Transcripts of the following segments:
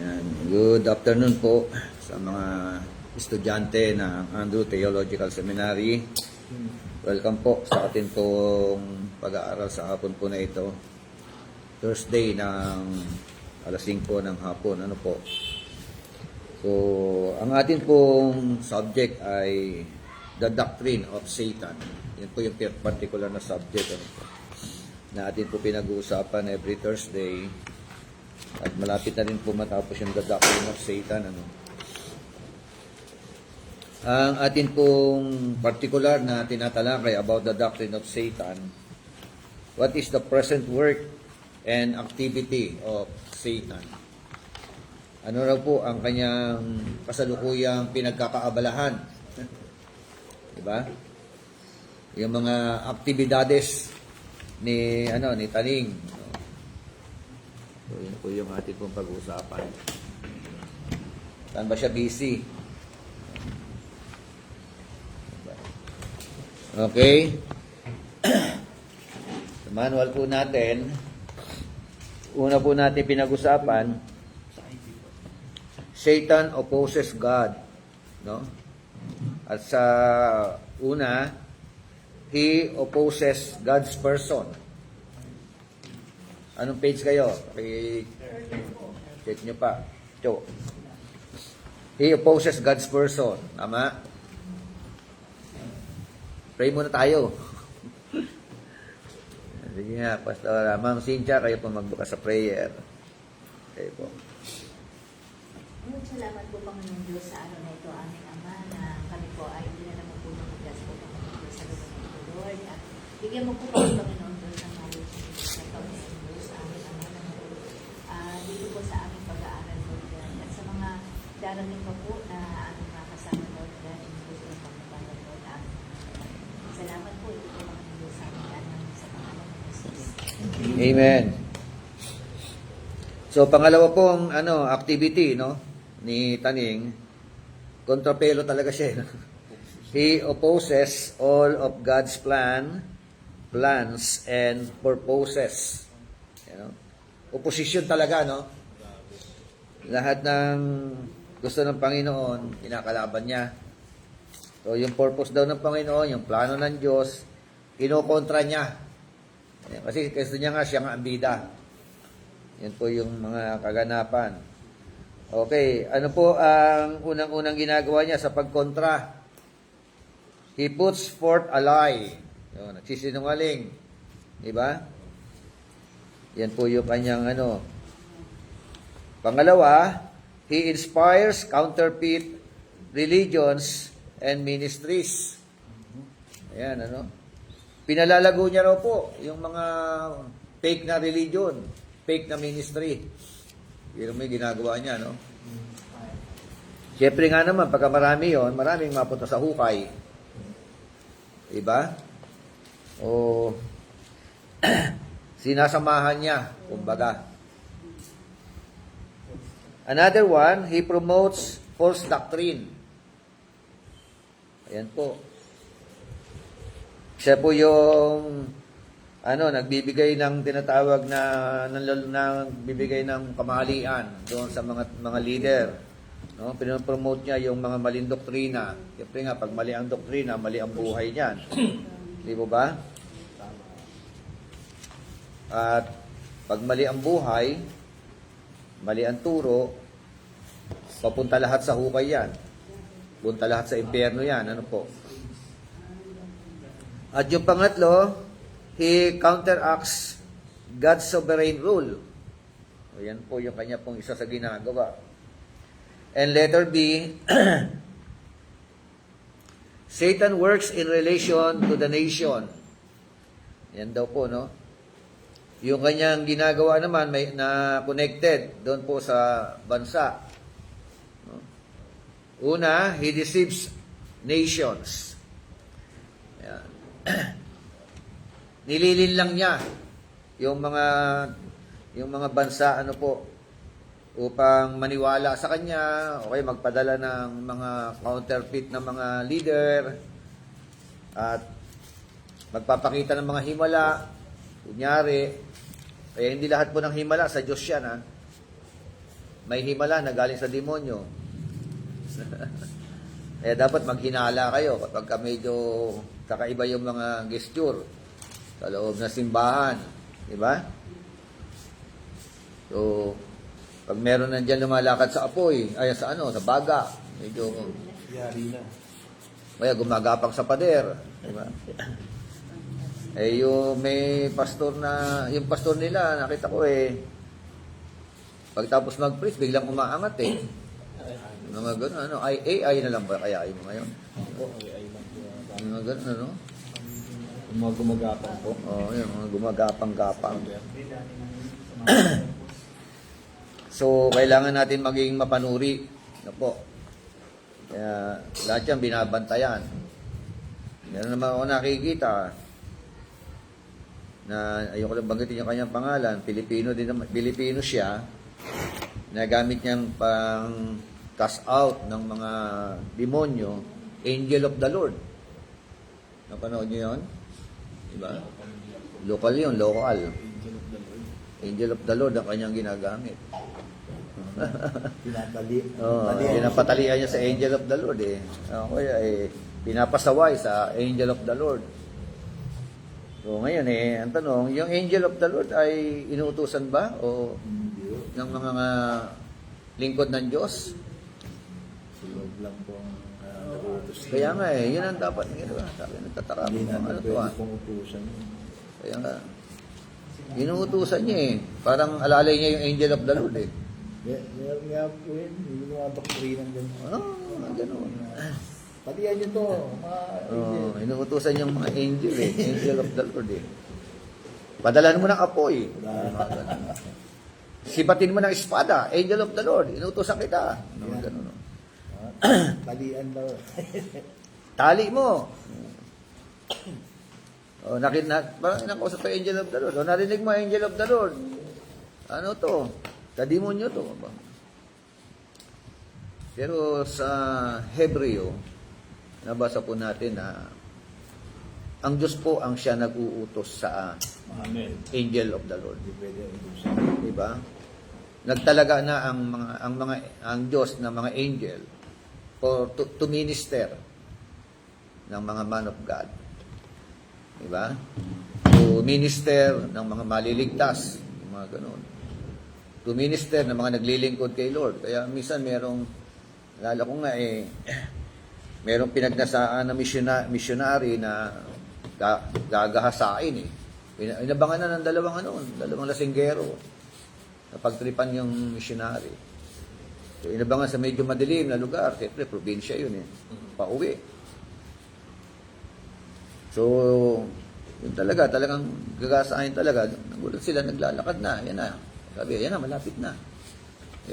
Yan. Good afternoon po sa mga estudyante ng Andrew Theological Seminary. Welcome po sa atin pong pag-aaral sa hapon po na ito. Thursday ng alas 5 ng hapon. Ano po? So, ang atin pong subject ay the doctrine of Satan. Yan po yung particular na subject na atin po pinag-uusapan every Thursday. At malapit na rin po matapos yung the doctrine of Satan. Ang atin pong particular na tinatalakay about the doctrine of Satan, what is the present work and activity of Satan? Ano raw po ang kanyang kasalukuyang pinagkakaabalahan? Diba? Yung mga aktibidades ni Taning. So, yun po yung ating pong pag-uusapan. Saan ba siya busy? Okay. Sa manual po natin, una po natin pinag-usapan, Satan opposes God. No? At sa una, he opposes God's person. Anong page kayo? Check nyo pa. Cho. He opposes God's person. Tama? Pray muna tayo. Sige nga, Pastor. Ma'am Cynthia, kayo po magbukas sa prayer. Kayo po. Salamat po, Panginoon Diyos, sa araw na ito, aming Ama, na kami po ay hindi na naman po nakugas po, Panginoon Diyos, sa lugar ng ito, Lord. At bigyan mo po kami, Panginoon Diyos, ng knowledge sa Panginoon Diyos, aming Ama, na dito po sa aming pag-aaral, Lord God. At sa mga darating pa po na aming mga kasama, Lord God, in gusto ng pagbabalag, Lord, aming salamat po, ito po, Panginoon Diyos, sa aming anak, sa pangalan ng Jesus. Amen. So, pangalawa pong activity, ni Taning, kontrapelo talaga siya. He opposes all of God's plans, and purposes. Opposition talaga, no? Lahat ng gusto ng Panginoon, kinakalaban niya. So, yung purpose daw ng Panginoon, yung plano ng Diyos, kinokontra niya. Kasi gusto niya nga, siya nga ang bida. Yan po yung mga kaganapan. Okay, ano po ang unang-unang ginagawa niya sa pagkontra? He puts forth a lie. Yun, nagsisinungaling. Diba? Yan po yung kanyang Pangalawa, he inspires counterfeit religions and ministries. Ayan, pinalalago niya raw po yung mga fake na religion, fake na ministry. Yun may ginagawa niya, no? Siyempre nga naman, pagka marami yun, maraming mapunta sa hukay. Diba? O sinasamahan niya, kumbaga. Another one, he promotes false doctrine. Ayan po. Siya po yung nagbibigay ng tinatawag nagbibigay ng kamalian doon sa mga leader. No? Pinopromote niya yung mga maling doktrina. Siyempre nga, pag mali ang doktrina, mali ang buhay niyan. Di ba? At pag mali ang buhay, mali ang turo, papunta lahat sa hukay yan. Punta lahat sa impyerno yan. Ano po? At yung pangatlo, he counteracts God's sovereign rule. O yan po yung kanya pong isa sa ginagawa. And letter B, Satan works in relation to the nation. Yan daw po, no? Yung kanyang ginagawa naman may na connected doon po sa bansa. No? Una, he deceives nations. Yan. Nililin lang niya yung mga bansa upang maniwala sa kanya, okay, magpadala ng mga counterfeit na mga leader at magpapakita ng mga himala. Kunyari, kaya hindi lahat po ng himala sa Diyos yan, ha? may himala na galing sa demonyo. Eh dapat maghinala kayo kapag medyo kakaiba yung mga gesture sa loob ng simbahan, di ba? So, pag meron nandiyan lumalakad sa apoy, ay sa baga, medyo Yari na. kaya gumagapang sa pader, di ba? Eh yung may pastor na, yung pastor nila, nakita ko pagtapos mag-preach, biglang umaangat Mga gano'n, AI na lang ba kaya mo ngayon? Ako, ay lang. Mga gano'n, Yung mga gumagapang po. Oo, yung mga gumagapang-gapang. So, kailangan natin maging mapanuri. Po. Kaya, lahat yan binabantayan. Meron naman ako nakikita na ayoko lang banggitin yung kanyang pangalan, Pilipino siya, na gamit niyang pang cast out ng mga demonyo, Angel of the Lord. Napanood niyo yun? Diba? Local yun, local. Angel of the Lord ang kanyang ginagamit. Pinatali. Pinapatalian niya sa Angel of the Lord Kaya pinapasaway sa Angel of the Lord. So ngayon ang tanong, yung Angel of the Lord ay inuutusan ba o ng mga lingkod ng Diyos? Silog lang pong nagutos. Kaya nga yun ang dapat ginagawa. Sabi, nagtataka Hindi mo, na ano to pwede pong utusan. Kaya nga, inuutusan niya Parang alalay niya yung Angel of the Lord Meron nga po yun. Yung mga doktrinang gano'n. Gano'n. Pati yan yun to. Inuutusan yung mga angel Angel of the Lord Padalan mo ng apoy. Sibatin mo ng espada. Angel of the Lord. Inuutusan kita. Gano'n. Talian daw. Tali mo. Parang nakausap ko Angel of the Lord. Narinig mo Angel of the Lord. Ano to? Kademonyo to. Pero sa Hebreo, nabasa po natin na ang Diyos po ang siya nag-uutos sa Amen. Angel of the Lord. Hindi pwede utusan. Diba? Nagtalaga na ang Diyos ng mga angel for to minister ng mga man of God. Diba? To minister ng mga maliligtas, yung mga ganoon. To minister ng mga naglilingkod kay Lord. Kaya minsan alala ko nga merong pinagnasaan na missionary na gagahasain Inabangan na ng dalawang lasinggero na pagtripan yung missionary. So, inabangan sa medyo madilim na lugar. Siyempre, probinsya yun Pauwi. So, yun talagang gagasain talaga. Nagulat sila, naglalakad na. Yan na. Sabi, yan na, malapit na.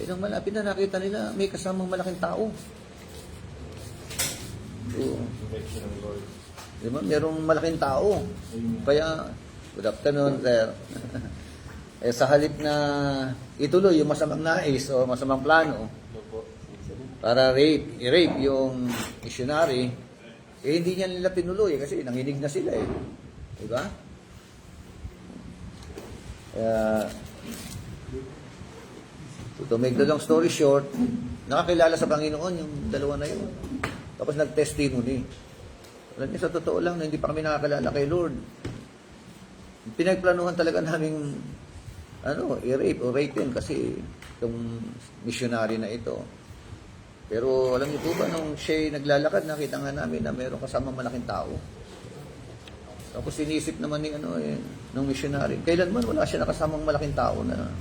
Nung malapit na, nakita nila, may kasamang malaking tao. So, diba, merong malaking tao. Kaya, good afternoon, sir. Sa halip na ituloy yung masamang nais o masamang plano para i-rape yung missionary, hindi niya nila tinuloy kasi nanginig na sila Diba? To make the long story short, nakakilala sa Panginoon yung dalawa na yun. Tapos nag-testimony. Alam niyo, sa totoo lang, hindi pa kami nakakilala kay Lord. Pinagplanuhan talaga namin i-rape o rape yun kasi itong missionary na ito. Pero alam niyo po ba, nung siya naglalakad, nakita nga namin na mayroong kasamang malaking tao. Tapos sinisip naman ng missionary, kailanman wala siya nakasamang malaking tao na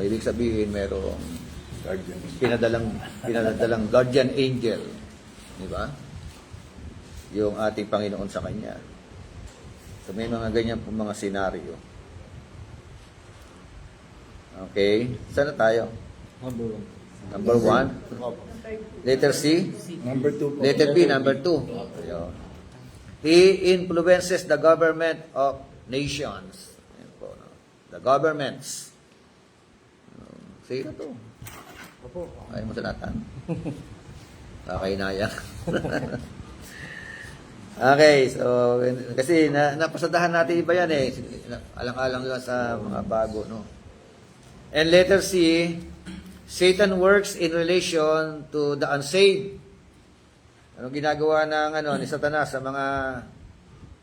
ibig sabihin mayroong pinadalang guardian angel. Di ba? Yung ating Panginoon sa kanya. So may mga ganyan po mga senaryo. Okay? Saan na tayo? Number 1. Letter C? Number 2 po. Letter B, number 2. He influences the government of nations. Ayan po, the governments. Sige na to. Ayaw mo salatan. Kakainaya. Okay, so kasi napasadahan natin iba yan Alang-alang lang sa mga bago, no? And letter C, Satan works in relation to the unsaved. Anong ginagawa ng ni Satanas sa mga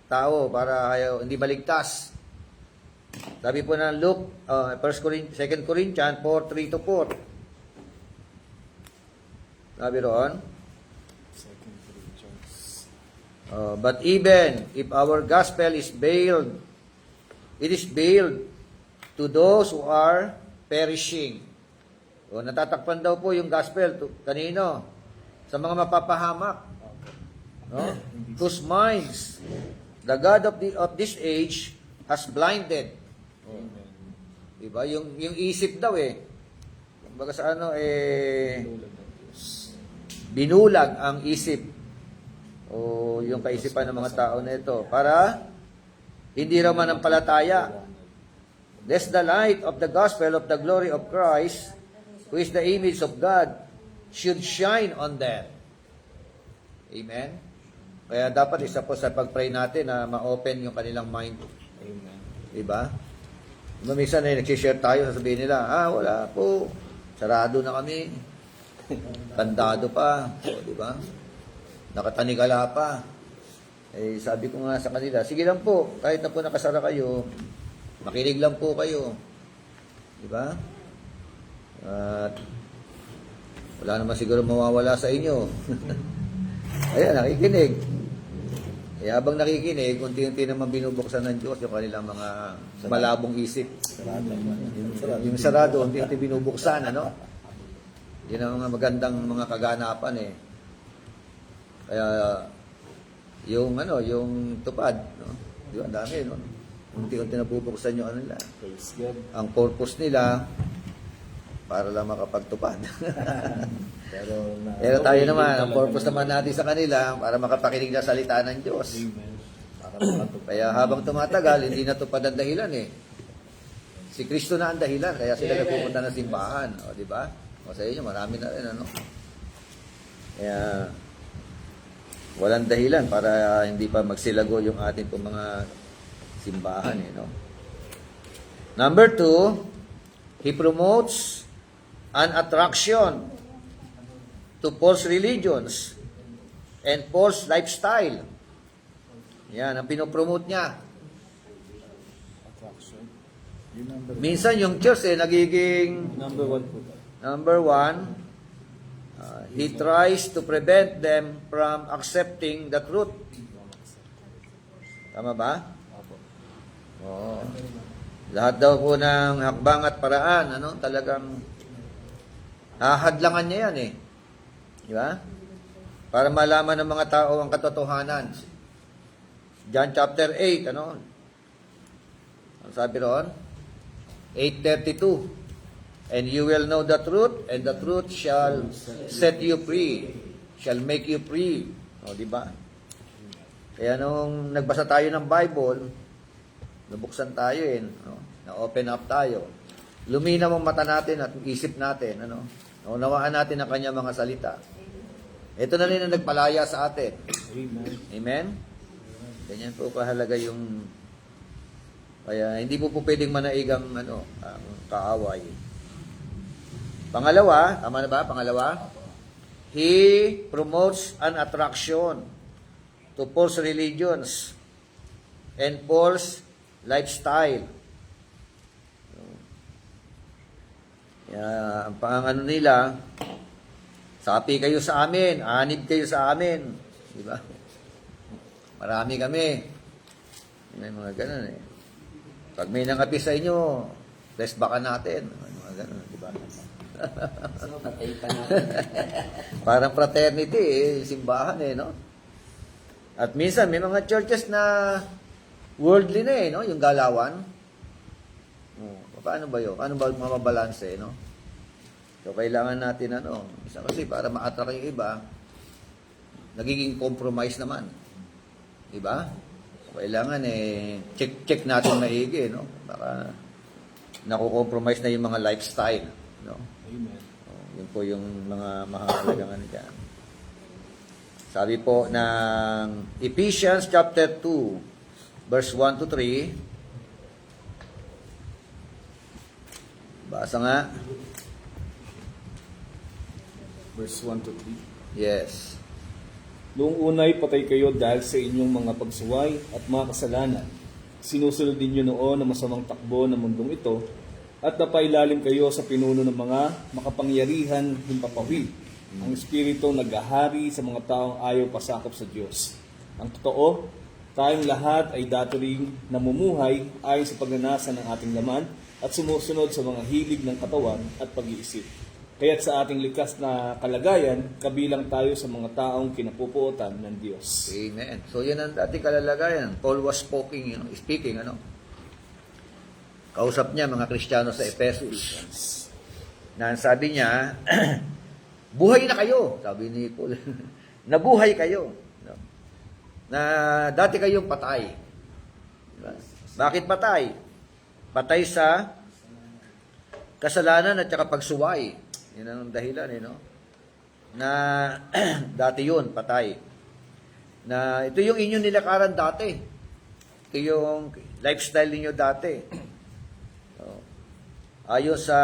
tao para hindi maligtas? Sabi po ng Luke, 2 Corinthians 4:3-4. Sabi roon, Second Corinthians. but even if our gospel is veiled, it is veiled to those who are perishing. O natatakpan daw po yung gospel kanino? Sa mga mapapahamak. No? Whose minds the God of this age has blinded. Amen. Diba? Yung isip daw kumbaga sa Tulad ng Diyos. binulag ang isip o yung kaisipan ng mga tao na ito para hindi raw manampalataya. Lest the light of the gospel of the glory of Christ, who is the image of God, should shine on them. Amen? Kaya dapat isa po sa pag-pray natin na ma-open yung kanilang mind. Amen. Diba? Minsan nagsishare tayo, sasabihin nila, wala po, sarado na kami. Tandado pa. O, diba? Nakatanikala pa. Sabi ko nga sa kanila, sige lang po, kahit na po nakasara kayo, makinig lang po kayo. Diba? At wala naman siguro mawawala sa inyo. Ayan, nakikinig. Habang nakikinig, unti-unti naman binubuksan ng Diyos yung kanilang mga malabong isip. Sarado naman. Yung sarado, unti-unti binubuksan, ano? Yan ang mga magandang mga kaganapan Kaya, yung tupad, no? Di ba, ang dami, no? Unti-unti nabubuksan yung nila. Praise God. Ang purpose nila, para lang makapagtupad. Pero tayo naman, ang purpose naman natin sa kanila, para makapakinig na salita ng Diyos. Amen. Para makatupad. Kaya habang tumatagal, hindi natupad ang dahilan Si Kristo na ang dahilan, kaya sila nagpupunta ng simbahan. O, di ba? O sa inyo, marami na rin, Kaya, walang dahilan para hindi pa magsilago yung ating pong mga simbahan, Number 2, he promotes an attraction to false religions and false lifestyle. Yan, ang pinopromote niya. Attraction. Yung number one. Minsan yung church nagiging Number 1 po ba? number 1. He tries to prevent them from accepting the truth. Tama ba? Apo. Oo. Lahat daw po ng hakbang at paraan, talagang hahadlangan niya yan Di ba? Para malaman ng mga tao ang katotohanan. John chapter 8, Ang sabi roon? 8:32. And you will know the truth, and the truth shall set you free, shall make you free. Di ba? Kaya nung nagbasa tayo ng Bible, nabuksan tayo na-open up tayo. Luminaw ang mata natin at isip natin, naunawaan natin ang kanyang mga salita. Ito na rin ang nagpalaya sa atin. Amen. Amen? Ganyan po kahalaga yung kaya hindi po pwedeng manaigang ang kaaway. Pangalawa, tama na ba? Pangalawa, he promotes an attraction to false religions and false lifestyle. Ang pangano nila, sapi kayo sa amin, anib kayo sa amin. Di ba? Marami kami. May mga ganun Pag may nangapi sa inyo, test baka natin. Mga ganun, di ba? So, patay pa natin. Parang fraternity, simbahan no? At minsan, may mga churches na worldly na yung galawan. Paano ba yun? Paano ba mamabalanse, So, kailangan natin, isa kasi para ma-attract yung iba, nagiging compromise naman. Diba? So, kailangan, check natin maigi, Baka, nakukompromise na yung mga lifestyle, Amen. Yun po yung mga mahalagang dyan. Sabi po ng Ephesians chapter 2, verse 1 to 3. Basa nga. Verse 1 to 3. Yes. Noong unay patay kayo dahil sa inyong mga pagsuway at mga kasalanan. Sinusunod ninyo noon ang masamang takbo ng mundong ito at napailalim kayo sa pinuno ng mga makapangyarihan himpapawid. Ang Espiritu naghahari sa mga taong ayaw pasakop sa Diyos. Ang totoo, tayong lahat ay dati ring namumuhay ayon sa pagnanasa ng ating laman at sumusunod sa mga hilig ng katawan at pag-iisip. Kaya't sa ating likas na kalagayan, kabilang tayo sa mga taong kinapupuotan ng Diyos. Amen. So yan ang dating kalalagayan. Paul was speaking, kausap niya mga Kristiyano sa Ephesus. Na sabi niya, buhay na kayo, sabi ni Paul. Nabuhay kayo. No? Na dati kayong patay. Diba? Bakit patay? Patay sa kasalanan at saka pagsuway. Yan ang dahilan, no? Na dati yun, patay. Na ito yung inyong nilakaran dati. Ito yung lifestyle niyo dati. So, ayon sa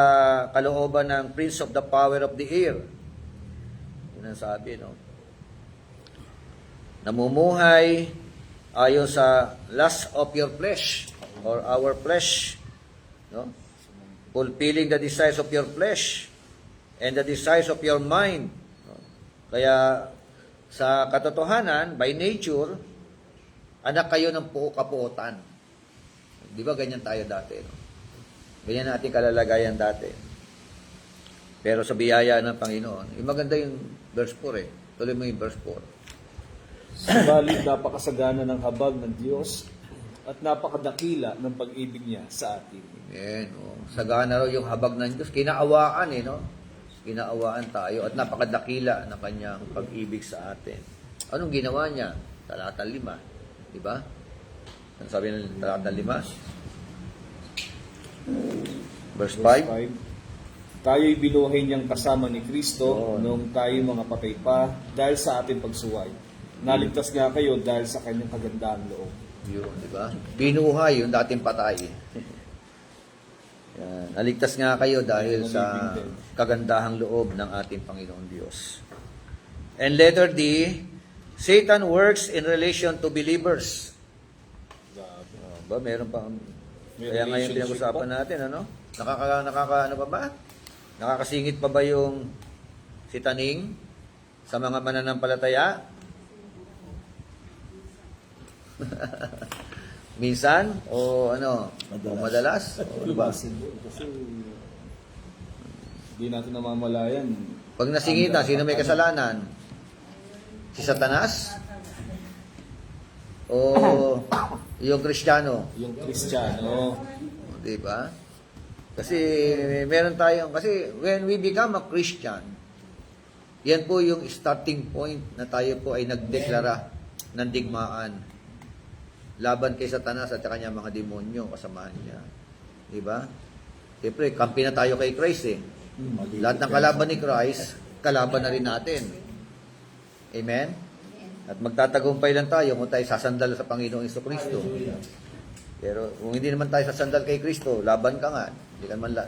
kalooban ng Prince of the Power of the Air. Yun ang sabi, no? Namumuhay ayon sa lust of your flesh or our flesh, no? Fulfilling the desires of your flesh and the desires of your mind. No? Kaya sa katotohanan, by nature, anak kayo ng kapuotan. Di ba ganyan tayo dati? No? Ganyan natin kalalagayan dati. Pero sa biyaya ng Panginoon, yung maganda yung verse 4 eh. Tuloy mo yung verse 4. Subalit napakasagana ng habag ng Diyos at napakadakila ng pag-ibig niya sa atin. Amen. Oh. Sagana raw yung habag ng Diyos. Kinaawaan no? Kinaawaan tayo at napakadakila ng kanyang pag-ibig sa atin. Anong ginawa niya? Talata 5. Di ba? Ano sabi ng talata 5? Verse 5. Tayo'y binuhay niyang kasama ni Kristo Oo. noong tayo mga patay pa dahil sa ating pagsuway. Naligtas nga kayo dahil sa kanyang kagandahang loob. Yun, di ba? Binuhay yung dating patay. Yan. Naligtas nga kayo dahil sa kagandahang loob ng ating Panginoong Diyos. And letter D, Satan works in relation to believers. Ba, meron pa. May Kaya ngayon relationship pinag-usapan natin, ano? Ano pa ba? Nakakasingit pa ba yung si Taning sa mga mananampalataya? Minsan? O ano? O madalas? O ano ba? Kasi hindi natin namamalayan. Pag nasingitan, sino may kasalanan? Si Satanas? O yung Kristiyano? Yung Kristiyano. Di ba? Kasi meron tayong, kasi when we become a Christian, yan po yung starting point na tayo po ay nagdeklara ng digmaan laban kay Satanas at kanyang mga demonyo kasamahan niya. Di ba? Siyempre, kampi na tayo kay Christ eh. Lahat ng kalaban ni Christ, kalaban na rin natin. Amen? At magtatagumpay lang tayo kung tayo sasandal sa Panginoong Jesucristo. Pero kung hindi naman tayo sasandal kay Kristo, laban ka nga. Hindi ka naman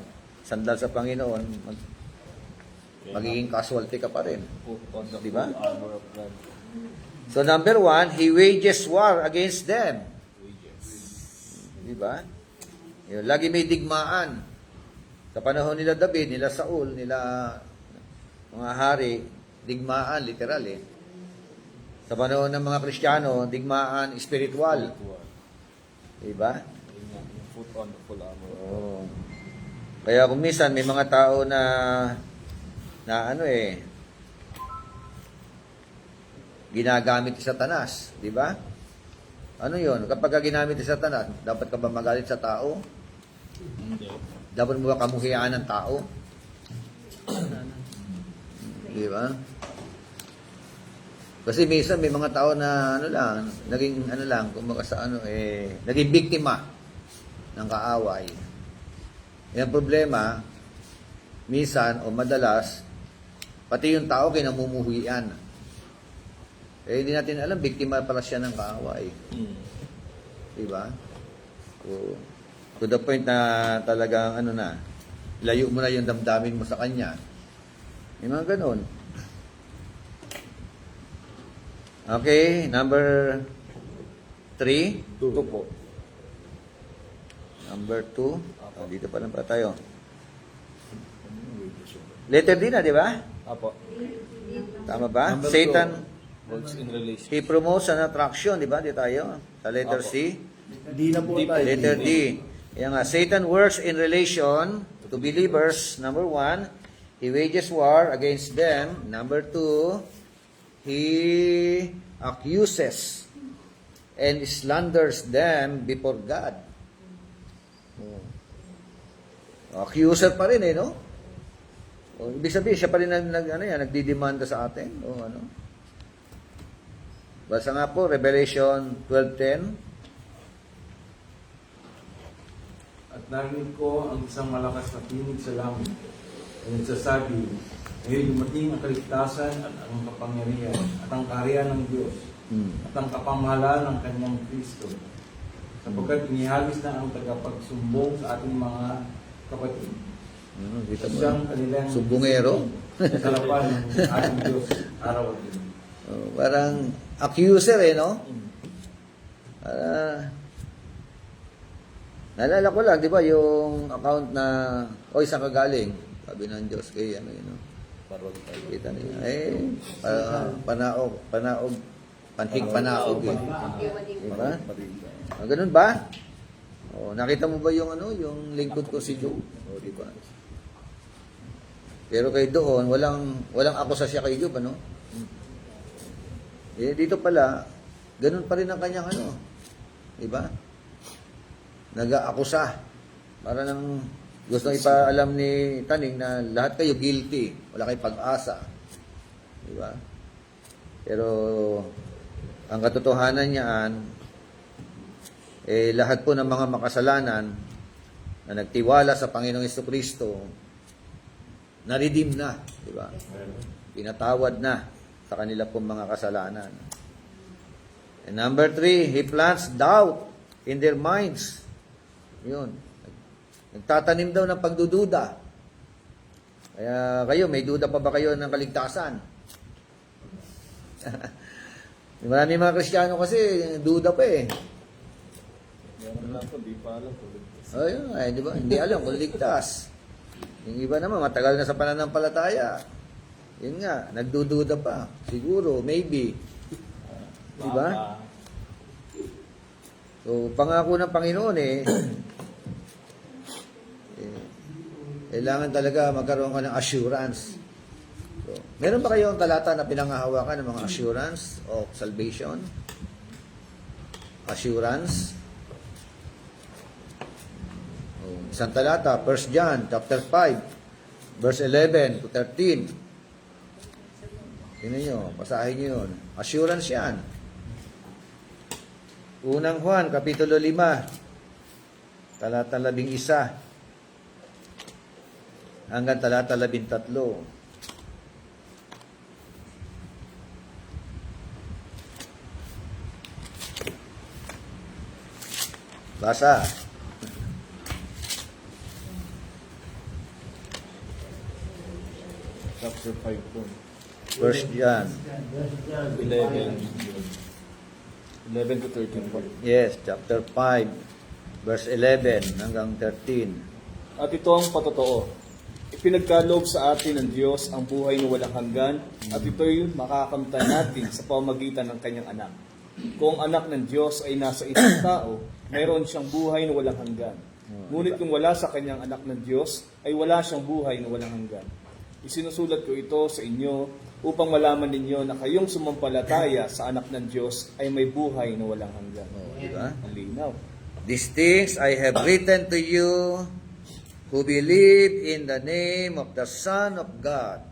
sandal sa Panginoon, magiging casualty ka pa rin. Di ba? Armor of God. So number 1, he wages war against them. Di ba? Yun, lagi may digmaan. Sa panahon nila David, nila Saul, nila mga hari, digmaan, literal eh. Sa panahon ng mga Kristiyano, digmaan spiritual. Di ba? Yung foot on the full armor. Oo. Kaya kung minsan may mga tao na ano eh, ginagamit si Satanas, di ba? Ano yon? Kapag ginamit si Satanas, dapat ka ba magalit sa tao? Hindi. Dapat mo ba kamuhiyaan ng tao? Di ba? Kasi minsan may mga tao na ano lang, naging ano lang, kumbaga sa ano eh, naging biktima ng kaaway. Yung problema, minsan o madalas, pati yung tao kinamumuhian. Eh, hindi natin alam, biktima pala siya ng kaaway. Diba? So, to the point na talagang ano na, layo mo na yung damdamin mo sa kanya. Yung mga ganun. Okay, number 3. Ito po. Number 2. Dito pa lang pa tayo. Letter D na, di ba? Apo. Tama ba? Number Satan, Works in relation. he promotes an attraction, di ba? Di tayo. Sa letter Apo. C. Di na po Di po. tayo. Letter D. Yan nga, Satan works in relation to believers. Number 1, he wages war against them. Number 2, he accuses and slanders them before God. Accuser pa rin no? Ibig sabihin, siya pa rin nagdidemanda sa atin. Basta nga po, Revelation 12:10. At narinig ko ang isang malakas na tinig sa langit na nagsasabi, ngayon dumating ang kaligtasan at ang kapangyarihan at ang kaharian ng Diyos at ang kapamahalaan ng kanyang Kristo. Sapagkat inihalis na ang tagapagsumbong sa ating mga kapatid. Dito mo. Siyang kanilang Sumbongero. sa harapan ng ating Diyos araw at gabi. Parang accuser no? Naalala ko lang, di ba, yung account na, saan ka galing? Sabi ng Diyos, kay kita niya. Panaog, panhig panaog Diba? Ganun ba? Nakita mo ba yung yung lingkod ko si Job? Di ba? Pero kay doon, walang akusasya kay Job, dito pala, ganun pa rin ang kanyang di ba? Nag-aakusa. Para nang gusto ipaalam ni Taning na lahat kayo guilty. Wala kayong pag-asa. Di ba? Pero ang katotohanan niyan, lahat po ng mga makasalanan na nagtiwala sa Panginoong Jesucristo, na-redeem na. Di ba? Pinatawad na sa kanila pong mga kasalanan. And number 3, he plants doubt in their minds. Yun. Nagtatanim daw ng pagdududa. Kaya kayo, may duda pa ba kayo ng kaligtasan? Marami mga Kristiyano kasi, duda pa Meron lang po, di pa alam po. Ayun, di ba? Hindi alam kung ligtas. Yung iba naman, matagal na sa pananampalataya. Yun nga, nagdududa pa. Siguro, maybe. Di ba? So, pangako ng Panginoon kailangan talaga magkaroon ka ng assurance. So, meron ba kayong talata na pinangahawakan ng mga assurance of salvation? Assurance? Isang talata, 1 John chapter 5, verse 11 to 13. Tingnan nyo, basahin nyo yun. Assurance yan. Unang Juan, kapitulo 5, talata 11 hanggang talata 13. Basa. Chapter 5 po. First John. 11 to 13 po. Yes, chapter 5, verse 11 hanggang 13. At ito ang patotoo. Ipinagkaloob sa atin ng Diyos ang buhay na walang hanggan at ito'y makakamtan natin sa pamamagitan ng kanyang anak. Kung ang anak ng Diyos ay nasa isang tao, mayroon siyang buhay na walang hanggan. Ngunit kung wala sa kanyang anak ng Diyos, ay wala siyang buhay na walang hanggan. Isinusulat ko ito sa inyo upang malaman ninyo na kayong sumampalataya sa anak ng Diyos ay may buhay na walang hanggan. Diba? Ang linaw. These things I have written to you who believe in the name of the Son of God,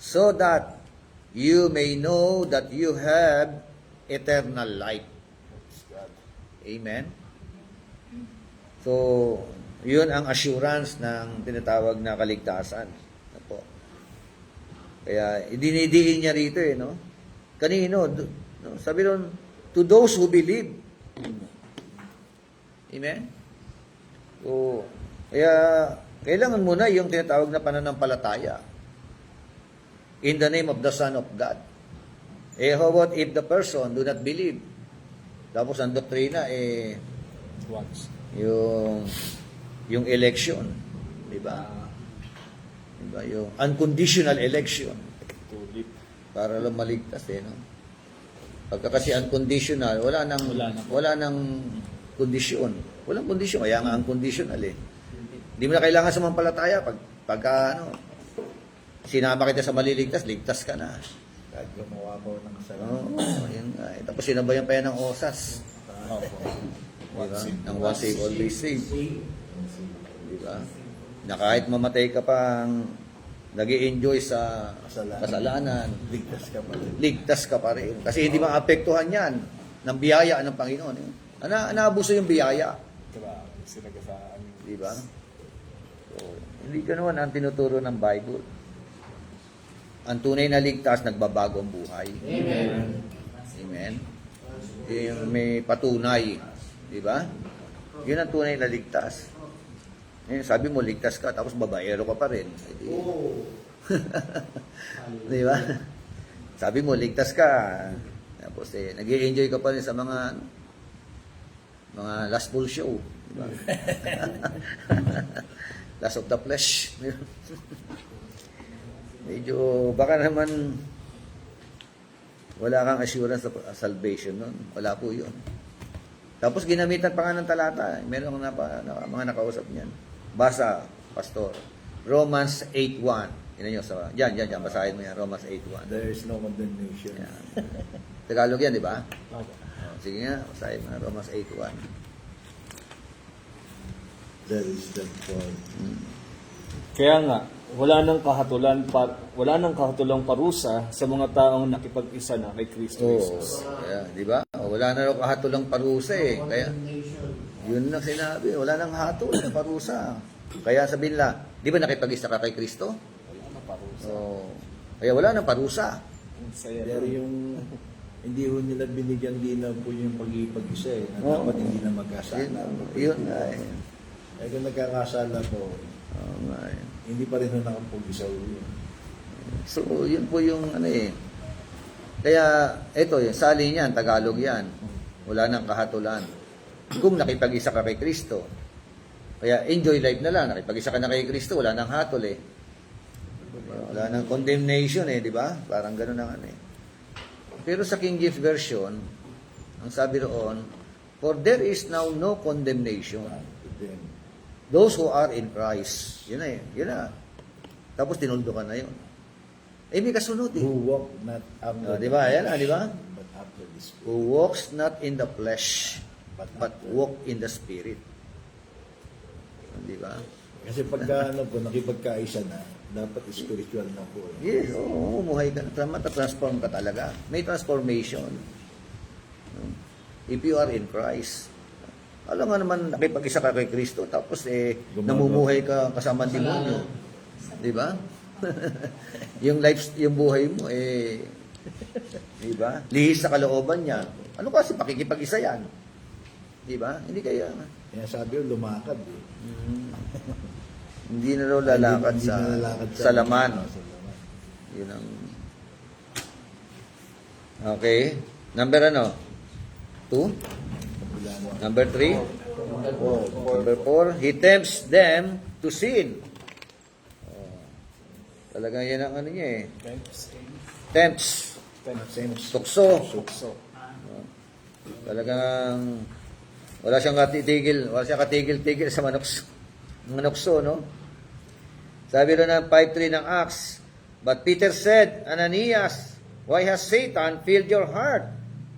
so that you may know that you have eternal life. Amen? So, yun ang assurance ng tinatawag na kaligtasan. Apo. Kaya, idinidiin niya rito no? Kanino? No? Sabi ron, to those who believe. Amen? So, kaya, kailangan muna yung tinatawag na pananampalataya. In the name of the Son of God. How about if the person do not believe? Tapos ang doktrina, Once. yung election. Diba? Diba? Yung unconditional election. Tulip. Para lang maligtas no? Pagka kasi unconditional, wala nang kondisyon. Walang kondisyon, kaya nga unconditional Hindi mo na kailangan sumampalataya pagka sinama kita sa maliligtas, ligtas ka na. Kahit gumawa ko ng kasalanan. Oo, yun nga. Tapos sinabayan pa yan ng osas. Diba? Ng once save, always save. Diba? Na kahit mamatay ka pang nag-i-enjoy sa kasalanan, ligtas ka pa rin. Kasi hindi maapektuhan yan ng biyaya ng Panginoon. Naabuso yung biyaya. Grabe, sinagasaan. Diba? So, hindi ganoon ang tinuturo ng Bible. Ang tunay na ligtas, nagbabago ang buhay. Amen. Amen. May patunay. Diba? Yun ang tunay na ligtas. Sabi mo, ligtas ka, tapos babaero ka pa rin. Diba? Sabi mo, ligtas ka. Tapos nag-i-enjoy ka pa rin sa mga lustful show. Diba? Lust of the flesh. Medyo, baka naman wala kang assurance of salvation nun. Wala po yun. Tapos ginamitan pa nga ng talata. Meron mga nakausap niyan. Basa, pastor. Romans 8:1. Yan, basahin mo yan. Romans 8:1. There is no condemnation. Yan. Tagalog yan, di ba? Okay. Sige nga, basahin mo. Romans 8:1. There is that for Kaya nga, wala nang kahatulang parusa sa mga taong nakipag-isa na kay Kristo Jesus. Kaya, di ba? Wala na raw kahatulang parusa Kaya, yun ang sinabi. Wala nang hatol na parusa. Kaya sabihin nila, di ba nakipag-isa ka kay Kristo? Wala nang parusa. Kaya wala nang parusa. Ang saya. Pero yung hindi ho nila binigyan din na po yung pag-ipag-isa na dapat hindi na magkasala. Yun nga Kung nagkakasala po, hindi pa rin ho nakapag-isa ho yun. So, yun po yung Kaya, ito, sali niyan, Tagalog yan. Wala nang kahatulan. Kung nakipag-isa ka kay Kristo, kaya enjoy life na lang. Nakipag-isa ka na kay Kristo, wala nang hatol Wala nang condemnation di ba? Parang gano'n ang Pero sa King James Version, ang sabi roon, for there is now no condemnation. Then, Those who are in Christ. Yun na. Tapos tinuldo ka na yun. May kasunod who walk not after di ba? Yan di ba? but after the Spirit. Who walks not in the flesh, but walk in the Spirit. Di ba? Kasi pagka nakipagkaisa na, dapat spiritual na po. Yes, umuhay ka. Transform ka talaga. May transformation. If you are in Christ. Alam nga naman, nakipag-isa ka kay Kristo, tapos namumuhay ka kasama ng demonyo. Di ba? yung buhay mo, di ba? Lihis sa kalooban niya. Ano kasi pakikipag-isa yan? Di ba? Hindi kaya. Kaya sabi ko, lumakad Hindi na raw lalakad Hindi na lalakad sa laman. Sa laman. Yun ang... Okay. Number 2? Number 3? Number 4, he tempts them to sin. Talagang yan ang niya Tempts. Tukso. Talagang wala siyang katigil-tigil sa manukso, no? Sabi rin ng 5:3 ng Acts, but Peter said, Ananias, why has Satan filled your heart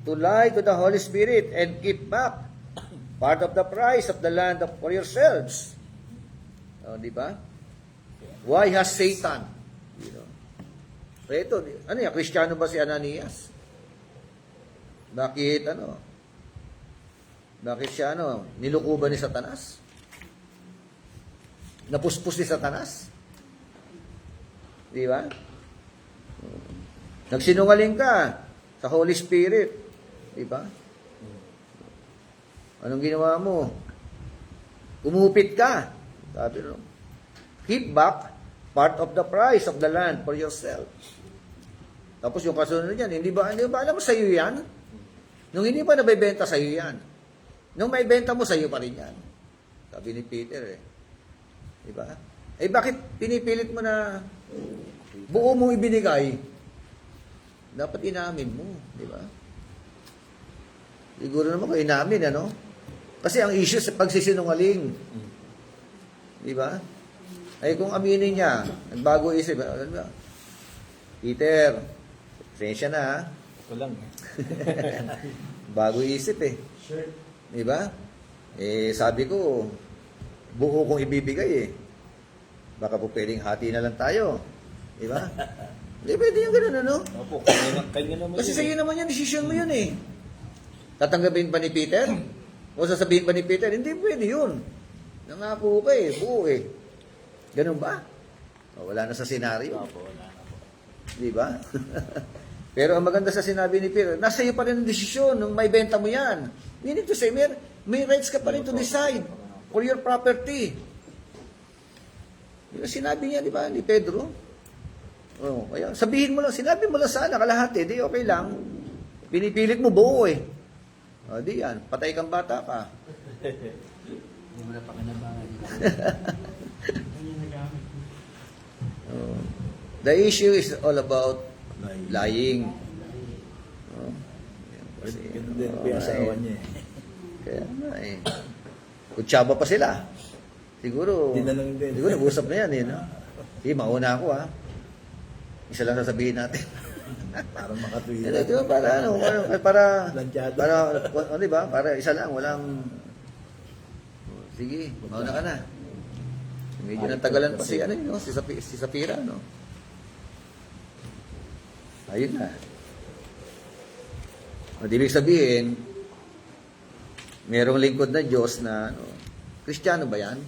to lie to the Holy Spirit and keep back part of the price of the land for yourselves? Di ba? Why has Satan? Ito, yan? Kristiyano ba si Ananias? Bakit siya niluko ba ni Satanas? Napuspos ni Satanas? Di ba? Nagsinungaling ka sa Holy Spirit. Di ba? Anong ginawa mo? Umupit ka. Sabi rin, keep back part of the price of the land for yourself. Tapos yung kasunod niyan, hindi ba alam mo sa'yo yan? Nung hindi pa nabibenta sa'yo yan. Nung may benta mo, sa'yo pa rin yan. Sabi ni Peter eh. Diba? Eh bakit pinipilit mo na buo mong ibinigay? Dapat inamin mo. Diba? Siguro naman kung inamin, ano? Kasi ang issue sa pagsisinungaling. Diba? Ay kung aminin niya, nagbago isip, ano ba? Peter, pasensya na ha. Ito lang. Bago isip eh. Sure. Diba? Eh, sabi ko, buo kong ibibigay eh. Baka po pwedeng hati na lang tayo. Diba? Hindi pwede yung ganun, ano? Opo, kanya naman Kasi yun sa'yo naman yan, desisyon mo yun eh. Tatanggapin pa ni Peter? O sasabihin pa ni Peter? Hindi pwede yun. Nangako ka eh, buo eh. Ganun ba? O, wala na sa senaryo. Opo, wala na po. Di ba? Pero ang maganda sa sinabi ni Peter, nasa iyo pa rin ang desisyon nung may benta mo yan. Meaning to say, may rights ka pa rin to decide for your property. Di ba sinabi niya, di ba, ni Pedro? Oh, kaya sabihin mo lang, sinabi mo lang sana kalahati, di okay lang. Pinipilit mo buo eh. O, di yan, patay kang bata ka. Hindi mo na pakinabangan. Oh. The issue is all about lying. Oh. Kasi, Ganun din po yung asawa niya eh. Kaya nga eh. Kutsaba pa sila. Siguro, Di na lang din. siguro nag-usap na yan eh. No? Sige, mauna ako ha. Isa lang sasabihin natin. Para makatwira. Di ba, para ano, para, Lansyado. di ba, para isa lang, walang, sige, mauna ka na. Medyo natagalan pa si, ano yun, no? Si Sapira, no? Ayun na. At ibig sabihin, merong lingkod na Diyos na, ano, Kristiyano ba yan?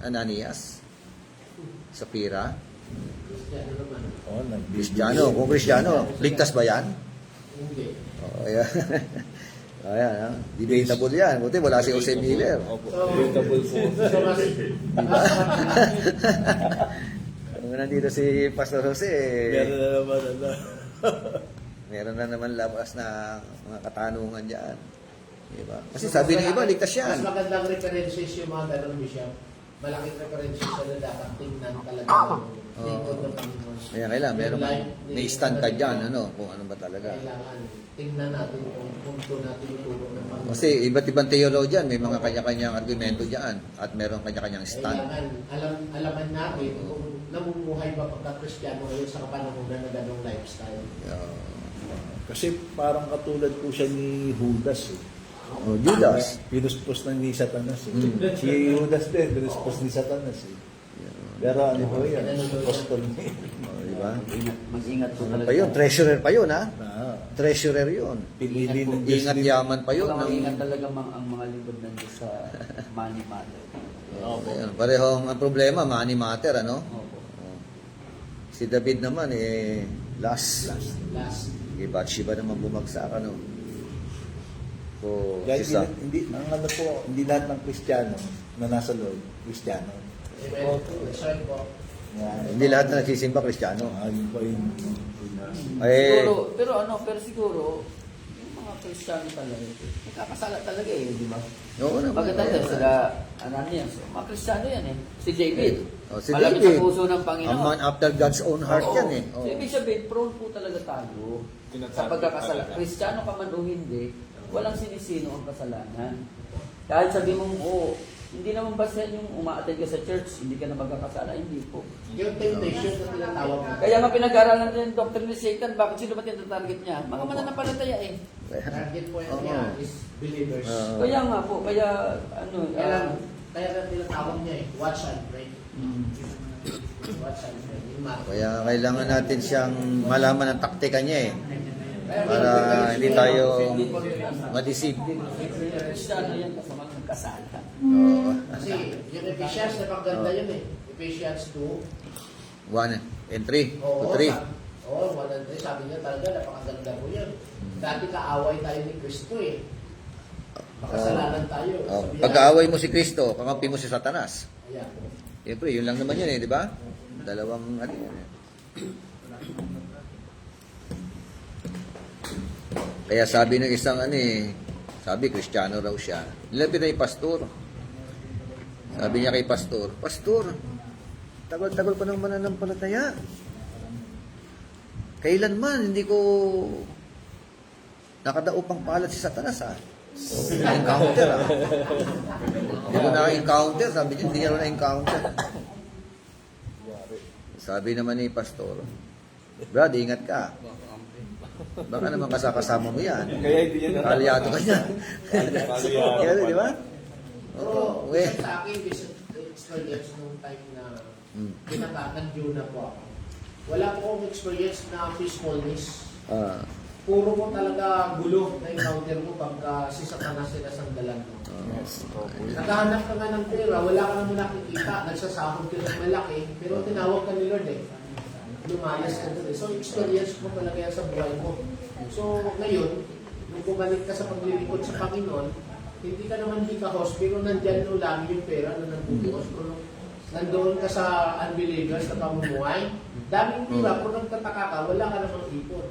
Ananias? Sapira? Oh, Kristiyano. Kung Kristiyano, ligtas ba yan? Hindi. Oh, ayan. Ayan, ha? Debatable yan. Buti wala si Jose Miller. Opo, debatable po. Diba? Kung nandito si Pastor Jose, Meron na naman ano. meron na naman labas na mga katanungan dyan. Diba? Kasi sabi ng iba, ligtas yan. Mas magandang references yung mga ganun, Bishop. Malaking references na dapat tingnan talaga ng lingkod ng Panginoon. Kaya kailangan, meron may stand ka dyan, ano, kung ano ba talaga. Kailangan tingnan natin kung punto natin itulong ng Panginoon. Kasi iba't ibang theologian, may mga kanya-kanyang argumento dyan at meron kanya-kanyang stand. Kailangan alaman natin kung namumuhay ba pagka-Kristiyano ngayon sa kapanahonan na ganong lifestyle. Kasi parang katulad po siya ni Judas eh. Oh, Judas. Pinuspos na ni Satanas eh. Si Judas din, pinuspos ni Satanas eh. Pero ano po yan? Apostol niya. Oh, diba? Mag-ingat po Ano talaga. pa yun? Treasurer pa yun, ha? Ah, Treasurer yun. pinili ng Diyos Ingat din. yaman pa yun. Huwag ng- mag-ingat talaga ang mga lingkod ng Diyos sa money matter. Ayun, parehong ang problema, money matter, ano? Opo. Si David naman, eh, last. Last. Kay Bathsheba naman bumagsak, ano? So, Kahit si Sa- hindi, ang ano po, hindi lahat ng Kristiyano na nasa loob, Kristiyano. Amen. Sorry po. Yan. hindi lahat na nagsisimba, Kristiyano. Yun po yung Eh, Siguro, pero siguro, yung mga Kristiyano talaga, nagkakasala talaga eh, di ba? oo naman. Pagkatapos Kaya- sila, Ananias, mga Kristiyano yan eh. Si David. Oh, si Malapit David. sa puso ng A Panginoon. man after God's own heart Oo. yan, eh. So, ibig sabihin, prone po talaga tayo sa pagkakasala. Kristiyano ka man o hindi, walang sinisino ang kasalanan. Kahit sabi mong, hindi naman basta yung umaattend ka sa church, hindi ka na magkakasala. Hindi po. Yung temptation na tinatawag mo. Kaya nga pinag-aralan din yung doctrine ni Satan, bakit sino ba tinatarget niya? Mga mananampalataya eh. Target point Oo. niya is believers. Kaya nga po, kaya ano, Kaya na tinatawag niya eh, watch and pray. Watch and pray. Yung matter. Kaya kailangan natin siyang malaman ang taktika niya, eh. Kaya Para hindi tayo ma-deceive. Kristiyano yan kasama ng kasala. Oo. Kasi yung Ephesians, napakaganda yun eh. Ephesians 2. 1 and 3. Oo, 2, 3. Oo, 1 and 3. Sabi niya talaga, napakaganda po yun. Dati kaaway tayo ni Kristo eh. Makasalanan tayo. Sabi niya, Pagkaaway mo si Kristo, kakampi mo si Satanas. Ayan. Siyempre, yun lang naman yun, eh, di ba? Dalawang, ano yan, eh. Kaya sabi ng isang sabi Kristiyano raw siya. Nilapitan niya yung pastor. Sabi niya kay pastor, Pastor, tagal-tagal pa ng mananampalataya. Kailanman hindi ko nakadaupang palad si Satanas Na-encounter Hindi ko na-encounter. Sabi niya, hindi niya na-encounter. Sabi naman ni pastor, Brad, ingat ka. Baka naman kasama mo yan. Kaya hindi yan Kalyado ka niya. Kaya, di ba? Oo, we. sa akin, experience nung time na pinakatagyo na po ako. Wala po akong experience na peacefulness. Puro po talaga gulo na encounter mo pagka si Satanas sinasandalan mo. Naghahanap ka nga ng pera, wala ka naman nakikita, nagsasahod ka ng malaki, pero tinawag ka ni Lord lumayas ka doon. So, experience mo talaga yan sa buhay mo. So, ngayon, nung bumalik ka sa paglilingkod sa Panginoon, hindi ka naman hikahos, pero nandyan no lang yung pera na nagbubuhos. Kung nandoon ka sa unbelievers na pamumuhay, daming pera, kung nagtataka ka, wala ka namang ipon.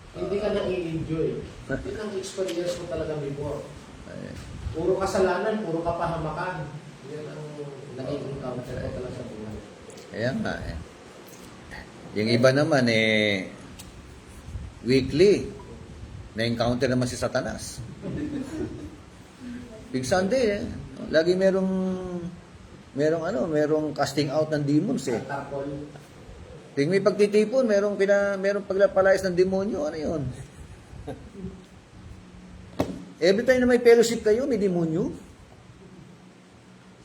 Hindi ka na i-enjoy. Yun ang experience mo talaga before. Puro kasalanan, puro kapahamakan. Yan ang naging encounter ko talaga sa buhay. Kaya nga Yung iba naman weekly na-encounter naman si Satanas. Big Sunday lagi merong casting out ng demons Tarpol. Ting may pagtitipon, merong paglapalayas ng demonyo, ano yun? Every time na may fellowship kayo, may demonyo.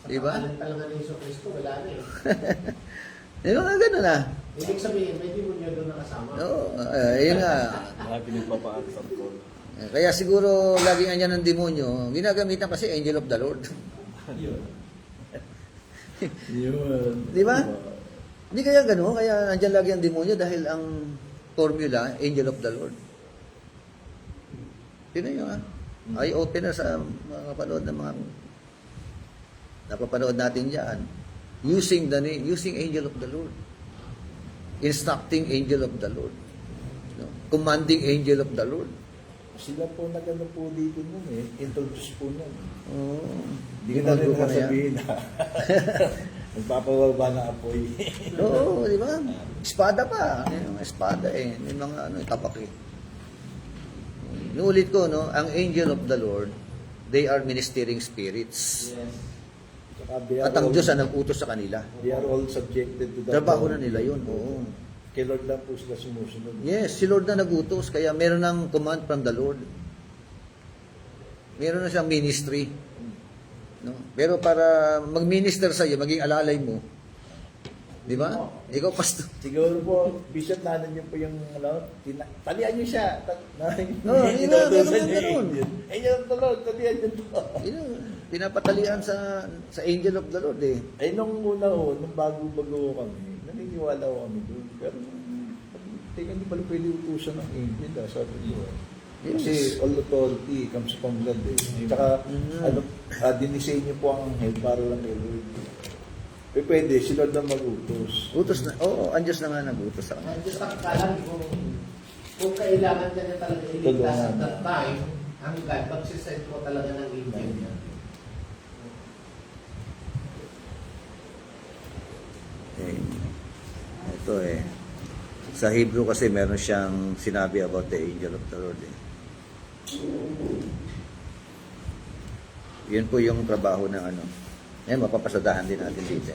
Diba? Sa pangalan talaga ng Iso Cristo, wala na Diba nga gano'n Ibig sabihin, may demonyo doon nakasama. Oo, yun nga. Lagi nagpapaansan ko. Kaya siguro laging anyan ng demonyo, ginagamitan kasi angel of the Lord. Yun. Di ba? Hindi kaya gano'n, kaya andyan lagi ang demonyo dahil ang formula, angel of the Lord. Tignan nyo eye-opener sa mga kapanood ng mga napapanood natin dyan. Using angel of the Lord. Instructing angel of the Lord. No? Commanding angel of the Lord. Sila po nagano po dito nun introduce po nun. Hindi Yung ka mga na rin grupo na yan. sabihin na nagpapababa na apoy. Oo, di ba? Espada pa. Yung espada May mga tapak Inuulit ko, ang angel of the Lord, they are ministering spirits. Saka they are At ang all- Diyos ang nag-utos sa kanila. They are all subjected to the Trabaho na authority. nila yun. Oo. Kay Lord lang po sila sumusunod. Yes, si Lord na nag-utos, kaya meron ng command from the Lord. Meron na siyang ministry. No? Pero para mag-minister sa iyo, maging alalay mo. Di ba? Ikaw, pastor. Siguro po, Bishop, nanan niyo po yung, talian niyo siya. Yun na, ganun. Angel of the Lord, talian niyo to. Pinapatalian sa angel of the Lord Nung una nung bago-bago kami, naniniwala ko kami doon. Pero, hindi pala pwede utusan ng angel, sabi ko. Yes. Kasi all authority comes from God Tsaka, dinisay niyo po ang angel para lang kay Lord. Pwede, si Lord na mag-utos. Utos na, ang Diyos na nga nag-utos sa kanila. Ang Diyos nakakalam kung kailangan ka niya talaga iligtas at that time, ang God, magsisend ko talaga ng angel niya. Ito sa Hebrew kasi meron siyang sinabi about the angel of the Lord Yun po yung trabaho ng mapapasadahan din natin dito.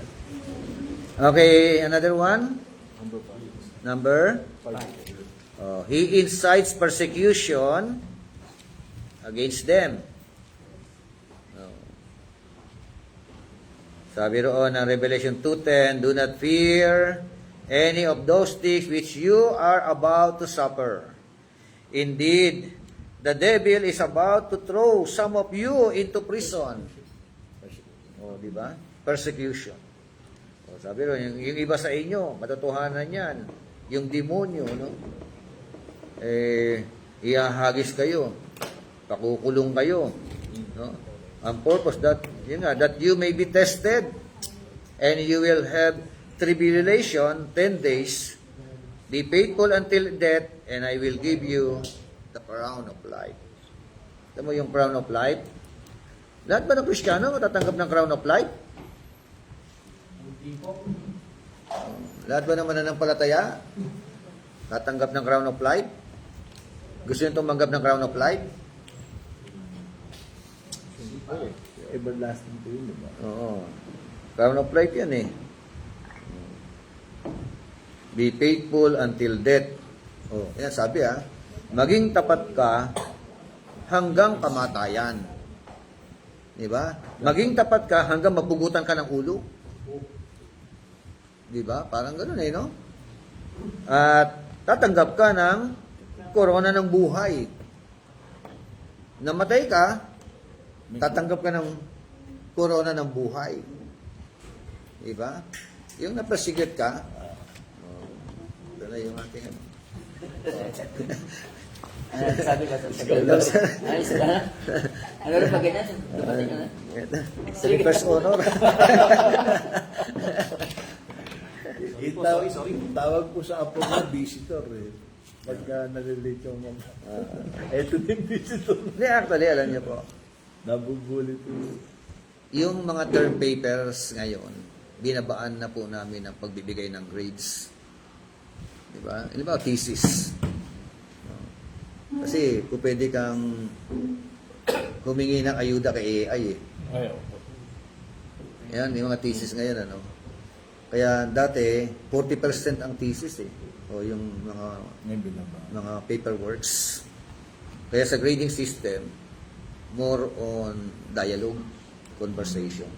Okay, another one. Number 5. He incites persecution against them. Sabi roon ng Revelation 2:10, do not fear any of those things which you are about to suffer. Indeed, the devil is about to throw some of you into prison. Di ba? Persecution. Sabi roon, yung iba sa inyo, matotohanan yan. Yung demonyo, ihahagis kayo. Pakukulong kayo. No? Ang purpose that you may be tested and you will have tribulation 10 days. Be faithful until death and I will give you the crown of life. Alam mo yung crown of life? Lahat ba ng Kristiyano matatanggap ng crown of life? Hindi po. Lahat ba ng mananampalataya tatanggap ng crown of life? Gusto nyo tumanggap ng crown of life? Everlasting to yun, di ba? Oo. Crown of life yan eh. Be faithful until death. Oh, yan sabi maging tapat ka hanggang kamatayan. Di ba? Maging tapat ka hanggang mapugutan ka ng ulo. Di ba? Parang ganoon no? At tatanggap ka ng korona ng buhay. Namatay ka, tatanggap ka ng korona ng buhay. Di ba? Yung napasigit ka, ito na yung ating Sabi ka sa ayos ka na? Ano rin pag ganyan? Dumating ka na? First honor. Tawag po sa apo na visitor eh. Pagka nalilate yung mga. Eto din visitor. Hindi, actually, alam niyo po, Nabubulit po. yung mga term papers ngayon, binabaan na po namin ang pagbibigay ng grades. Di ba? Ano ba? Thesis. Kasi kung pwede kang humingi ng ayuda kay AI eh. Ayaw. Yan, yung mga thesis ngayon, ano. Kaya dati, 40% ang thesis eh. O yung Ngayon ba? mga paperworks. Kaya sa grading system, more on dialogue, conversation.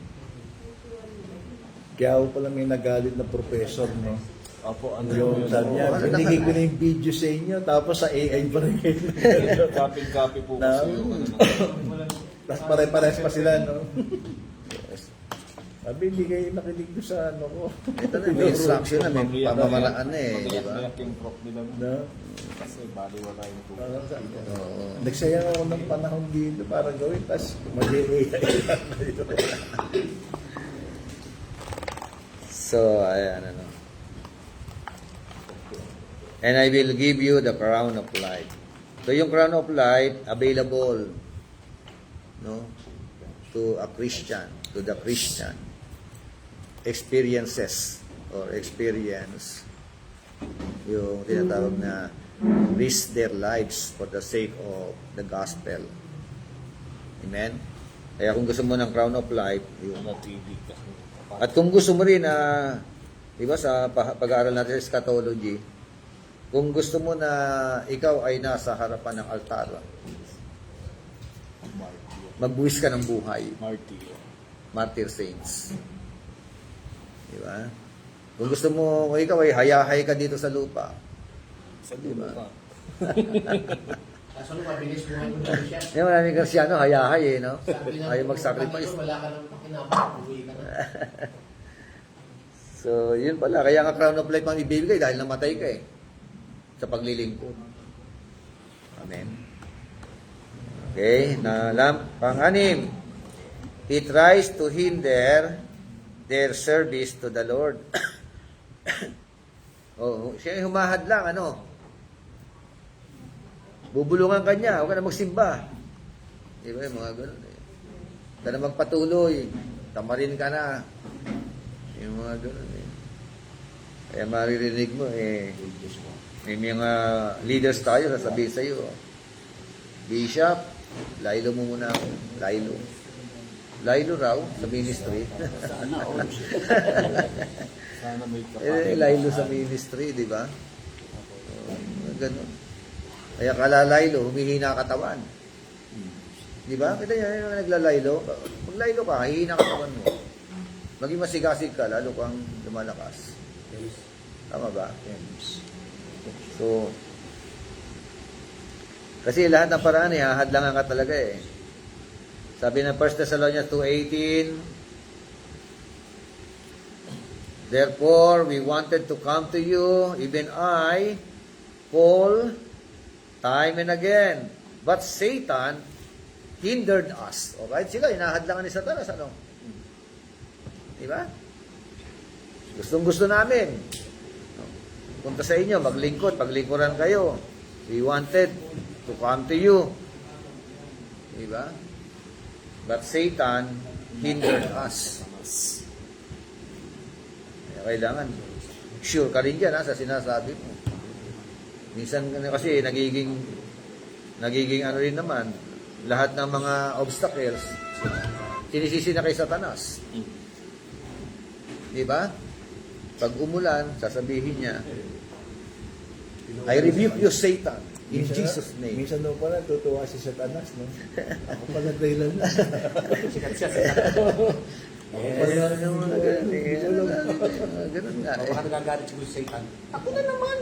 Kaya ako pala may nagalit na professor, no? Opo, ano Yung sabi niya, binigay ko na yung video sa inyo, tapos sa AI pa rin kayo. Copy po kasi yung ano. Tapos pare-pares pa sila, no? Sabi, hindi kayo nakinig doon sa ano ko. Ito na, may instruction na, may pamamaraan na eh. Di ba? Magayak yung prop nila. No? Kasi baliwala yung po. Oo. Nagsayang ako ng panahon dito para gawin, tapos mag-AI lang kayo. So, ayan, ano. And I will give you the crown of life. So, yung crown of life, available, no, to a Christian, to the Christian. Experiences, or experience, yung tinatawag na risk their lives for the sake of the gospel. Amen? Kaya kung gusto mo ng crown of life, yung Natili ka. at kung gusto mo rin na, di ba sa pag-aaral natin sa eschatology, kung gusto mo na ikaw ay nasa harapan ng altar, magbuwis ka ng buhay, Marty. martyr saints. Di ba? Kung gusto mo, kung ikaw ay hayahay ka dito sa lupa, Sa Diba? dulo ka. Kaso nung mabilis buhay mo na siya. yung maraming Kristyano, hayahay no? Sabi na Ayaw mag-sacrifice. wala ka nang pakinabang, uwi ka na. So, yun pala. Kaya nga crown of life ang ibibigay dahil namatay ka eh. Sa paglilingkod. Amen. Okay. Pang-anim. He tries to hinder their service to the Lord. Oh, siya yung humahad lang, ano? Bubulungan ka niya, huwag ka na magsimba. Di ba yung mga ganun eh. Huwag ka na magpatuloy. Tamarin ka na. Yung mga ganun eh. Kaya maririnig mo eh. May mga leaders tayo, sasabihin sa iyo, Bishop, laylo mo muna ako. Laylo. Laylo raw sa ministry. Sana all. Sana may Laylo sa ministry, di ba? Ganun. Kaya kalalaylo, humihina katawan. Di ba? Kita niyo yung naglalaylo. Pag laylo ka, hihina katawan mo. Maging masigasig ka, lalo kang lumalakas. Tama ba? So, kasi lahat ng paraan, hahadlangan ka talaga eh. Sabi ng 1 Thessalonians 2:18, therefore, we wanted to come to you, even I, Paul, time and again. But Satan hindered us. Alright? Sila, hinahadlangan ni Satanas. Ano? Diba? Gustong-gusto namin. Punta sa inyo, maglingkod, paglingkuran kayo. We wanted to come to you. Diba? But Satan hindered us. Kaya kailangan, sure ka rin dyan sa sinasabi mo. Minsan kasi nagiging ano rin naman, lahat ng mga obstacles, sinisisi na kay Satanas. Diba? Pag umulan, sasabihin niya, I rebuke you, Satan, in Jesus' name. Minsan daw pala, tutuwa si Satanas, no? Ako pala dahilan na. Sikat siya. Ganun nga. Baka nagagalit siguro sa Satan. Ako na naman!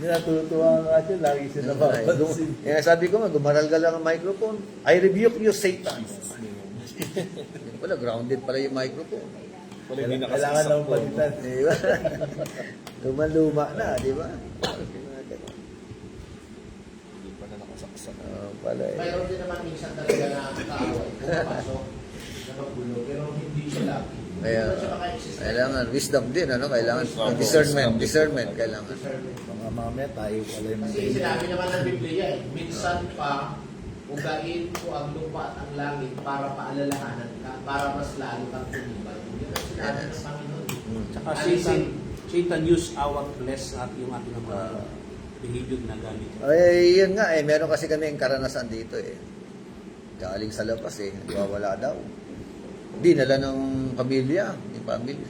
Hindi natutuwa nga siya, lagi siya napapansin. Kaya sabi ko nga, gumaral ka lang ang microphone. I rebuke you, Satan. Wala, grounded pala yung microphone. Wala, hindi Kailangan nakasaksak lang po. palitan. Di ba? Luma na, di ba? Hindi pa na nakasaksak. Pala eh. Mayroon din naman minsan talaga na kaaway. Pumapasok na magulo. Pero hindi siya lagi. Kaya, Hindi siya maka-exist. kailangan wisdom din, ano? Kailangan discernment, kailangan. Mga mamaya tayo pala yung Kasi sinabi naman ng Biblia minsan pa, ugain ko ang lupa at ang langit para paalalahanan ka, para mas lalo kang tumibay. Yun ang sinabi ng Panginoon. Tsaka Alisin. Satan use our flesh at yung ating mga behavior na gamit. Ay, yun nga eh. Meron kasi kami yung karanasan dito eh. Galing sa labas eh. Wala daw. Dinala ng pamilya. Yung pamilya.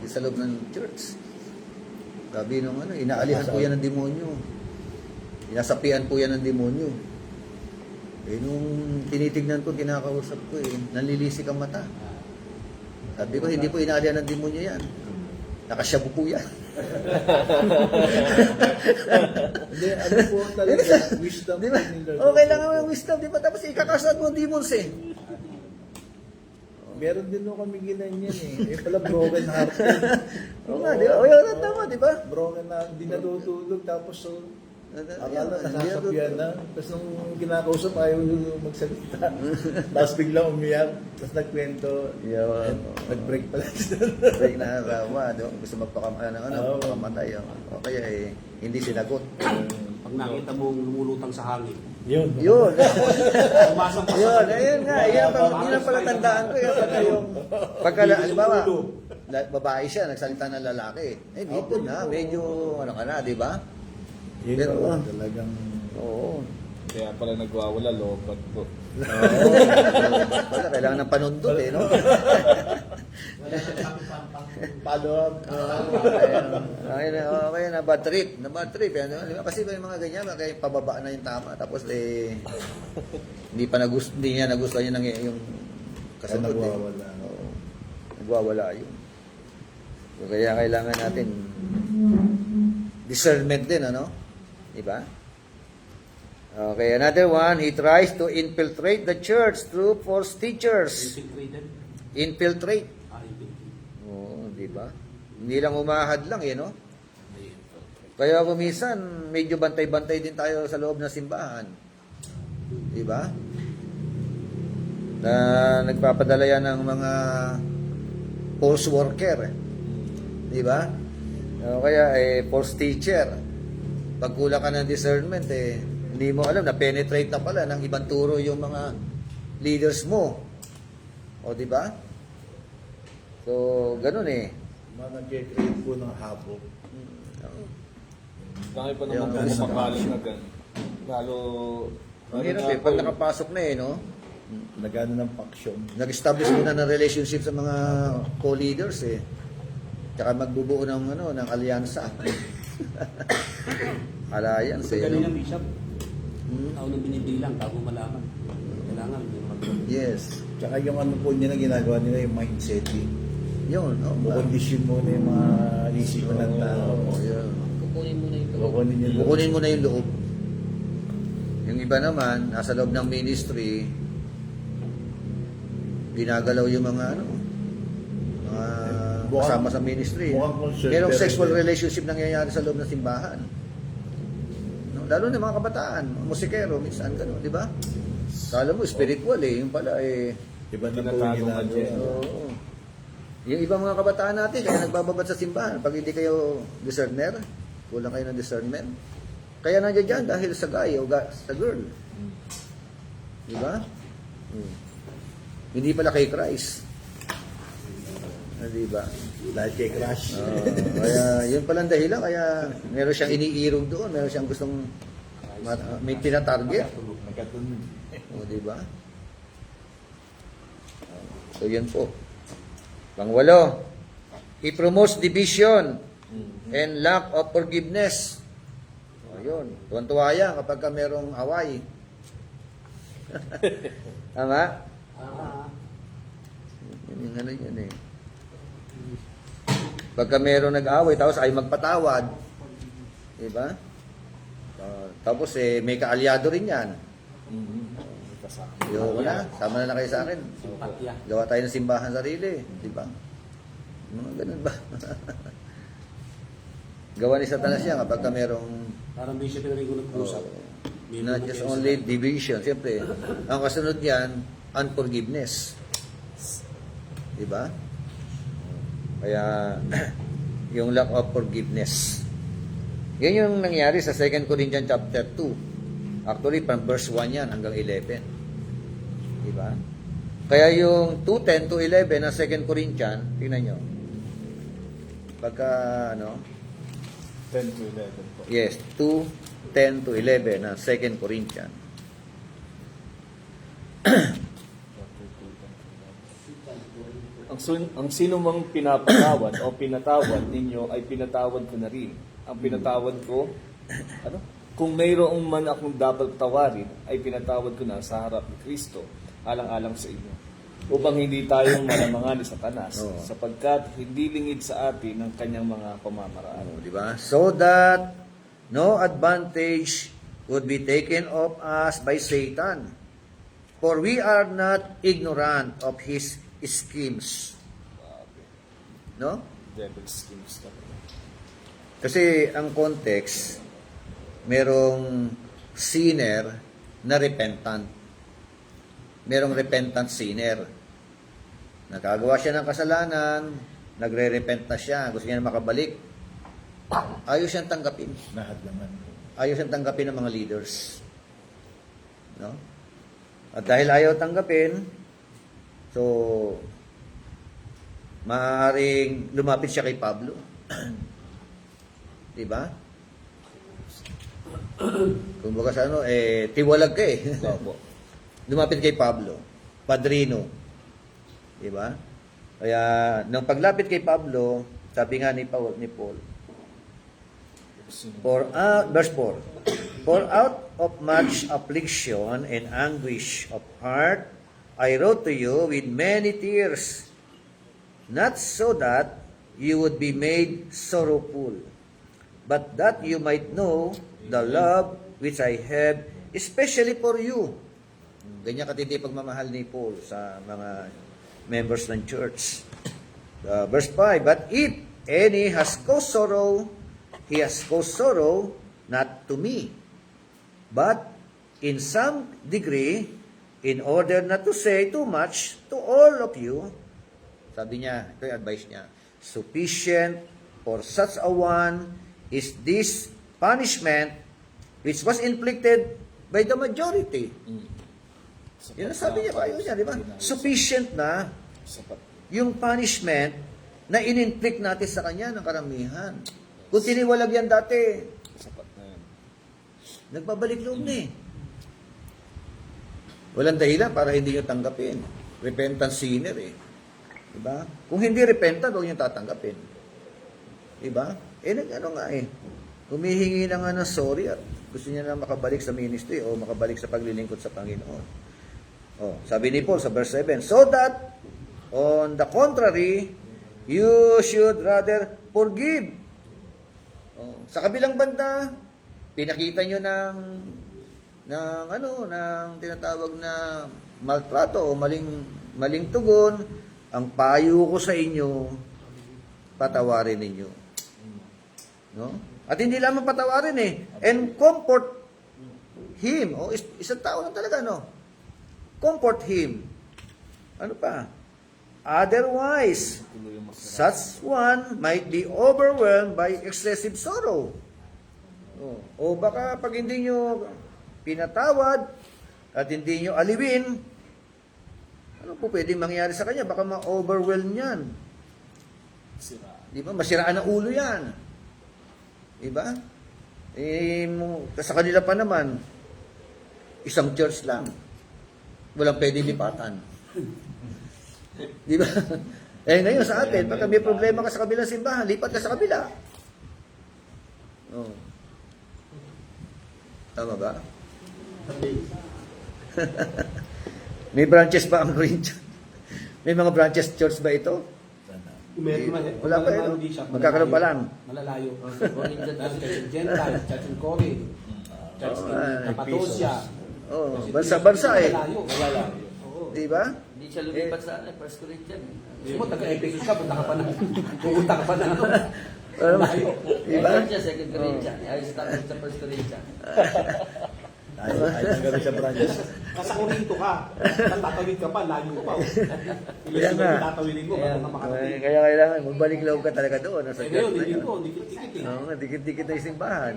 Sa loob ng church. Sabi nung ano, inaalihan po yan ng demonyo. Inasapian po yan ng demonyo. Eh, nung tinitignan ko, kinakausap ko eh, nanlilisik ang mata. Sabi ko, hindi po inaalihan ng demonyo yan. Nakasyabu po yan. Hindi, ano po talaga, wisdom Di ba? ni Lord. O, kailangan mo yung wisdom, di ba? Tapos ikakasad mo ang demons eh. Meron din nung kami ginanyan eh. Eh pala broken hearted. Oo nga, di ba? O, yun, tama, di ba? Broken na, hindi natutulog tapos so, akala Hindi nasasabihan na. Tapos nung kinakausap ayaw magsalita. Tapos biglang umiyak. Tapos nagkwento. Yun. Nag-break pala sila. Break na rawa, di ba? Gusto magpakamatay. O kaya eh, hindi sinagot. Pag nakita mong lumulutang sa hangin, Yun. Yun. pumasok pa Yun, ayun nga. Yun ang pala tandaan ko. Yun pala yung, halimbawa, babae siya, nagsalita ng lalaki. Eh, dito na, medyo, ano ka na, di ba? Yun Pero, pala talagang... Oo. Kaya pala nagwawala, lobat po. Pala, kailangan ng panundot eh, no? Wala nang pampang. Follow up. Kaya na bad trip. Na bad trip. Yan, di ba? Kasi may mga ganyan, kaya pababa na yung tama. Tapos eh, hindi niya nagustuhan yung Kaya kasunod. nagwawala. Oo. Nagwawala yun. So, kaya kailangan natin discernment din, ano? Di ba? Okay, another one, he tries to infiltrate the church through false teachers. infiltrated. Infiltrate. Infiltrated. Oo, di ba? Hindi lang umahad lang, eh, no? Kaya kung minsan, medyo bantay-bantay din tayo sa loob ng simbahan. Di ba? Na nagpapadala yan ng mga false worker. Di ba? O kaya, false teacher. Pag kulang ka ng discernment, hindi mo alam na penetrate na pala ng ibang turo yung mga leaders mo. O, di ba? So, ganun eh. Mga nag-create po ng habok. Dahil pa Yung naman po kumakaling na gan. Lalo, Ang hirap eh, pag nakapasok na eh, no? Nagano ng faction. Nag-establish muna ng relationship sa mga co-leaders eh. Tsaka magbubuo ng, ng alyansa. Alliance eh, Ganun no? yung bishop. Hmm? Tao nang binibilang bago malaman. Kailangan yung Yes. Tsaka yung ano po nila ginagawa nila yung mindsetting. Yun, no? Kukondisyon muna yung mga isipan ng tao. Oo, yun. Kukunin mo na yung Kukunin yung loob. Kukunin mo na yung loob. Yung iba naman, nasa loob ng ministry, ginagalaw yung mga mga kasama sa ministry. mukhang concerned, Merong pero sexual hindi. relationship nangyayari sa loob ng simbahan. No? Lalo na mga kabataan, musikero, minsan gano'n, di ba? Kala mo, spiritual eh. Yung pala eh, Iba na po yung Tinatagong ginagawa. agenda. oo. Yung ibang mga kabataan natin, kaya nagbababad sa simbahan. Pag hindi kayo discerner, kulang kayo ng discernment, Kaya nandiyan dyan dahil sa guy o sa girl. Di ba? Hindi pala kay Christ. Di ba? Dahil kay Crush. Kaya yun palang dahilan. Kaya meron siyang iniirog doon. Meron siyang gustong may tinatarget. Nagkatunog. O, di ba? So, yan po. Pangwalo, he promotes division and lack of forgiveness. O, yun. Tuwan-tuwa yan kapag ka merong away. Tama? Yun yung ano yun eh. Pagka meron nag-away, tapos ay magpatawad. Diba? Tapos may kaalyado rin yan. Yo, na, sama na kayo sa akin. Simpatya. Gawa tayo ng simbahan sarili. Diba? Mga ganun ba? Gawa ni Satanas yan kapag ka merong Parang Bishop Enrico nag-usap. not just only division. Siyempre, ang kasunod yan, unforgiveness. Diba? Kaya, yung lack of forgiveness. Yan yung nangyari sa 2 Corinthians chapter 2. Actually, from verse 1 yan hanggang 11. Diba? Kaya yung 2:10 to 11 ng 2 Corinthians, tingnan nyo. Pagka, 10 to 11 po. yes, 2:10 to 11 ng 2 Corinthians. Ang sino mang pinapatawad o pinatawad ninyo ay pinatawad ko na rin. Ang pinatawad ko, kung mayroong man akong dapat tawarin, ay pinatawad ko na sa harap ni Kristo, alang-alang sa inyo. Upang hindi tayong malamangan ni Satanas, Oo. sapagkat hindi lingid sa atin ang kanyang mga pamamaraan. Di ba? So that no advantage would be taken of us by Satan. For we are not ignorant of his schemes. No? Devil's schemes talaga. Kasi ang context, merong sinner na repentant. Merong repentant sinner. Nakagawa siya ng kasalanan, nagre-repent na siya, gusto niya na makabalik. Ayaw siyang tanggapin. Lahat naman. Ayaw siyang tanggapin ng mga leaders. No? At dahil ayaw tanggapin, so, maaaring lumapit siya kay Pablo. Diba? Kung baga sa tiwalag ka eh. Opo. Lumapit kay Pablo, padrino. Diba? Kaya, nang paglapit kay Pablo, sabi nga ni Paul, verse 4, For out of much affliction and anguish of heart, I wrote to you with many tears, not so that you would be made sorrowful, but that you might know the love which I have, especially for you. Ganyan katindi pagmamahal ni Paul sa mga members ng church. Verse 5, But if any has caused sorrow, he has caused sorrow not to me, but in some degree, in order not to say too much to all of you. Sabi niya, ito yung advice niya, sufficient for such a one is this punishment which was inflicted by the majority. Yun ang sabi niya, ayaw niya, di ba? Sufficient na Sapat. yung punishment na in-inflict natin sa kanya ng karamihan. Kung tiniwalag yan dati, Sapat na yan. nagbabalik loob na eh. Walang dahilan para hindi nyo tanggapin. Repentant sinner eh. Diba? Kung hindi repentant, huwag nyo tatanggapin. Diba? Ano nga eh. Humihingi na nga ng sorry at gusto niya na makabalik sa ministry o makabalik sa paglilingkod sa Panginoon. Oh, sabi ni Paul sa verse 7, So that, on the contrary, you should rather forgive. Oh, sa kabilang banda, pinakita nyo ng tinatawag na maltrato o maling tugon. Ang payo ko sa inyo, patawarin ninyo. No? At hindi lamang patawarin eh. And comfort him. O, isang tao lang talaga, no? Comfort him. Ano pa? Otherwise, Tuloy yung masarap. such one might be overwhelmed by excessive sorrow. O baka pag hindi nyo pinatawad at hindi nyo aliwin, ano po pwedeng mangyari sa kanya? Baka ma-overwhelm yan. Sira. Di ba? Masiraan ang ulo yan. Di ba? Sa kanila pa naman, isang church lang. Walang pwedeng lipatan. Di ba? Eh ngayon sa atin, pagka may problema ka sa kabilang simbahan, lipat ka sa kabila. Oh. Tama ba? May branches ba ang Corinthian? May mga branches church ba ito? Wala pa eh, no? Magkakaroon pa lang. Malalayo. Corinthian Church in Gentiles, Church in Corinth, Church in Cappadocia. Oh, bansa-bansa eh. Malalayo. Oo. Di ba? Hindi siya lumipat sa First Corinthians. Hindi mo, taga-Ephesus ka, punta ka pa na. Pupunta ka pa na. Layo. Di ba? Siya, Second Corinthians. Ayos tapos sa First Corinthians. Ay gano'n sa branches. Nasa Corinto ka. Tatawid ka pa, layo ka pa. Kaya nga. Tatawidin mo, bago ka makarating. Kaya kailangan magbalik loob ka talaga doon. Sa Eh church ngayon, na hindi yun. ko, dikit-dikit eh. Oo, dikit-dikit na yung simbahan.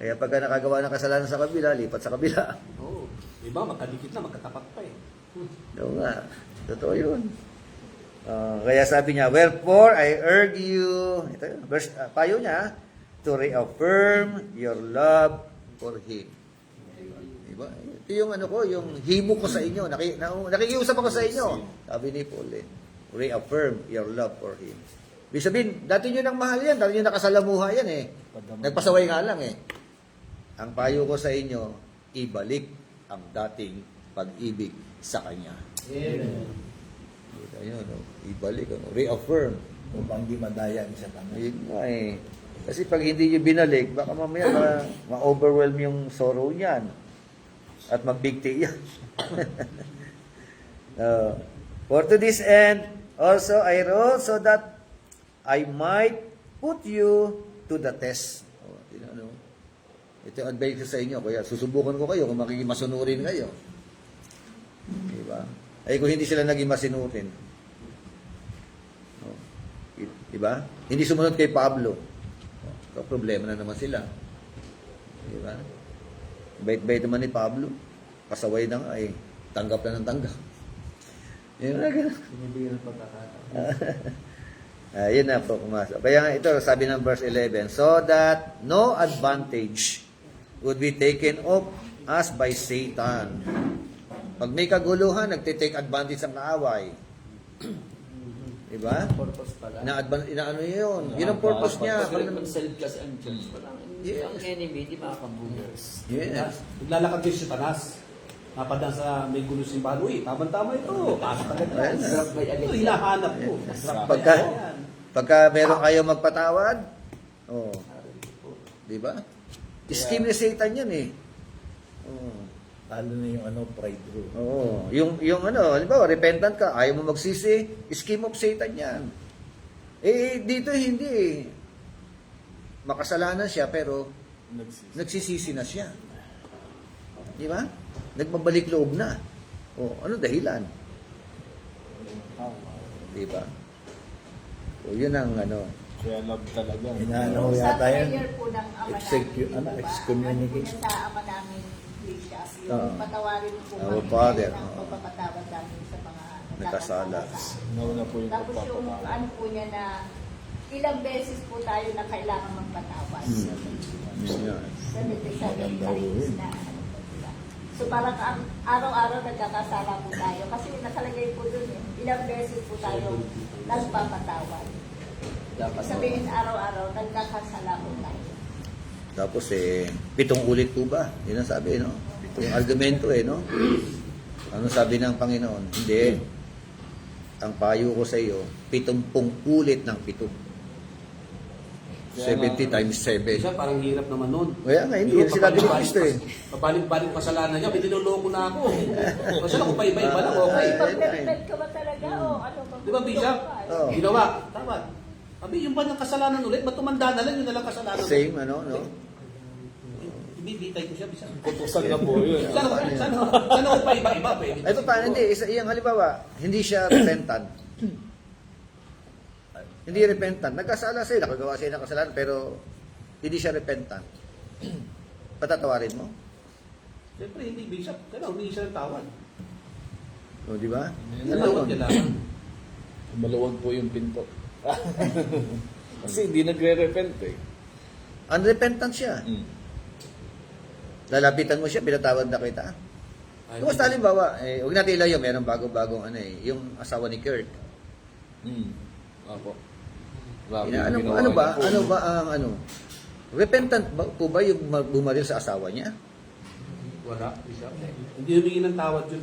Kaya pagka nakagawa ng kasalanan sa kabila, lipat sa kabila. Oo. Iba, magkadikit na, magkatapat pa eh. Oo nga. Totoo yun. Kaya sabi niya, wherefore I urge you, ito yun, verse, payo niya, to reaffirm your love for Him. Diba? Ito yung ano ko, yung himo ko sa inyo. Nakikiusap ako sa inyo. Sabi ni Paul eh, reaffirm your love for Him. Ibig sabihin, dati nyo nang mahal yan, dati nyo nakasalamuha yan eh. Nagpasaway nga lang eh. Ang payo ko sa inyo, ibalik ang dating pag-ibig sa Kanya. Ayun, ibalik, reaffirm. Upang di madaya ang isa tama. Ayun nga eh. Kasi pag hindi nyo binalik, baka mamaya ma-overwhelm yung sorrow niyan. At magbigti yan. For to this end, also I wrote so that I might put you to the test. Ito yung advice ko sa inyo. Kaya susubukan ko kayo kung makikimasunurin kayo. Diba? Ay kung hindi sila naging masinurin. Diba? Hindi sumunod kay Pablo. So, problema na naman sila. Diba? Bait-bait naman ni Pablo. Pasaway na nga eh. Tanggap na ng tanggap. Yun na gano'n. Binibigyan ng pagkakataon. Yun na po pumasok. Kaya nga ito, sabi ng verse 11, so that no advantage would be taken of us by Satan. Pag may kaguluhan, nagtitake advantage ang kaaway. Diba? Purpose pala. Inaano yun? Yun ang purpose niya. Pag mag-self kasi ang church, parang Yes. ang enemy, di makakabuhay. Yes. Naglalakad din si Tanas. Napadaan sa may gulo simbahan. Uy, tama-tama ito. Pasok agad yan. Sarap may agad Ito, yan. hinahanap ko. Masarap Pagka meron kayo magpatawad, di ba? Scheme ni Satan yan eh. Lalo na yung pride rule. Yung halimbawa, repentant ka, ayaw mo magsisi, scheme of Satan yan. Eh, dito hindi eh. Makasalanan siya, pero nagsisisi na siya. Di ba? Nagbabalik loob na. Ano dahilan? Di ba? Yun ang Kaya love talaga. Inaano Sa yata yan. prayer po ng Ama namin, Excommunication. sa Ama namin, Gracious, Oo. yung patawarin po Our kami Father, ng oo. pagpapatawad namin sa mga Nagkasala. Nauna po yung Tapos yung pagpapatawad. ano po niya na ilang beses po tayo na kailangan magpatawad. Yan. 77 times na ano po, diba? So parang araw-araw nagkakasala po tayo kasi nakalagay po dun eh. Ilang beses po tayo nagpapatawad. Dapat Sabihin araw-araw nagkakasala po tayo. Tapos 7 ulit po ba? Yun ang sabi, no? Yung argumento no? Ano sabi ng Panginoon? Hindi. Ang payo ko sa iyo, 70 ulit ng 7. 70 times 7. Siya, parang hirap naman nun. Kaya nga, hindi. Yan sinabi ni Cristo eh. Pabalik-balik kasalanan niya, may niloloko na ako. Kasi ako pa iba-iba lang, okay. Pag-repent ka ba talaga o ano ba? Di ba, Bishop? Oo. Ginawa, tama. Sabi, yung ba ng kasalanan ulit? Ba't tumanda na lang, yun na lang kasalanan ulit? Same, no? Ibibitay ko siya, bisa. Kutusan na po yun. Sana ko pa iba-iba, pwede. Ay, paano? Hindi. Iyang halimbawa, hindi siya repentant. Hindi repentant. Nagkasala siya, nakagawa siya ng kasalanan, pero hindi siya repentant. Patatawarin mo? Siyempre, hindi bishop. Kaya humingi siya ng tawad. O, di ba? Yung tawad kailangan. Maluwag po yung pinto. Kasi hindi nagre-repent eh. Unrepentant siya. Lalapitan mo siya, pinatawad na kita. Kung basta halimbawa, huwag natin ilayo, meron bago-bagong yung asawa ni Kurt. Opo. Ano ba ang repentant po ba yung bumaril sa asawa niya? Wala, bishop. Hindi humingi ng tawad yun.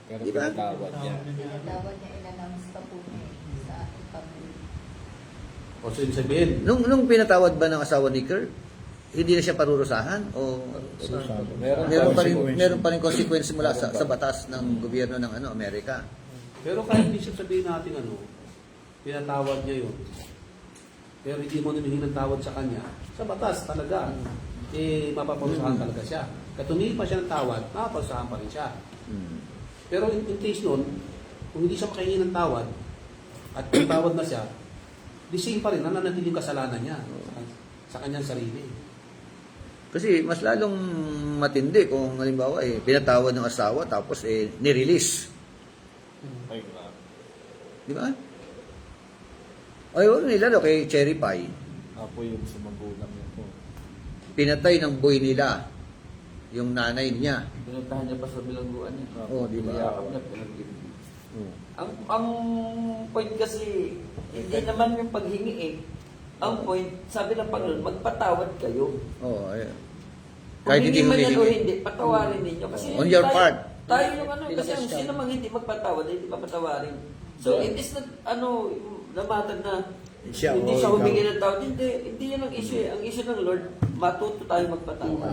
Pero Di ba? pinatawad niya. Tawad niya, in-announce pa po niya sa ating public. O so, yung sabihin, Nung pinatawad ba ng asawa ni Kurt, hindi na siya parurusahan o meron pa rin consequence mula sa batas ng gobyerno ng Amerika. pero kahit bishop sabihin natin pinatawad niya yun. Pero hindi mo humingi ng tawad sa kanya. Sa batas talaga, mapaparusahan talaga siya. Katumingi pa siya ng tawad, mapaparusahan pa rin siya. Pero in case nun, kung hindi siya makahingi ng tawad, at tawad na siya, the same pa rin, nananatili yung kasalanan niya sa kanyang sarili. Kasi mas lalong matindi kung halimbawa pinatawad ng asawa tapos nirelease. Ay, grabe. Di ba? Ay, huwag nila kay Cherry Pie. Apo yung sa magulang niya po. Pinatay ng boy nila yung nanay niya. Pinuntahan niya pa sa bilangguan niya. Oo, di ba? Niyakap niya, pinag-ibig. Ang point kasi, hindi naman yung paghingi eh. Ang point, sabi ng Panginoon, magpatawad kayo. Oo, Kung kahit hindi hindi man yan o humihingi. hindi, patawarin ninyo. Kasi On your part. Tayo yung kasi ang sino mang hindi magpatawad, hindi papatawarin. So it is not, namatag na Siya, hindi o siya ikaw. humingi ng tawad. Hindi yan ang issue eh. Ang issue ng Lord, matuto tayo magpatawad.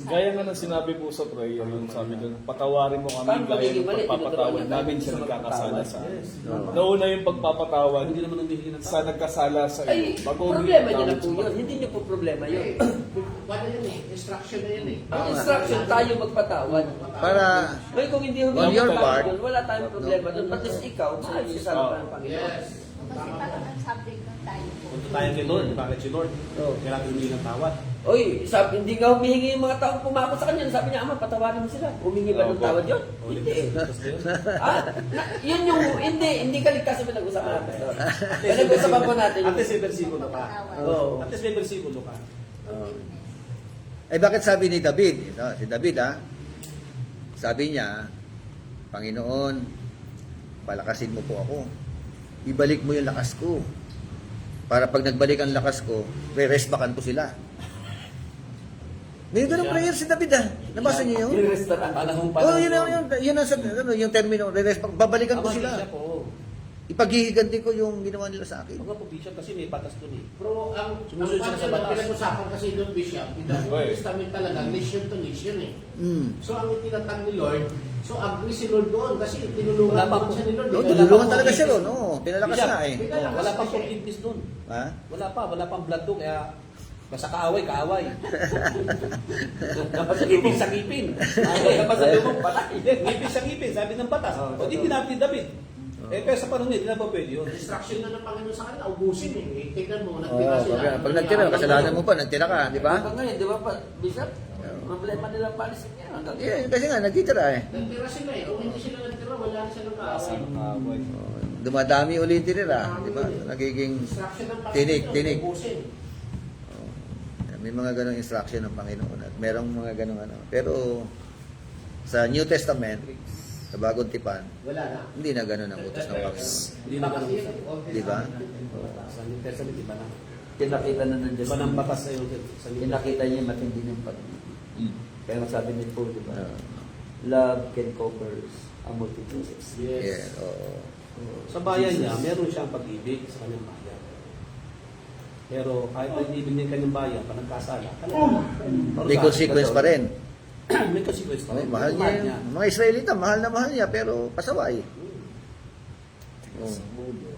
Gaya nga ng sinabi po sa prayer, yung sabi doon, patawarin mo kami Paano gaya magiging ng mali? pagpapatawad Tinuturuan namin niya sa tayo nagkakasala magpatawad. sa amin. Oo. Nauna yung pagpapatawad Hindi naman humingi ng sa tawad. nagkasala sa Ay, iyo. Bago problema niya na tawad po sa yun. Hindi niyo po problema yun. Paano yun instruction na yun Ang instruction, tayo magpatawad. Para Ngayon kung hindi On humingi your ng tawad part, yun, wala tayong problema doon. But least ikaw, maayos sa harapan ng Panginoon. Yes. Kasi parang ang subject ng tayo po. Punta tayo kay Lord. Bakit si Lord? Kailangan humingi ng tawad. Oy, sabi, hindi nga humihingi yung mga taong pumakot sa kanya. Sabi niya, Ama, patawarin mo sila. Humingi ba ng Opo. tawad yun? Hindi. Yun yung, hindi kaligtasan mo nag-usapan natin. Pinag-usapan po natin. At least may versikulo ka. Oo. At least may versikulo ka. bakit sabi ni David, si David sabi niya, Panginoon, palakasin mo po ako. Ibalik mo yung lakas ko. Para pag nagbalik ang lakas ko, re-restbackan ko sila. May ganung prayer si David Nabasa niyo yun? Yung restaurant. Panahong Oh, yun ang yung termino, re-restback. Babalikan ko sila. Bishop, oo. Ipaghihiganti ko yung ginawa nila sa akin. Huwag nga po bishop kasi may batas doon eh. Pero ang Sumusunod siya sa batas. pinag-usapan kasi doon, Bishop, in the New Okay. Testament talaga, nation to nation eh. Mm. So ang itinatang ni Lord, so agree si Lord doon kasi tinulungan Wala pa naman po. siya ni Lord. No, eh. tinulungan talaga siya ron. Pinalakas Bishop, na eh. Wala pang forgiveness doon. Ha? Wala pang blood doon kaya basta kaaway. Ngipin sa ngipin. Napasabi mo, patay. Ngipin sa ngipin, sabi ng batas. O di tinapin David. Pero sa panahon niya, hindi na pa pwede yun. Instruction na ng Panginoon sa kanila, ubusin eh. Tignan mo, nagtira sila. Pag nagtira, kasalanan mo pa, nagtira ka, di ba? Hanggang ngayon, di ba, Bishop? Problema nila policy niya. Hanggang Kasi nga, nagtitira eh. Nagtira sila eh. Kung hindi sila nagtira, wala na silang kaaway. Dumadami ulit tira, di ba? Nagiging Instruction ng Panginoon, tinik. ubusin. May mga ganong instruction ng Panginoon at merong mga ganong Pero sa New Testament, sa Bagong Tipan, Wala na. hindi na ganon ang utos ng Panginoon. Hindi na ganun sa Di ba? Sa New Testament, iba na. pinakita na ng Diyos. Iba ng batas sa iyo. Sa New Pinakita niya matindi ng pag-ibig. Kaya sabi ni Paul, di ba? Ah, Love can conquer a multitude of sins. yeah, oo. Sa bayan niya, meron siyang pag-ibig sa kanyang bayan. Pero kahit pag-ibig niya kanyang bayan, pag nagkasala, May consequence pa rin. May consequence pa rin. Mahal niya yung, mga Israelita, mahal na mahal niya, pero pasaway.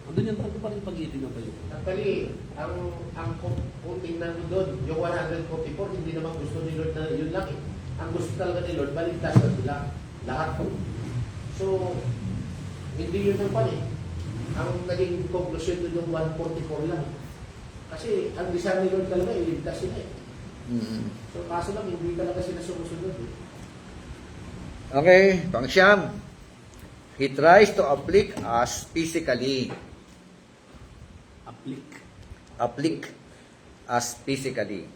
Andun yung tanto pa rin pag-ibig ng kayo. Actually, ang kung tingnan mo doon, yung 144, hindi naman gusto ni Lord na yun lang eh. Ang gusto talaga ni Lord, baligtas na sila. Lahat po. So, hindi yun ang pan eh. Ang naging conclusion doon yung 144 lang. Kasi ang desire ni Lord talaga, iligtas sila eh. Mm. So kaso lang, hindi talaga sila sumusunod eh. Okay, pang-siyam. He tries to afflict us physically. Afflict us physically.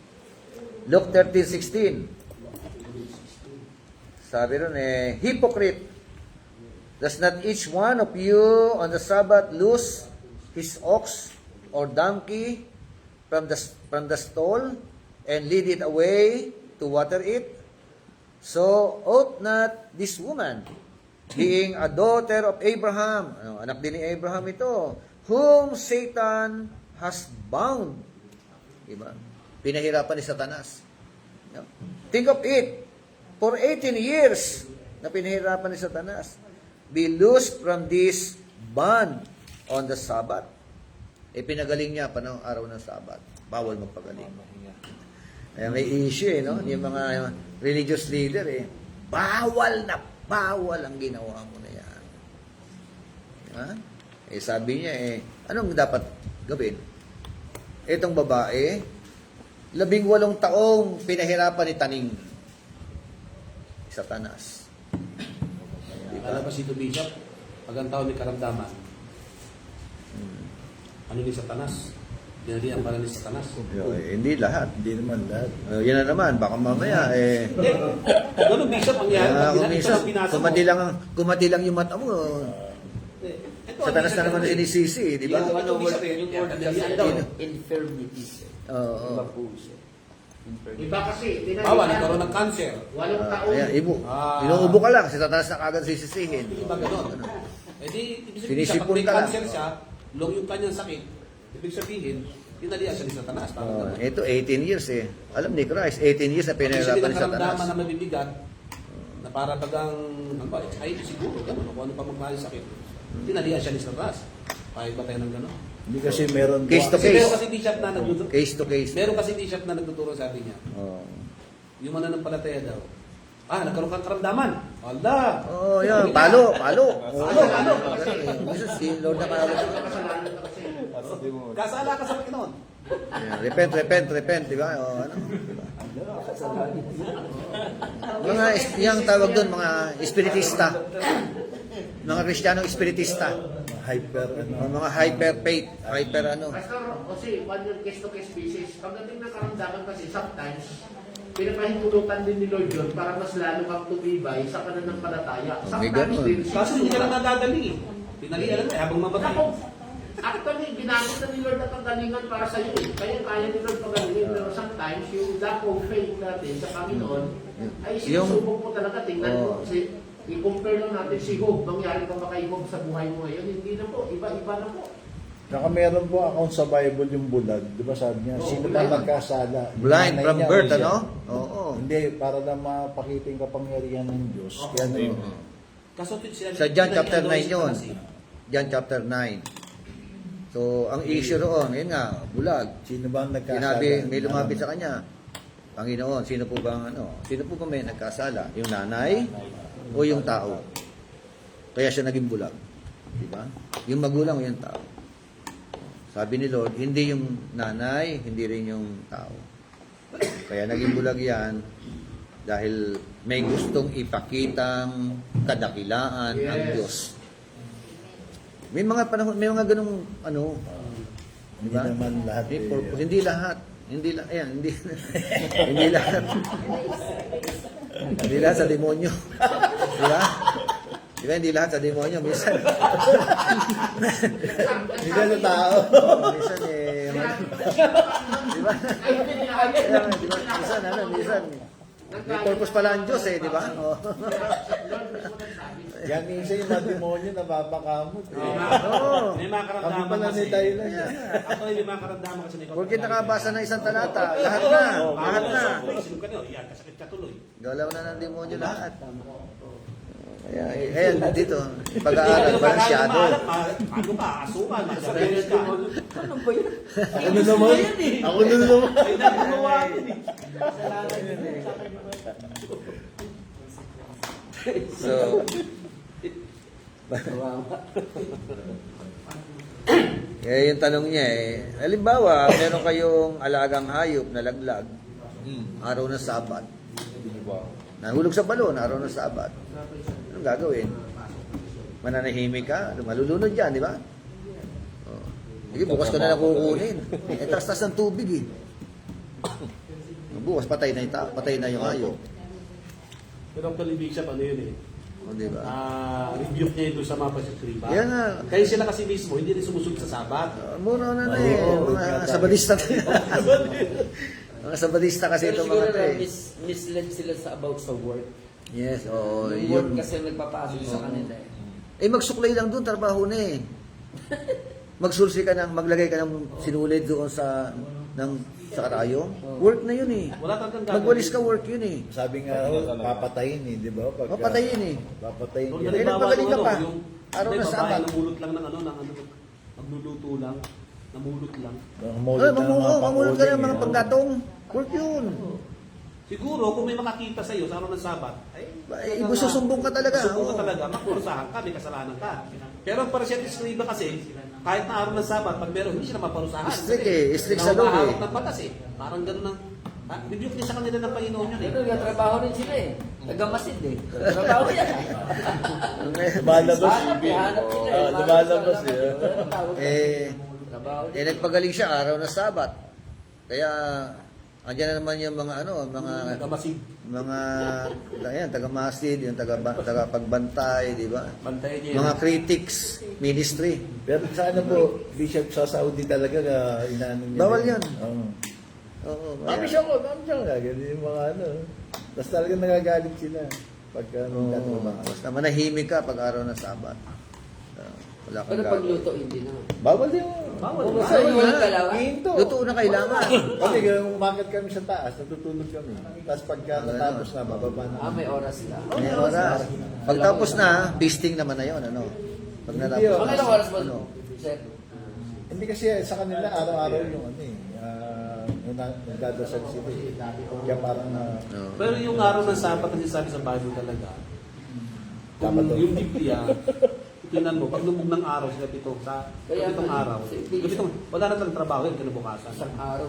Luke 13:16. Sabi ron hypocrite, does not each one of you on the Sabbath loose his ox or donkey from the stall and lead it away to water it? So ought not this woman, being a daughter of Abraham, anak din ni Abraham ito, whom Satan has bound. Diba? Pinahirapan ni Satanas. Think of it. For 18 years na pinahirapan ni Satanas, be loosed from this bond on the Sabbath. Pinagaling niya pa ng araw ng Sabbath. Bawal magpagaling. Kaya may issue no? Yung mga religious leader bawal na bawal ang ginawa mo na yan. Ha? Sabi niya anong dapat gawin? Itong babae, 18 taong pinahirapan ni Taning. Satanas. Alam ba si Bishop, pag ang tao may karamdaman, ano ni Satanas? Dinadihan pala ni Satanas. Hindi lahat. Hindi naman lahat. Yan na naman, baka mamaya Hindi. Ganun, Bishop, ang yan. kumati lang yung mata mo. Satanas na naman sinisisi, di ba? Yung word kasi infirmities. Oo. Iba po siya. Iba kasi, Bawa, nagkaroon ng cancer. 8 taon. Inuubo ka lang, si Satanas na kagad sisisihin. Iba ganon. Di, ibig sabihin, Sinisipon pag may ka lang. cancer siya, long yung kanyang sakit, ibig sabihin, dinalihan siya ni Satanas. Ito, 18 years Alam ni Christ, 18 years na pinahirapan ni Karamdaman Satanas. na mabibigat, na para tagang, HIV siguro, gano'n, kung ano pa magmahal sakit. Dinalihan siya ni Satanas. Pahit ba tayo ng gano'n? Hindi kasi meron Case to Kasi case. meron kasi bishop na nagtuturo. Case to case. Meron kasi bishop na nagtuturo sabi niya. Yung mananampalataya daw. Nagkaroon kang karamdaman. Ala! Yan, palo. Palo. Minsan si Lord na kagad. Kasala ka sa Panginoon. Repent, di ba? Mga, yung tawag doon, mga espiritista. Mga Kristiyanong espiritista. Mga hyper faith, Pastor, kasi one year case-to-case basis, pagdating ng karamdaman kasi sometimes, pinapahintulutan din ni Lord yun para mas lalo kang tumibay sa pananampalataya. May Sometimes ganun. din, Kaso hindi ka na nadadali. Pinalihan na habang mamatay. Ako, actually, ginamit na ni Lord at ang galingan para sa iyo. Kaya kaya ni Lord pagalingin. Pero sometimes, yung lack of faith natin sa Panginoon, ay sinusubok mo talaga. Tingnan mo, i-compare lang natin si Job. Nangyari pa ba kay Job sa buhay mo ngayon? Hindi na po. Iba-iba na po. Saka meron po account sa Bible yung bulag. Di ba sabi niya, sino ba nagkasala? blind Nanay from niya o birth, siya? Oo. Hindi, para lang mapakita yung kapangyarihan ng Diyos. Kaya Kaso sinabi, Sa John chapter 9 pinalihan daw yun. si Satanas John chapter 9. So, ang issue roon, yun nga, bulag. sino ba ang nagkasala? Sinabi, may lumapit sa kanya. Panginoon, sino po ba may nagkasala? Yung nanay o yung tao? Kaya siya naging bulag. Di ba? Yung magulang o yung tao. Sabi ni Lord, hindi yung nanay, hindi rin yung tao. Kaya naging bulag yan dahil may gustong ipakitang kadakilaan ang Diyos. May mga panahon, may mga ganung Hindi naman lahat. May purpose. Hindi lahat. Hindi hindi lahat. Hindi lahat sa demonyo. Di ba? Di ba? Hindi lahat sa demonyo. Minsan. Hindi na tao. Minsan di ba? Di ba? Minsan. May purpose pala ang Diyos di ba? Yan minsan yung mga demonyo napapakamot. Oo. May mga Kami karamdaman pala ni kasi. Thailand. Ako may mga karamdaman kasi. Porque nakabasa ng isang talata. Lahat na. Lahat na. Sino ka nyo? Yan, kasakit ka tuloy. Galaw na ng demonyo lahat. Kaya, ayan, dito. Pag-aaral, balansyado. Ano pa? Asuman, masabihin ka. Ano ba yun? Ako na naman. Ako na naman. Ay, nagagawa yun eh. So, Eh, yung tanong niya halimbawa, meron kayong alagang hayop na laglag, araw ng Sabat. Nahulog sa balon, araw ng Sabat. Anong gagawin? Mananahimik ka? Malulunod yan, di ba? Oh. Sige, bukas ko na lang kukunin. Taas-taas ng tubig eh. Bukas, patay na yung hayop. Pero ang Big Shop, ano yun eh? O, di ba? Rebuke niya doon sa mga pasisriba. Yan nga. Kaya sila kasi mismo, hindi rin sumusunod sa Sabat. Muna na mga sabadista. Mga sabadista kasi Pero ito siguro mga to na eh. misled sila sa about sa work. Yes, oo. Yung work kasi nagpapasok sa kanila eh. Magsuklay lang doon, trabaho na eh. Magsulsi ka ng, maglagay ka ng sinulid doon sa karayong. Work na yun eh. Wala talagang gagawin. Magwalis ka, work yun eh. Sabi nga, papatayin eh, di ba? Pagka- Papatayin eh. Papatayin Kung yan. Kaya halimbawa, nagpagaling ka ano, pa. yung Araw may na babae, Sabat. namulot lang ng magluluto lang, namulot lang. Mamulot ka ng mga paggatong. Work yun. Siguro, kung may makakita sa'yo sa araw ng Sabat, Ibususumbong ka talaga. susumbong ka Oo. talaga, magparusahan ka, may kasalanan ka. Pero ang parasiyat iba kasi, kahit na araw ng Sabat, pag meron, hindi siya maparusahan. Strict eh, strict sa loob eh. ng batas eh. Parang ganun ang, rebuke din sa kanila ng Panginoon yun eh. Pero nagtrabaho rin sila eh. Nagamasid eh. Trabaho yan. Lumalabas Hanap eh, hanap sila eh. lumalabas eh. Ano tawag? Trabaho din. Nagpagaling siya araw na Sabat. Kaya, andyan na naman yung mga Nagamasid. ayan, taga-masid, yung taga-pagbantay, di ba? Bantayan niya. Mga critics, ministry. Pero sa ano po, Bishop, sa Saudi talaga, inaano niya. Bawal rin. yan. Oo. Oo, Mami siya ko, ganun yung mga ano. Tapos talaga nagagalit sila. Pagka nagtatrabaho. Basta manahimik ka pag araw ng Sabat. Wala kang Pero gagawin. pagluto, hindi na. Bawal din. Bawal. Basta Ay, yun, walang kalawa? Hinto. Luto na kailangan. Kasi kung umakit kami sa taas, natutulog kami. Tapos pagka natapos na, bababa na. May oras lang. May oras. Pagtapos na, feasting naman na yun, ano? Pag natapos. Hindi, Mga ilang oras ba? Ano? Sir? Hindi kasi sa kanila, araw-araw yung ano eh. Nagdadasal sila eh. Kaya parang No. Pero yung araw ng Sabat na sinasabi sa Bible talaga, Dapat to. yung Biblia, tingnan mo, pag lumog ng araw sila pitong Kaya pitong nga, araw, sa- pitong, wala na talagang trabaho yun, kinabukasan. Isang araw.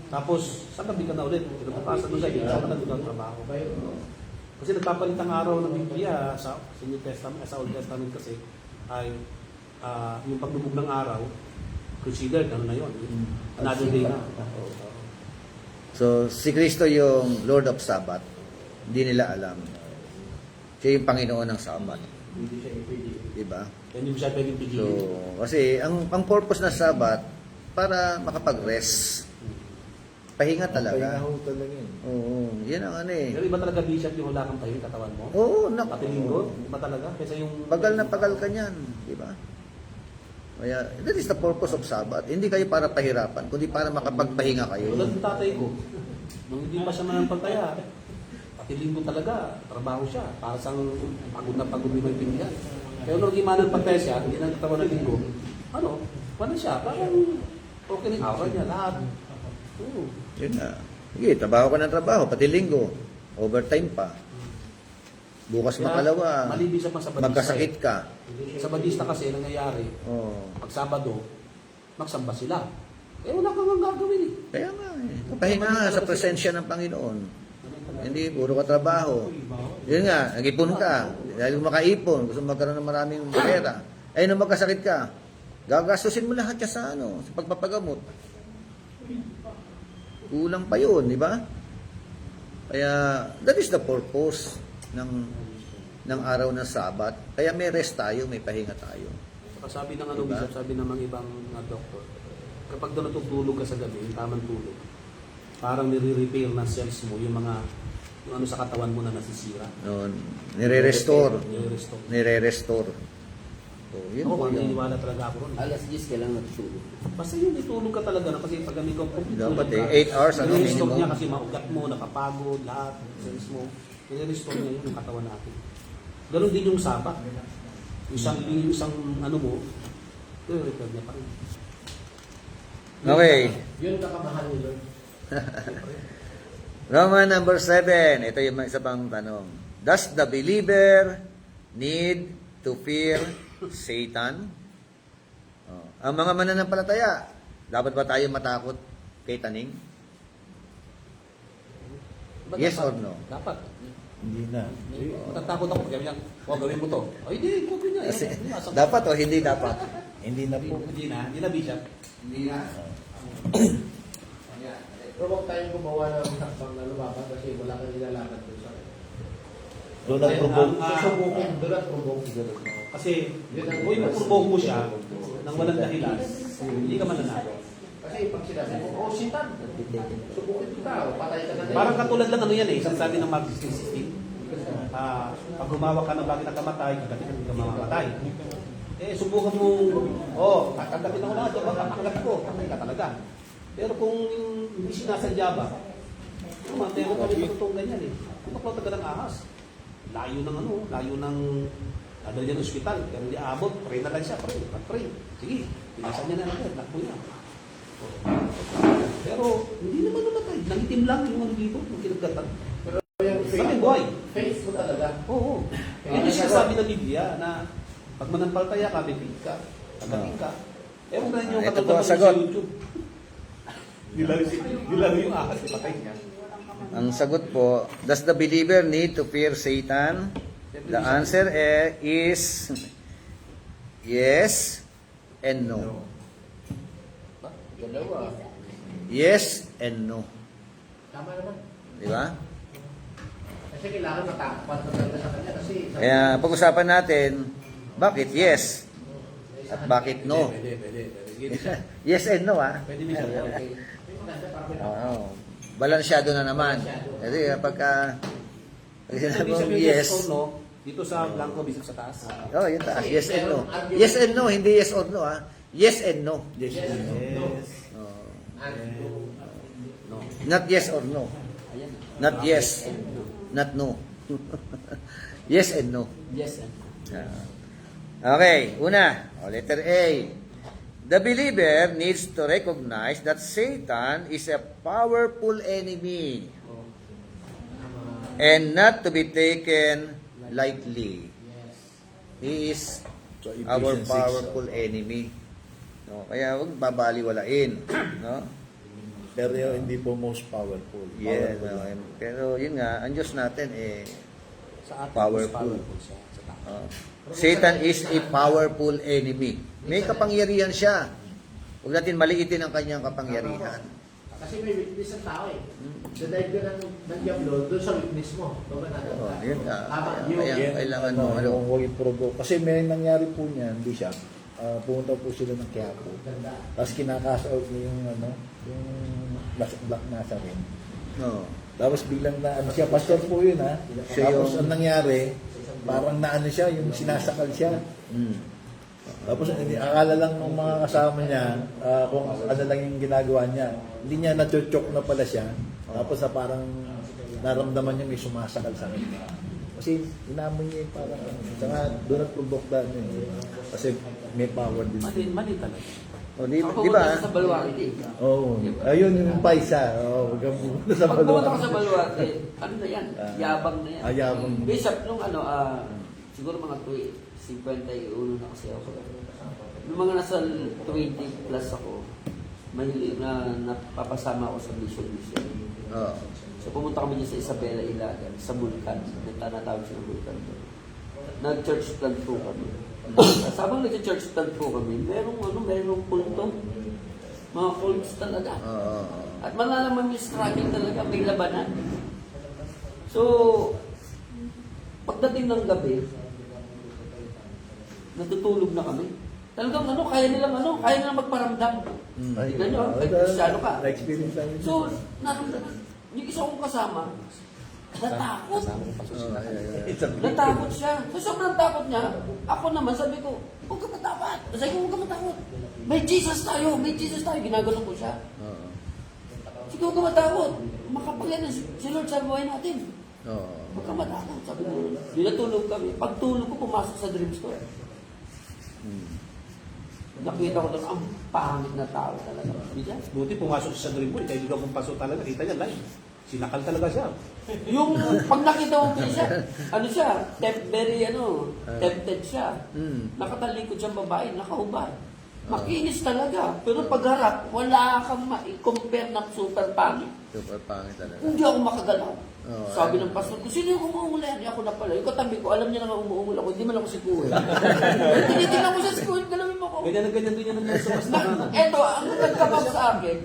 Tapos, sa gabi ka na ulit, kinabukasan doon sa ibig, saan ka na doon ang trabaho. Kasi nagpapalit ang araw ng Biblia sa New Testament, sa Old Testament kasi, ay yung paglubog ng araw, considered, ano na yun, another day na. So, si Kristo yung Lord of Sabbath. Hindi nila alam. Siya yung Panginoon ng Sabbath. Hindi siya ipili. Diba? Hindi mo siya pwedeng So, pigilin. kasi ang purpose ng Sabbath, para makapag-rest. Pahinga talaga. Pahinga ho talaga yun. Oo, yan ang ano eh. Pero iba talaga bishop yung wala kang pahinga katawan mo. Oo, Pati linggo, iba talaga. Kaysa yung... Pagal na pagal ka niyan, di ba? Kaya, that is the purpose of Sabbath. Hindi kayo para pahirapan, kundi para makapagpahinga kayo. Tulad ng tatay ko, nung hindi pa siya mananampalataya, pati linggo talaga, trabaho siya. Para sa pagod na pagod yung pindihan. Pero nung mananampalataya siya, hindi na katawan ng linggo, ano, wala siya, parang okay na yung araw niya, lahat. Oo. Yun na. Sige, trabaho ka ng trabaho, pati linggo. Overtime pa. Bukas Kaya, makalawa, mali din siya pa sa Badista. magkasakit ka. Sa Badista kasi, nangyayari, Oo. pag Sabado, magsamba sila. Eh, wala kang ang gagawin eh. Kaya nga eh. Pahinga nga sa presensya ng Panginoon. Hindi, puro ka trabaho. Yun nga, nag-ipon ka. Dahil makaipon, gusto mo magkaroon ng maraming pera. Ay, nung magkasakit ka, gagastusin mo lahat yan sa ano, sa pagpapagamot. Kulang pa yun, di ba? Kaya, that is the purpose ng araw ng Sabat. Kaya may rest tayo, may pahinga tayo. Saka sabi ng ano, Diba? Bishop, sabi ng mga ibang doktor, kapag doon natutulog ka sa gabi, yung tamang tulog, parang nire-repair ng cells mo, yung ano sa katawan mo na nasisira. Noon, nire-restore. Nire-restore. Nire-restore. So, yun Ako, po yung... maniniwala talaga ako ron. Alas 10 kailangan natutulog. Basta yun, itulog ka talaga na kasi pag kami ko, Dapat eh, 8 hours, ano, nire-restore minimum. niya kasi maugat mo, nakapagod, lahat, cells mo, nire-restore niya yung katawan natin. Ganon din yung Sabat. Yung isang ano mo, nire-repair niya pa rin. Okay. Yun kakamahal ni Lord. Roman number 7. Ito yung isa pang tanong. Does the believer need to fear Satan? Oh. ang mga mananampalataya, dapat ba tayo matakot kay Taning? Ba't Yes dapat? or no? Dapat. Hindi na. Matatakot ako. Kaya niya, gawin mo to. Ay, hindi, gawin niya. Kasi, dapat o hindi dapat? Hindi na po. Hindi na, Bishop. Hindi na. Pero huwag tayong gumawa ng hakbang na lumaban kasi wala kang nilalakad doon sa Doon ang provoke. susubukin, doon at provoke. Kasi, kung ipaprovoke mo siya nang walang dahilan, hindi ka mananalo. Kasi pag sinabi mo, oh, sitan, subukin kita, patay ka na din. Parang katulad lang ano yan eh, isang sabi ng Mark 16. Pag gumawa ka ng bagay na kamatay, kagatin ka hindi ka mamamatay. Eh, subukan mo, kakagatin ako lahat, kakagatin ko, patay ka talaga. Pero kung hindi sinasadya ba, meron kami patutong ganyan eh. Kung taga ng ahas, layo ng nadal yan ng ospital, pero hindi abot, pray na lang siya, pray. Sige, pinasan niya na lang, nakpo niya. Pero hindi naman namatay, nangitim lang yung ano dito, yung kinagatan. Pero yung Sabi buhay. faith mo talaga. Oo. Yun yung sinasabi ng Biblia na pag manampalataya ka, bibig ka, tagating ka. Ewan na yung Ito po katulad ang sa sagot. YouTube. Nilaro yung ahas, ipatay niya. Ang sagot po, does the believer need to fear Satan? The answer is yes and no. Dalawa. Yes and no. Tama naman. Di ba? Kasi kailangan matakpan ka talaga sa kanya kasi Kaya pag-usapan natin, bakit yes? At bakit no? Pwede. Yes and no, ah. Pwede minsan. may maganda para may Oo. Balansyado na naman. Kasi pagka sinabi Ibig mong sabihin yes or yes, no, dito sa blanco, bisag sa taas. oh, yun taas. Yes and no. Yes and no, hindi yes or no, ah. Yes and no. Yes. Yes. Oh. No. Not yes or no. Ayan. Not yes. Not no. Yes and no. Yes. Okay, una, letter A. The believer needs to recognize that Satan is a powerful enemy and not to be taken lightly. He is So, our Ephesians 6, powerful enemy. No, kaya huwag babaliwalain, no? Pero yun, hindi po most powerful. Yeah, Powerful no, lang. pero yun nga, ang Diyos natin Sa atin, Powerful. siya. Sa taas. Satan is a powerful enemy. May kapangyarihan siya. Huwag natin maliitin ang kanyang kapangyarihan. kasi may witness ang tao eh. Dadaig ka ng Diablo doon sa witness mo. Baga na Oh, yun nga. Yun. Kaya kailangan mo, ano, yung huwag i-provoke. Kasi may nangyari po niyan, hindi siya. Pumunta po sila ng Quiapo. Tapos kinakasaot niya yung yung Black Nazarene. No. Tapos biglang na ano siya, pastor po yun ha. Siya Tapos yung- ang nangyari, parang naano siya, yung sinasakal siya. Mm. Tapos akala lang ng mga kasama niya kung ano lang yung ginagawa niya. Hindi niya na-choke na pala siya. Tapos na parang naramdaman niya may sumasakal sa kanya. Kasi inamon niya yung parang saka doon nag-provoke na kasi may power din. Mali talaga. O, di Ako ba? sa Baluarte. Oo. Ayun yung paisa. Oo, huwag kang pumunta sa Pag pumunta ka Baluarte. sa Baluarte, ano na yan? Yabang na yan. Yabang. Bishop, nung siguro mga 51 na kasi ako. Nung mga nasa 20 plus ako, mahilig na napapasama ako sa mission. Oo. So pumunta kami dyan sa Isabela, Ilagan, sa Bulkan. Tinatawag siya ng Bulkan. Nag-church plant po kami. Sabang nag-church plant po kami, merong kulto. Mga cults talaga. Oo. At malalaman yung struggle talaga, may labanan. So, pagdating ng gabi, natutulog na kami. Talagang kaya nilang magparamdam. Tignan nyo, kahit Kristyano ka. Na-experience namin. So, naramdaman, yung isa kong kasama, natakot. Natakot siya. So, sobrang takot niya. Ako naman, sabi ko, huwag ka matakot. Sabi ko, huwag ka matakot. May Jesus tayo. Ginagano ko siya. Oo. Sige, huwag ka matakot. Makapangyarihan si Lord sa buhay natin. Oo. Huwag ka matakot. Sabi ko, di natulog kami. Pagtulog ko, pumasok sa dreams ko. Nakita ko doon, ang pangit na tao talaga. Diyan. Buti pumasok siya sa dream mo, kaibigan kong pasok talaga, kita niya live. Sinakal talaga siya. Yung pag nakita mo siya, tempted siya. Mm. Nakatalikod siyang babae, nakahubad. Makinis talaga. Pero pagharap, wala kang ma-compare ng super pangit. Super pangit talaga. Hindi ako makagalaw. Oo, Sabi ayun. ng pastor ko, sino yung umuungol yan? Ako na pala. Yung katabi ko, alam niya na nga umuungol ako. Hindi man ako si Kuya. Tinitingnan ko siya si Kuya, galawin mo ko. Ganyan na ganyan din yan ang sa pastoral. Eto, ang nagkabag sa akin,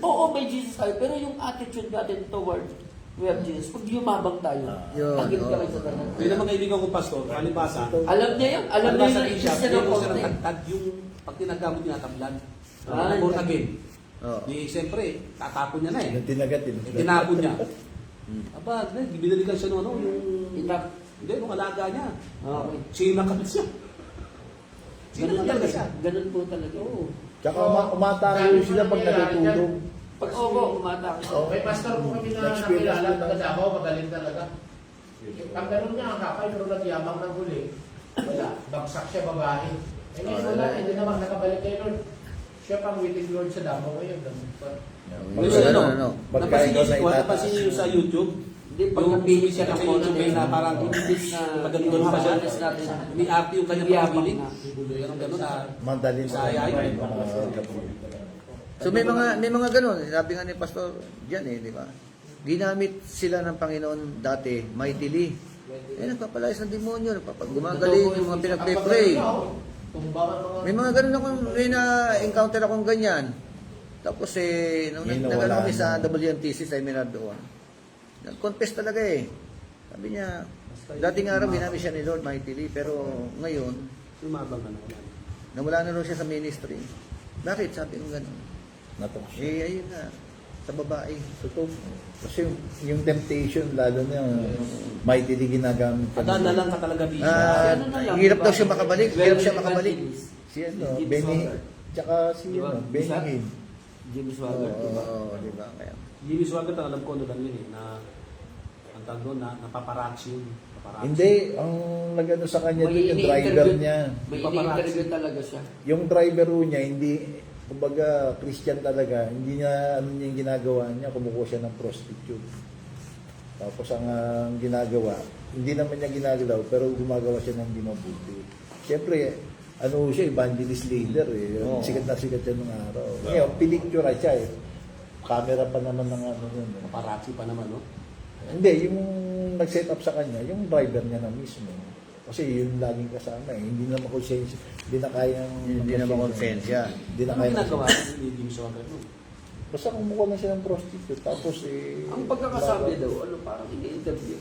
oo, may Jesus tayo, pero yung attitude natin toward we have Jesus, pag yumabang tayo, Yun, tagil ka oo. rin sa tanan. Yun ang mga kaibigan ko, pastor. Palibasa. Alam niya yun, alam niya yun, Palibasa na siya. siya ng Yung sila konti. tagtag yung pag tinagamot niya tablan. Ah, Born yan. again. Oo. Di, siyempre, tatapon niya na eh. Yung tinagat, Tinapon niya. Aba, binalikan siya nung ano, yung... Itap. Hindi, nung alaga niya. Okay. Sina kapit siya. Sina Ganun talaga talaga siya. Ganun po talaga. Oo. Tsaka umatake sila pag natutulog. Pag obo, umatake siya. May pastor po kami na Experience nakilala, ko na. taga Davao, magaling talaga. Ang ganun niya, ang kakay, pero nagyabang ng huli. Wala, bagsak siya babae. Eh ngayon wala, hindi naman nakabalik kay Lord. Siya pang waiting Lord sa Davao ngayon. Ganun pa. Yung sa ano, ano. Pagka ikaw na itataas. napansin niyo sa YouTube, Hindi, pag napili siya ng sa YouTube content, na parang imbis na pag-ganun pa siya. honest natin, May arte yung kanyang yabang pagpiling. na. Ganun na. Madaling sa Saya yun. So may mga ganun, sabi nga ni Pastor diyan di ba? Ginamit sila ng Panginoon dati, mightily. Nagpapalayas ng demonyo, gumagaling yung mga pinagpe-pray. Tumbangan mga... May mga ganun akong, may na-encounter akong ganyan. Tapos nung May nagano nawala kami sa na. WMTC seminar doon, nag-confess talaga Sabi niya, dating araw ginamit siya ni Lord mightily, pero ngayon, Sumabang ka na. nawala na raw siya sa ministry. Bakit? Sabi ko ganun. Natok siya. Ayun na, sa babae. Totoo. Kasi yung temptation, lalo na mightily ginagamit ka. Adaan na lang ka talaga bisa. Ano na lang, Hirap diba? daw siya makabalik. Hirap siya makabalik. Si ano, James Benny, Swagger. tsaka si Diba? ano, Benny Bisa? Hinn. Jimmy Swagger, diba? Oo, di ba? Kaya, Jimmy Swagger, alam ko ano lang yun eh, na ang tawag doon na napaparaks yun. Paparazzi. Hindi, ang nagano sa kanya doon, yung driver ini-interview- niya. May ini-interview talaga siya. Yung driver niya, hindi, kumbaga, Christian talaga, hindi niya, ano niya yung ginagawa niya, kumukuha siya ng prostitute. Tapos ang ginagawa, hindi naman niya ginagalaw, pero gumagawa siya ng di mabuti. Siyempre, ano siya, evangelist leader Oo. Sikat na sikat siya nung araw. Ngayon, pinicture siya Camera pa naman ng ano yun. Paparazzi pa naman, no? Hindi, yung nag-set up sa kanya, yung driver niya na mismo. Kasi yun laging kasama Hindi naman konsensya, hindi na kayang... hindi naman konsensya. Hindi na Ano kaya ginagawa ni Jimmy Swagger nun? Basta kumukuha na siya ng prostitute. Tapos Ang pagkakasabi daw, ano, parang ini-interview.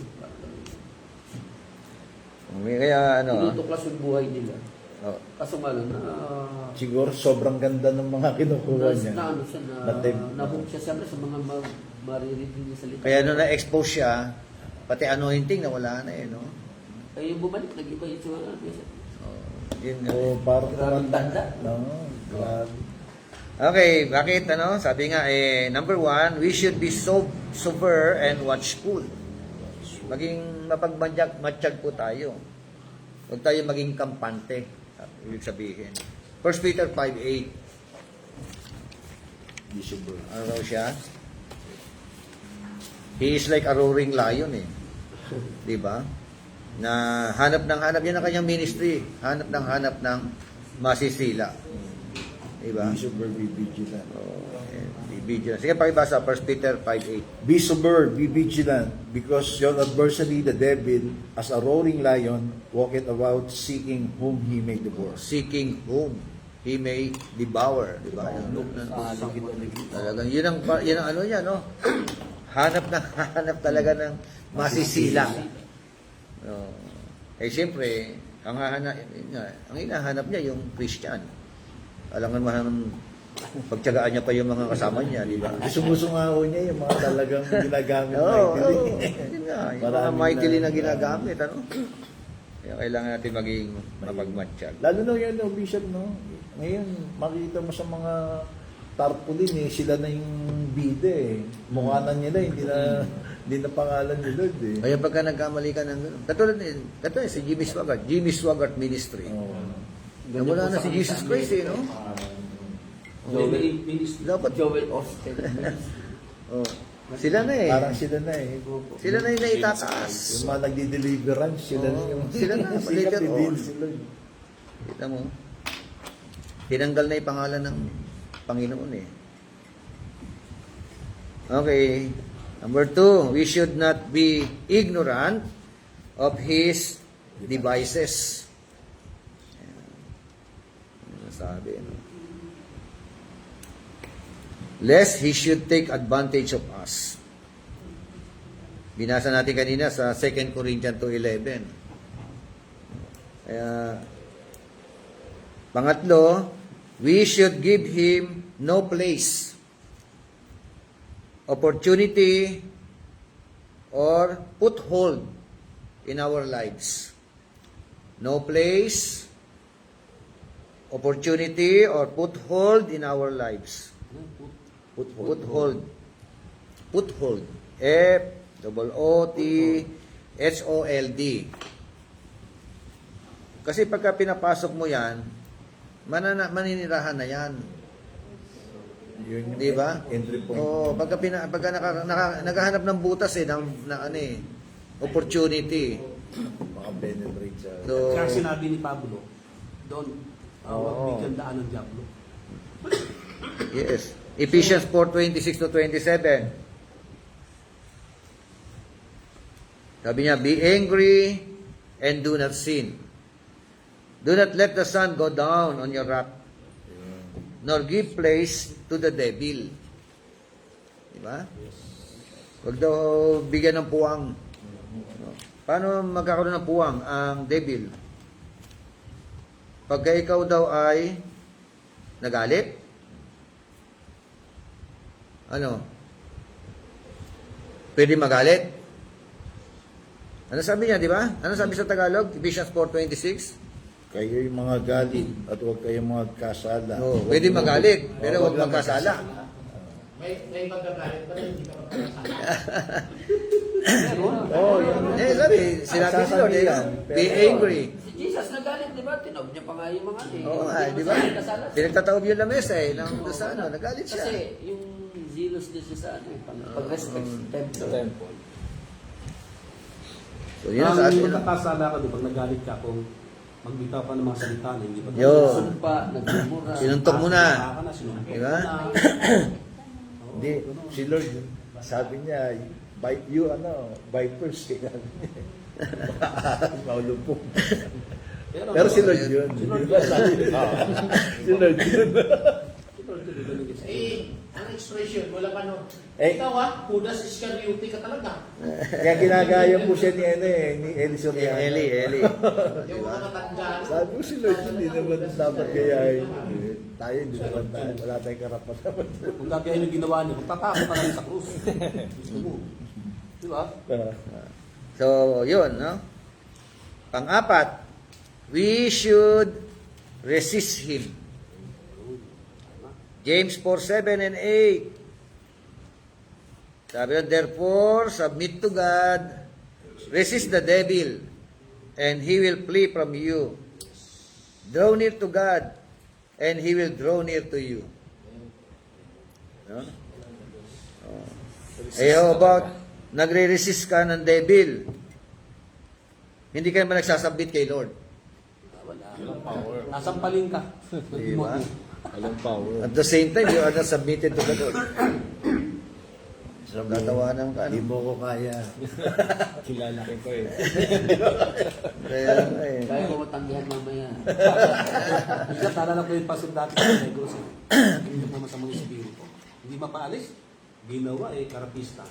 Kaya ano, Tinutuklas yung buhay nila. oh, Kaso nga lang, siguro sobrang ganda ng mga kinukuha niya. na ano siya, na-hook siya siyempre sa mga maririnig niya salita. kaya nung na-expose siya, pati anointing nawala na no? Kaya yung bumalik, nag-iba yung tsura niya. Oh, yun nga. O parang Grabing tanda. No, grabe. Okay, bakit ano? Sabi nga number 1, we should be sober and watchful. Maging mapagmatsyag po tayo. Huwag tayo maging kampante. Ibig sabihin. 1 Peter 5:8. Ano raw siya? He is like a roaring lion Di ba? Na hanap yan ang kanyang ministry. Hanap ng masisila. Di ba? Be sober, be vigilant. Be vigilant. Sige, pakibasa. 1 Peter 5:8. Be sober, be vigilant, because your adversary, the devil, as a roaring lion, walketh about seeking whom he may devour. Seeking whom he may devour. Di ba? Talagang, yun ang ano niya, no? Hanap talaga ng masisila. Siyempre, ang hinahanap niya yung Christian. Alangan man pagtiyagaan niya pa yung mga kasama niya, di ba? Sumusungaw niya yung mga talagang ginagamit Oo, mightily. yun nga. Yung mga Maraming mightily na na- ginagamit, ano? Kaya kailangan natin maging mapagmatsyag. Lalo na yun, no, Bishop, no? Ngayon, makita mo sa mga tarpaulin, sila na yung bida Mukha na nila, hindi na pangalan ni Lord Kaya pagka nagkamali ka ng gano'n, katulad si Jimmy Swaggart Ministry. Oo. Wala na si Jesus Christ, no? Joel, Dapat, Joel Austin. oh, sila na Parang sila na Sila na yung naitataas. Yung mga nagdi-deliverance, sila na yung... Sila na, Sikat later din on. sila. Kita mo? Tinanggal na yung pangalan ng Panginoon eh. Okay. Number 2, we should not be ignorant of His devices. Ano sabi, no? Lest He should take advantage of us. Binasa natin kanina sa 2 Corinthians 2:11. Kaya, pangatlo, we should give Him no place, opportunity, or put hold in our lives. No place, opportunity, or put hold in our lives. Put hold. Put hold. F-O-O-T-H-O-L-D. Kasi pagka pinapasok mo yan, maninirahan na yan. Yun yung Di ba? entry point. Oo, pagka naghahanap ng butas eh, opportunity. Mga penetrate sa... So, Kaya sinabi ni Pablo, doon, huwag Oo. bigyan daan ng Diablo. yes. Ephesians 4:26-27. Sabi niya, be angry and do not sin. Do not let the sun go down on your wrath, nor give place to the devil. Diba? Huwag daw bigyan ng puwang. Paano magkakaroon ng puwang ang devil? Pagka ikaw daw ay nagalit, ano? Pwede magalit? Ano sabi niya, di ba? Ano sabi sa Tagalog? Ephesians 4:26? Kayo yung mga galit at huwag kayong mga kasala. Oh, pwede magalit, pero huwag lang magkasala. May magagalit ba na hindi ka magkakasala? Oo, yun. Sabi, sinabi ni Lord, Sasabihan, be pero- angry. Si Jesus nagalit, di ba? Tinob niya pa nga yung mga Oo nga, Hindi di ba? naman kasala. Pinagtataob yung lamesa eh, ng sa ano, nagalit siya. Kasi yung zealous din siya sa ano, pag-respect Sa temple. So, yun ang sa atin. no? Magkakasala ka doon pag nagalit ka kung magbitaw ka ng mga salita na hindi ba? Yun. sumpa, nagmumura. Sinuntok mo na. Sinuntok Di ba? mo na. Hindi, si Lord, sabi niya, vipers, kaya maulupong. Pero si Lord yun. Si Lord Di ba sabi niya? Si Lord yun. Ang expression, wala pa nun. Eh. Ikaw Judas Iscariote ka talaga. Kaya ginagaya po siya ni Eli Soriano. Eli. Yung mga matanda. Sabi ko si Lord, hindi naman dapat gayahin. Tayo, hindi naman tayo. Wala tayong karapat naman. Kung gagayin yung ginawa niya, magtatakot ka lang sa krus. Gusto mo. Di ba? So, yun, no? Pang-apat, we should resist Him. James 4:7 and 8. Sabi yun, therefore, submit to God, resist the devil, and he will flee from you. Draw near to God, and he will draw near to you. No? Oh. How about, nagre-resist ka ng devil, hindi ka naman nagsasubmit kay Lord. Wala. Nasampalin ka. Di ba? Walang power. At the same time, you are not submitted to the Lord. Tatawanan ka. Hindi mo ko kaya. Kilala ko eh. Kaya, Kaya ko matanggihan mamaya. Isa, tala na ko yung pasok dati sa negros. Hindi po masamang espiritu. Hindi mapaalis. Ginawa karapista.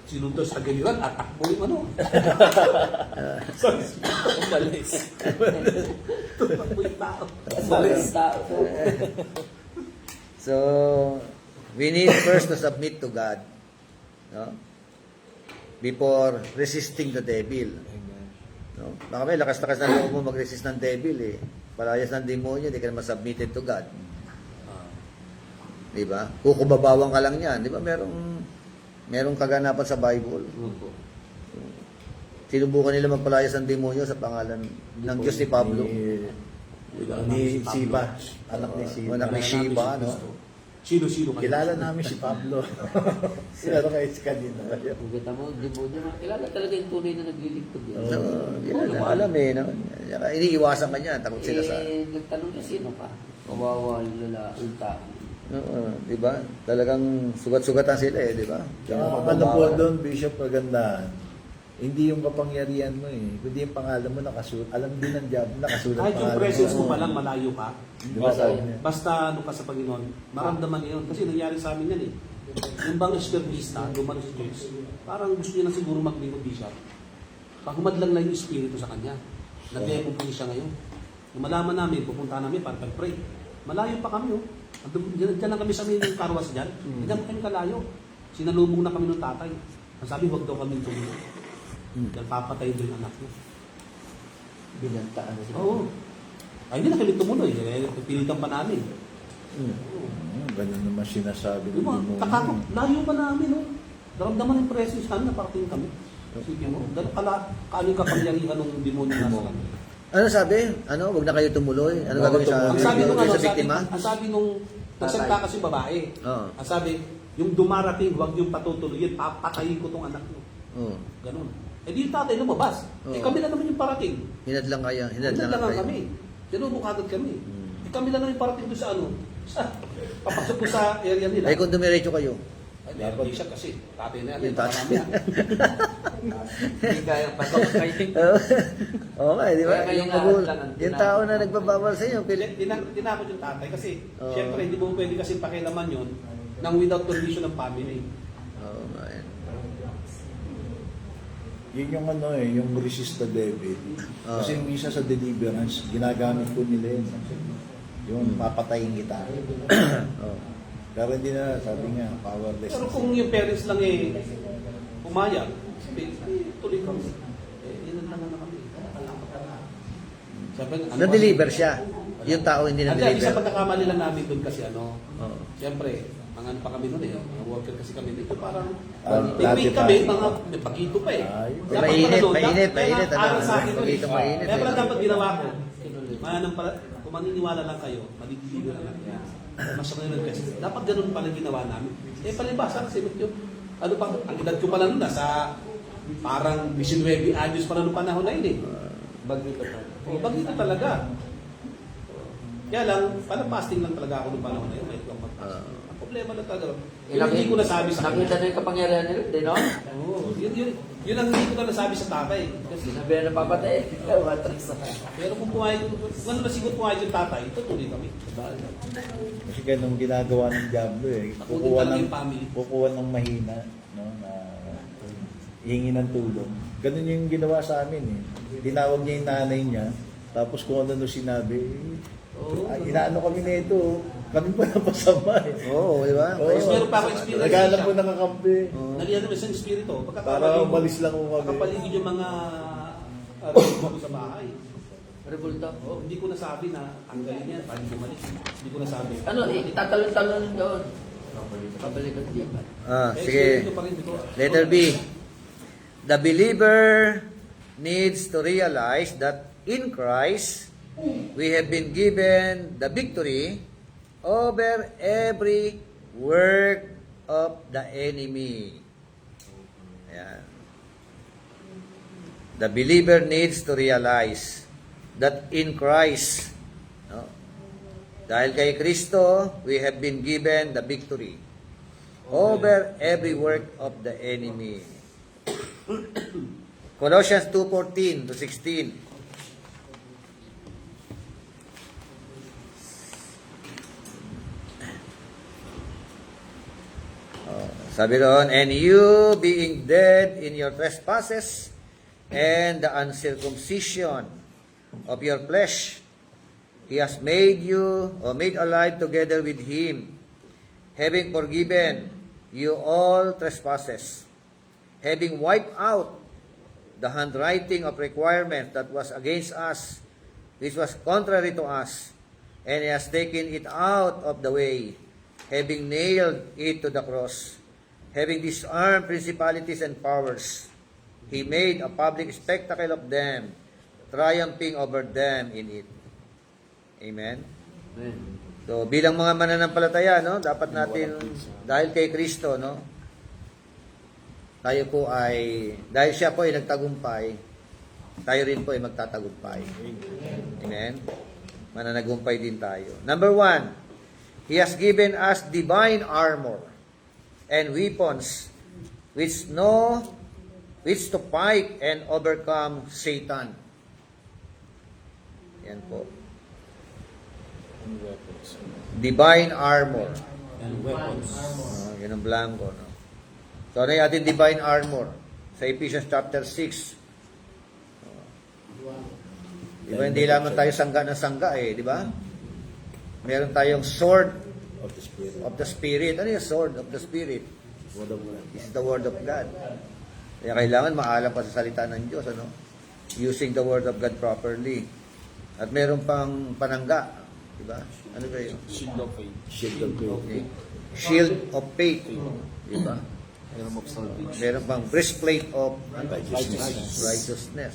Sinunod sa giliran, atakbo yung ano. Umalis. Tumakbo yung tao. Malis tao. so, we need first to submit to God. No? Before resisting the devil. No? Baka may lakas-lakas na loob mo mag-resist ng devil eh. Palayas ng demonyo, hindi ka naman submitted to God. Di ba? Kukubabawan ka lang yan. Di ba? Merong kaganapan sa Bible. Sinubukan nila magpalayas ng demonyo sa pangalan ng Diyos ni Pablo. Ni Siba. Anak ni Siba. Anak ni Shiba, no? Sino-sino ka. Kilala namin si Pablo. Kilala kayo si kanina. Kung kita mo, demonyo, kilala talaga yung tunay na naglilingkod yan. So, hindi na alam eh. No? Iniiwasan ka niya. Takot sila sa... Nagtanong niya, sino ka? Kawawa yung lalaki, yung tao. Oo, di ba? Talagang sugat-sugatan sila di ba? Tsaka ano po doon, Bishop, kagandahan. Hindi yung kapangyarihan mo kundi yung pangalan mo nakasulat. Alam din ng diablo, nakasulat Kahit yung pangalan presence mo mo. pa lang, malayo ka. Di ba sabi niya? Basta ano ka sa Panginoon, maramdaman niya yun. Kasi nangyari sa amin yan Yung bang espiritista, lumano si Joyce, parang gusto niya na siguro maglingkod bishop. Pag humadlang lang yung espiritu sa kanya, nag-epo po siya ngayon. Nung malaman namin, pupunta namin para pag-pray. Malayo pa kami Diyan lang kami sa may karwas dyan. Diyan kami kalayo. Sinalubong na kami ng tatay. Ang sabi, huwag daw kami tumuloy. Dahil papatay doon yung anak niya. Binantaan na siya. Oo. Ay, hindi na kami tumuloy. Pilitan pa namin. Ganun naman sinasabi ng Diba? demonyo. Takakot. Layo pa namin. Naramdaman yung presence namin na parating kami. Sige mo. Gano'n kaano kapangyarihan ng demonyo na sa kami. Ano sabi? Huwag na kayo tumuloy. Ano gagawin sa, Ang sabi nung sa biktima? ang sabi nung nagsalita kasi babae. Oo. Ang sabi, yung dumarating, huwag yung patutuloyin, papatayin ko tong anak mo. Oo. Ganun. Eh di yung tatay lumabas. Oo. Kami na naman yung parating. Hinadlang kayo. Hinadlangan Hinadlang kayo. kami. Sinubok agad kami. Kami na naman yung parating doon sa papasok ko sa area nila. Ay kung dumiretso kayo. Ay, meron din siya kasi. Tatay na yan. Yung tatay. Marami yan. Hindi kaya pasok kayo. Oo nga, di ba? Kaya kayo Yung, magul- nakaklangan. yung tao na nagbabawal sa inyo. Tinakot yung tatay kasi Oo. syempre hindi mo pwede kasi pakialaman yun nang without permission ng family. Oo nga. Yun yung yung resist the devil. Kasi yung isa sa deliverance, ginagamit po nila yun. Yung papatayin kita. Oo. Pero hindi na, sabi nga, powerless. Pero kung yung parents lang pumayag, tuloy kami. Inantangan na kami. Sabi, Na-deliver siya. Yung tao hindi Isa na-deliver. pagkakamali lang namin doon kasi Oo. siyempre, mga ano pa kami noon mga worker kasi kami dito, parang dati may pa. kami, may pagito pa Ay, Dapat mainit, pala doon, mainit, kaya mainit, ano, aral sa akin doon pagito mainit, Kaya pala eh. dapat ginawa ko, kung maniniwala lang kayo, maliligo na lang yan. Mas ngayon kasi, dapat ganun pala ginawa namin. Palibasa kasi yung, ano pa, ang edad ko pala noon, nasa parang 19 anyos pala noong panahon na yun Bagito pa. Bagito talaga. Kaya lang, parang fasting lang talaga ako noong panahon na yun. Ang problema lang talaga. Yun ang hindi ko nasabi sa Nakita kanya. na yung kapangyarihan nila, di no? Oo, yun ang hindi ko na nasabi sa tatay. Kasi, Sinabi na papatay. Matras na. pero kung pumayag, kung ano na siguro pumayag yung tatay, tutuloy kami. Kasi ganun ginagawa ng diablo Nakunin talaga yung family. Kukuha ng mahina, no, na hingi ng tulong. Ganun yung ginawa sa amin Tinawag niya yung nanay niya, tapos kung ano sinabi, inaano kami nito, kami pa napasama Oo, di ba? Oo. Mas meron pa ako experience Naghanap siya. po ng kakampi. Nagyan naman isang espiritu. Para umalis lang ko kami. Nakapaligid yung mga ko sa bahay. Revolta. Hindi ko nasabi na tanggalin yan, paano bumalik. Hindi ko nasabi. Ano, itatalon-talon doon. Kabalikan di ba? Sige. Espiritu pa rin dito. Letter B. The believer needs to realize that in Christ, we have been given the victory over every work of the enemy. Ayan. The believer needs to realize that in Christ, no, dahil kay Kristo, we have been given the victory over every work of the enemy. Colossians 2:14 to 16. Sabi doon, and you being dead in your trespasses and the uncircumcision of your flesh, He has made you, or made alive together with Him, having forgiven you all trespasses, having wiped out the handwriting of requirement that was against us, which was contrary to us, and He has taken it out of the way, having nailed it to the cross. Having disarmed principalities and powers, He made a public spectacle of them, triumphing over them in it. Amen? Amen. So, bilang mga mananampalataya, no, dapat natin, dahil kay Kristo, no, tayo po ay, dahil siya po ay nagtagumpay, tayo rin po ay magtatagumpay. Amen? mananagumpay din tayo. Number 1, He has given us divine armor and weapons which to fight and overcome Satan. Yan po. Divine armor. And weapons. Yan ang blanco. No? So, ano yung ating divine armor? Sa Ephesians chapter 6. Diba, hindi lamang tayo sangga ng sangga di ba? Meron tayong sword Of the Spirit. of the Spirit. Ano yung sword of the Spirit? Word of God. It's the Word of God. Kaya kailangan maalam pa sa salita ng Diyos, ano? Using the Word of God properly. At meron pang panangga, di ba? Ano ba yun? Shield of faith. Shield of faith. Okay. Shield of faith, di ba? Helm of salvation. Meron pang breastplate of Righteousness. righteousness.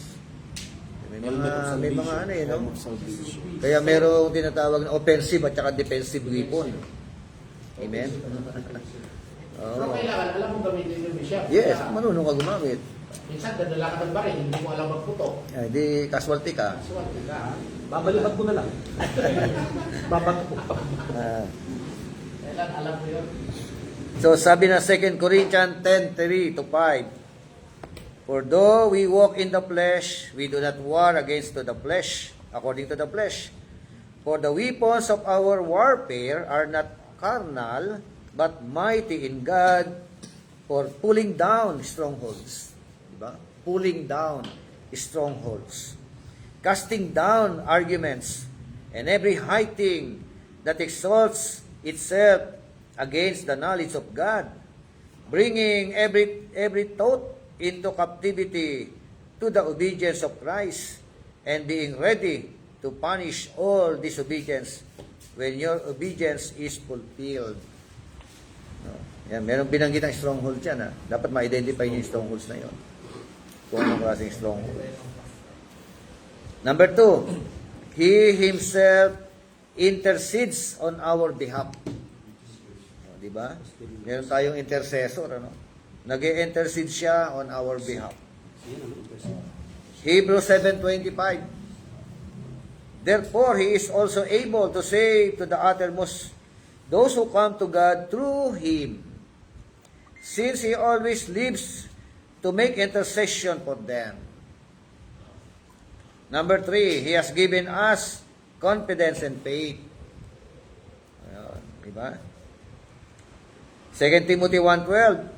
May Helmet of mga salvation. ano no? Helm of salvation. Kaya merong tinatawag na offensive at saka defensive weapon. Amen? Pero Oh. kailangan, alam mo gamitin yung bishop. Yes, Kaya, marunong ka gumamit. minsan, dadala ka ng baril, hindi mo alam magputok. Di casualty ka. Swerte ka. Babalikan ko na lang. Babato ko. Ah. Kailan alam mo yun? So sabi na 2 Corinthians 10:3-5, For though we walk in the flesh, we do not war against the flesh, according to the flesh. For the weapons of our warfare are not carnal, but mighty in God for pulling down strongholds. Diba? Pulling down strongholds. Casting down arguments and every high thing that exalts itself against the knowledge of God, bringing every thought into captivity to the obedience of Christ, and being ready to punish all disobedience when your obedience is fulfilled. No. Yan, merong binanggit ang stronghold dyan. Dapat ma-identify niyo yung strongholds na yun. Kung anong klaseng stronghold. Number 2, He Himself intercedes on our behalf. Di ba? Meron tayong intercessor, ano? Nag-intercede siya on our behalf. Hebrews 7:25. Therefore, He is also able to save to the uttermost those who come to God through Him, since He always lives to make intercession for them. Number 3, He has given us confidence and faith. Ayan, diba? 2 Timothy 1:12.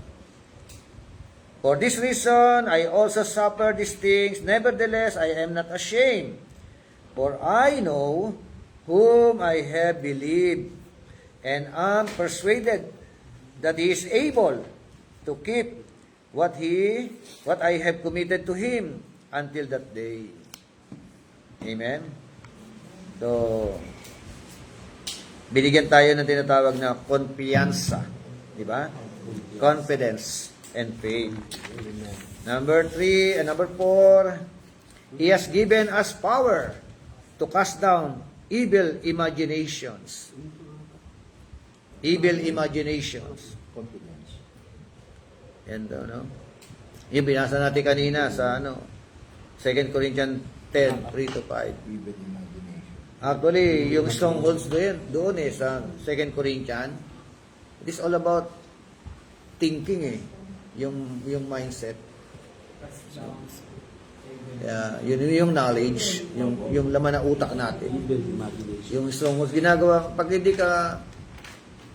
For this reason, I also suffer these things. Nevertheless, I am not ashamed. For I know whom I have believed, and am persuaded that He is able to keep what I have committed to Him until that day. Amen? So, binigyan tayo ng tinatawag na kumpiyansa. Di ba? Confidence and faith. Number 3 and number 4, He has given us power to cast down evil imaginations. Evil imaginations. Confidence. And yung binasa natin kanina sa 2 Corinthians 10:3-5. Even imagination. Actually, yung strongholds doon sa 2 Corinthians, it is all about thinking yung mindset. Yun yung knowledge, yung laman ng utak natin. Evil imagination. Yung strongholds ginagawa, pag hindi ka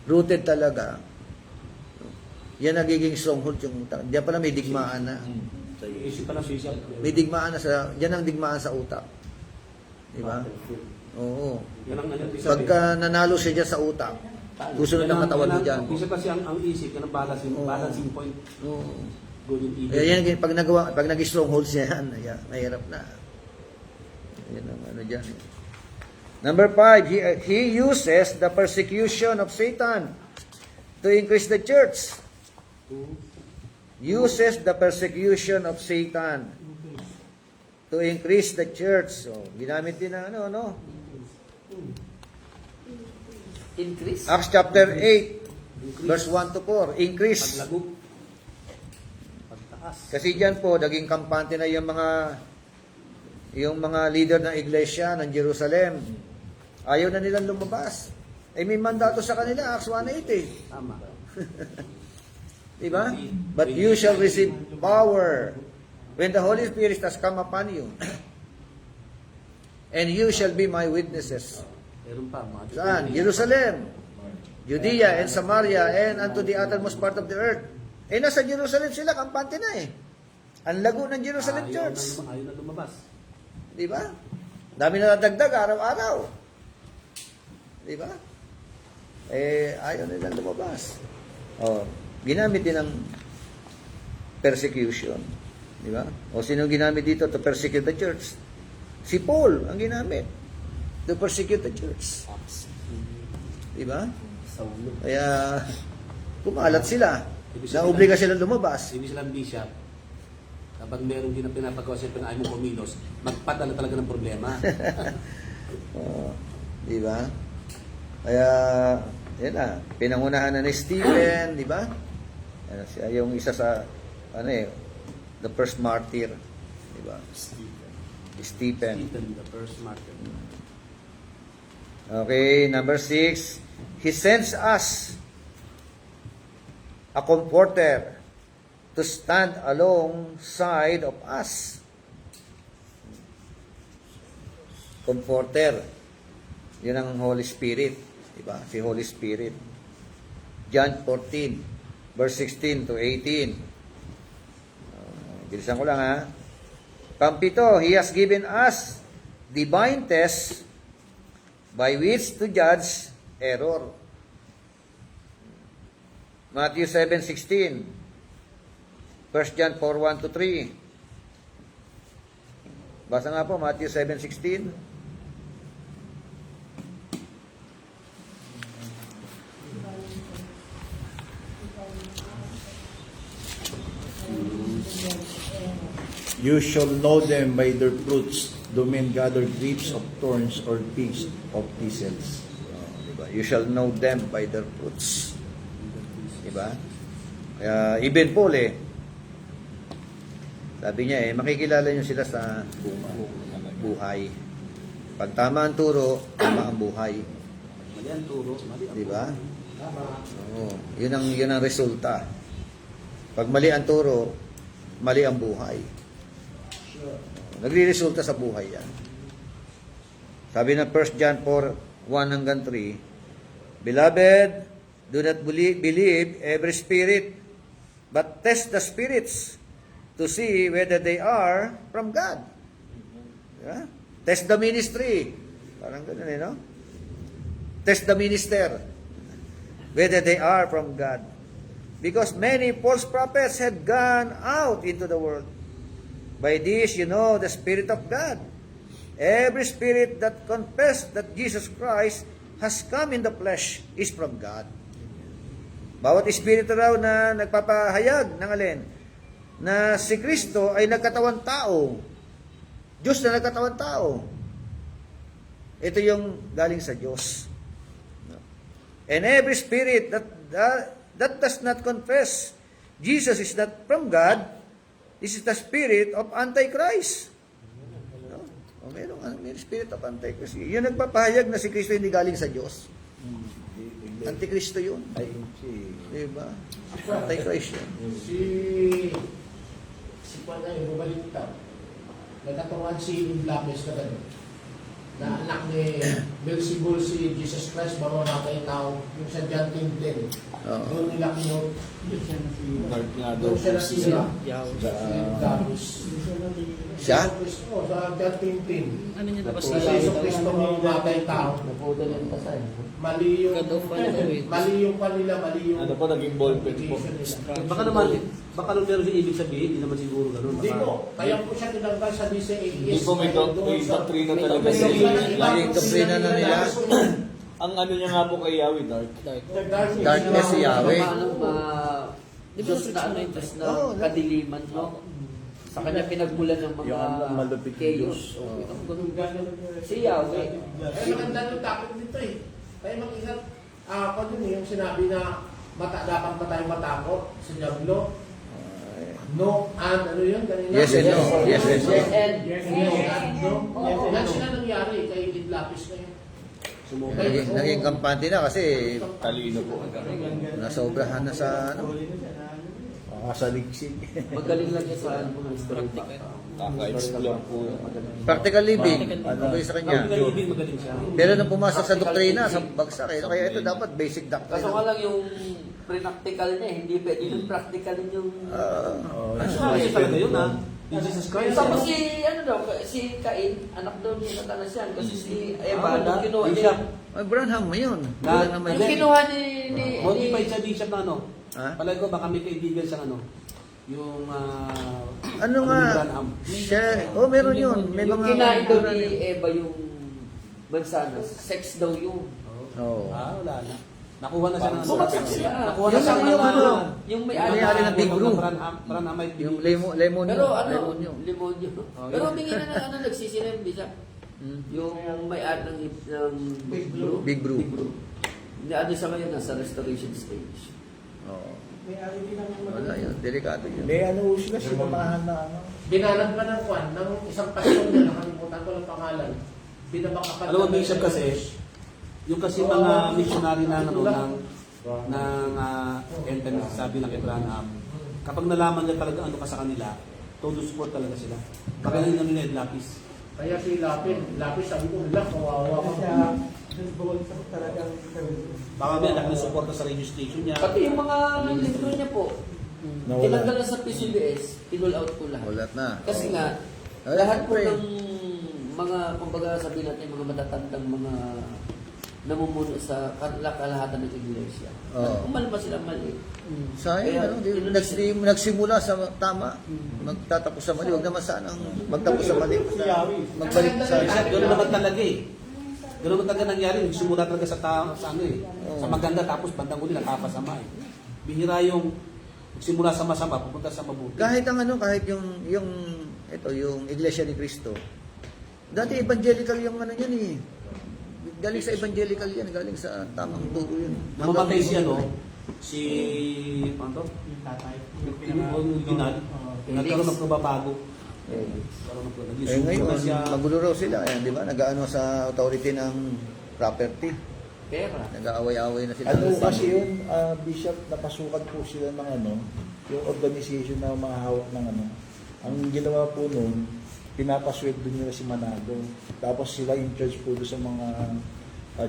rooted talaga, yan nagiging stronghold yung utak. Diyan pala may digmaan na. Isip pa lang siya. May digmaan na yan ang digmaan sa utak. Di ba? Oo. Yan ang Pagka nanalo siya dyan sa utak, susunod ang katawan mo dyan. Isa kasi ang isip, yan ang balancing point. Oo. Good and evil. Yan, pag nag-strongholds yan, mahirap na. Yan ang dyan. Number 5, he uses the persecution of Satan to increase the church. Uses the persecution of Satan to increase the church. So, ginamit din na Increase. Acts chapter 8, verse 1-4. Increase. Paglago. Pagtaas. Kasi diyan po, naging kampante na yung mga leader ng iglesia ng Jerusalem. Ayaw na nilang lumabas. Eh may mandato sa kanila, Acts 1:8 eh. Tama. Diba? But you shall receive power when the Holy Spirit has come upon you. And you shall be my witnesses. Meron pa, mga Saan? Jerusalem, Judea, and Samaria, and unto the uttermost part of the earth. Eh, nasa Jerusalem sila, kampante na eh. Ang lago ng Jerusalem Church. Ayaw na lumabas. Di ba? Dami na nadagdag araw-araw. Di ba? Eh, ayaw nilang lumabas. Oh, ginamit din ng persecution. Di ba? O sino ginamit dito to persecute the church? Si Paul ang ginamit to persecute the church. Di ba? Saulo. Kaya kumalat sila. Naobliga silang lumabas. Ibig silang bishop, kapag meron din na pinapagawa siya na ayaw mo kumilos, magpadala talaga ng problema. Oh, di ba? Kaya, yan na, pinangunahan na ni Stephen, di ba? Ano, siya yung isa sa, the first martyr, di ba? Stephen. Stephen, the first martyr. Okay, number 6, He sends us a comforter to stand alongside of us. Comforter. Yun ang Holy Spirit. Diba? Si Holy Spirit. John 14, verse 16 to 18. Bilisan ko lang ha. Pampito, He has given us divine tests by which to judge error. Matthew 7:16. 1 John 4:1 to 3. Basa nga po, Matthew 7:16. You shall know them by their fruits. Do men gather grapes of thorns or figs of thistles? Diba? You shall know them by their fruits. Diba? Kaya even Paul sabi niya makikilala niyo sila sa buhay. Pag tama ang turo, tama ang buhay. Mali ang turo, mali ang Diba? Oo. Yun ang resulta. Pag mali ang turo, mali ang buhay. Nagre-resulta sa buhay yan. Sabi ng 1 John 4:1-3, Beloved, do not believe every spirit, but test the spirits to see whether they are from God. Yeah? Test the ministry. Parang ganun no? Test the minister. Whether they are from God. Because many false prophets had gone out into the world. By this you know the Spirit of God. Every spirit that confesses that Jesus Christ has come in the flesh is from God. Bawat espiritu raw na nagpapahayag ng alin? Na si Kristo ay nagkatawang tao. Diyos na nagkatawang tao. Ito yung galing sa Diyos. And every spirit that does not confess Jesus is not from God, this is the spirit of Antichrist. No? May spirit of Antichrist. Yung nagpapahayag na si Kristo hindi galing sa Diyos. Antikristo yun. Diba? Antichrist yun. Si Juan na yung bumaliktad. Nagkatungan si Lapis na gano'n. Na anak ni Belzebul si Jesus Christ, baro natin tao, yung sa John 10:10. Doon nila kinot. Doon siya nasira. Gabus. Siya? Oo, sa John 10:10. Ano niya Sa Yeso Cristo mo natin tao. Naputol yung tasay. Mali yung kanila, mali yung Ano po, naging ballpen po. education nila. Baka nung meron siya ibig sabihin, hindi naman siguro ganun. Hindi po. Kaya po siya tinanggal sa DCAS. Hindi po, may doktrina talaga May siya. Laging doktrina na nila. Ang ano niya nga po kay Yahweh, dark. Darkness si Yahweh. Diyos na ano yung Diyos na Oo, kadiliman, no? Sa kanya pinagmulan ng mga Yung malupit yung chaos. Okay, si Yahweh. Kaya maganda yung topic dito Kaya mag-ingat. Ako din yung sinabi na dapat pa tayong matakot sa Diablo. No and ano yun? Kanina? Yes and no. Yes and no. Yes and Yes and no. Yan sila nangyari kay Lid Lapis na yun. Sumubok. Naging kampante na kasi Talino po. nasobrahan na sa ano. Makasaliksik. Magaling lang siya sa ano, mga history. Kaka-explore po. Practical living, okay sa kanya. Magaling siya. Pero nung pumasok sa doktrina, sa bagsak eh. Kaya ito dapat basic Kaso nga doctrine. lang yung pre-practical niya, hindi pwede yung practical yung... Siya talaga yun ha. Yung Jesus Christ. Tapos si, ano daw, si Cain, anak daw ni Satanas yan. Kasi si Eva, nung kinuha Bishop. niya. Ay, Branham mo yun. Wala naman Nung yun. kinuha ni Modified siya bishop na ano. Ha? Palagi ko baka may kaibigan siyang ano. Yung... Ano nga? Share. Oh, meron yun. May yung mga... kinain daw ni Eva yung mansanas, sex daw yun. Oo. Wala na. Nakuha na siya ng Bumagsak siya. Nakuha na Yung siya yung ano, Yung may May-ari ng Big Brew. Branhamite. Yung lemon Pero yun. ano, Lemon yun. limonyo. Pero humingi na ng ano, nagsisinimbi siya. Yung may-ari ng Big Brew. Big Brew. Hindi, ano siya ngayon, nasa restoration stage. Oo. Wala yun. Delikado yun. May ano sila, sinamahan na ano. Binalad pa ng kwan ng isang pastor na nakalimutan ko ng pangalan. Binabakapan Alam mo, Bishop kasi, yung kasi mga missionary na ano, ng end time, sabi ng Abraham, kapag nalaman niya talaga ano ka sa kanila, todo support talaga sila. Pagaling na nila yung lapis. Kaya si Lapis sabi ko, kawawa ko siya. Baka may anak na suporta sa radio station niya. Pati yung mga libro niya po, Nawala. tinanggal na sa PCBS, pinull out po lahat. Wala na. Kasi nga, Ay, lahat po pre. ng mga, kumbaga sabihin natin, mga matatandang mga namumuno sa kalahatan ng iglesia. Oo. Umalma sila mali. Sayang, ano, nagsimula sa tama, magtatapos sa mali. Huwag naman sanang magtapos sa mali. Magbalik sa Gano'n naman talaga eh. Gano'n naman talaga nangyari. Nagsimula talaga sa ano eh. Sa maganda tapos bandang uli nakapasama eh. Bihira yung simula sa masama, pupunta sa mabuti. kahit ang ano, kahit yung Iglesia ni Cristo. Dati evangelical yung ano yan eh. Galing sa evangelical yan, galing sa tamang turo yun. Namamatay si ano, si... Ano to? Yung ginal. Nagkaroon ng pagbabago. Ngayon, magulo raw sila. Di ba? Nag-ano sa authority ng property. Pera. Nag-aaway-aaway na sila. Ano kasi yun, Bishop, napasukan po sila ng ano, yung organization na mahahawak ng ano. Ang ginawa po noon, pinapasweldo nila si Manado. Tapos sila in charge po doon sa mga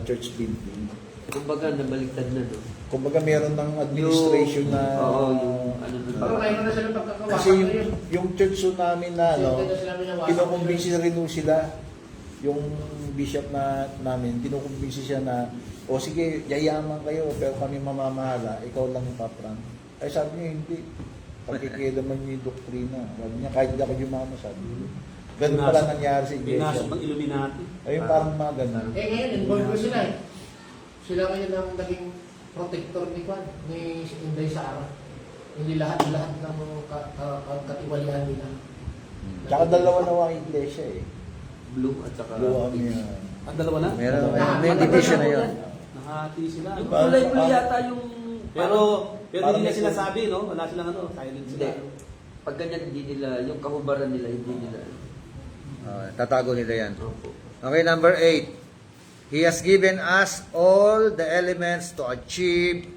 church building. Kumbaga, nabaliktad na, no? Kumbaga meron ng administration na... Oo, yung ano na. Pero ngayon na sila pagkakawasan Kasi ngayon. yung church po namin na ano, Hindi na sila minawasan kinukumbinsi na rin po sila. Yung bishop na namin, kinukumbinsi siya na, o sige, yayaman kayo, pero kami mamamahala, ikaw lang yung papran. Ay sabi niya, hindi. Pakikialaman niyo yung doktrina. Sabi niya, kahit hindi ako yumama, sabi niya. Ganun pala nangyari sa iglesia. Pinasok ng Illuminati. Ayun, parang mga ganun. Ngayon, involved ko sila eh. Sila ngayon ang naging protector ni Kwan, ni Inday Sara. Hindi lahat-lahat ng katiwalian nila. Tsaka dalawa na ang iglesia eh. Blue at saka... Dalawa niya. Ang dalawa na? Meron, may division na yun. Nakahati sila. Yung no? kulay-kulay yata yung... Pero hindi parang nila may- sinasabi, no? Wala silang ano, silent Hindi. sila. Pag ganyan, hindi nila, yung kahubaran nila, hindi nila. Tatago nila yan. Opo. Okay, number 8. He has given us all the elements to achieve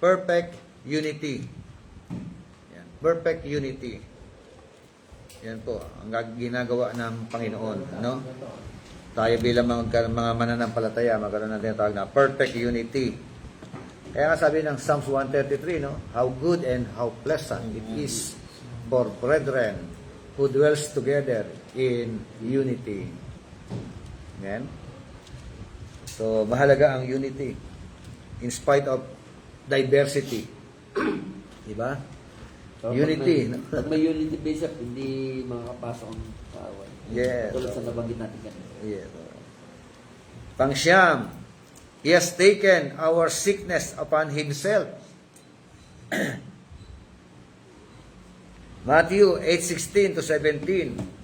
perfect unity. Yan. Perfect unity. Yan po, ang ginagawa ng Panginoon. Ano? Tayo bilang mga mananampalataya, magkaroon ng tinatawag na perfect unity. Kaya nga sabi ng Psalms 133, no? How good and how pleasant it is for brethren who dwells together in unity. Amen? So, mahalaga ang unity in spite of diversity. Diba? So, Unity. Pag may unity bishop, hindi makakapasok ang kaaway. Yes. Tulad sa nabanggit natin kanina. Yes. Pangsyam, He has taken our sickness upon Himself. Matthew 8:16 to 17.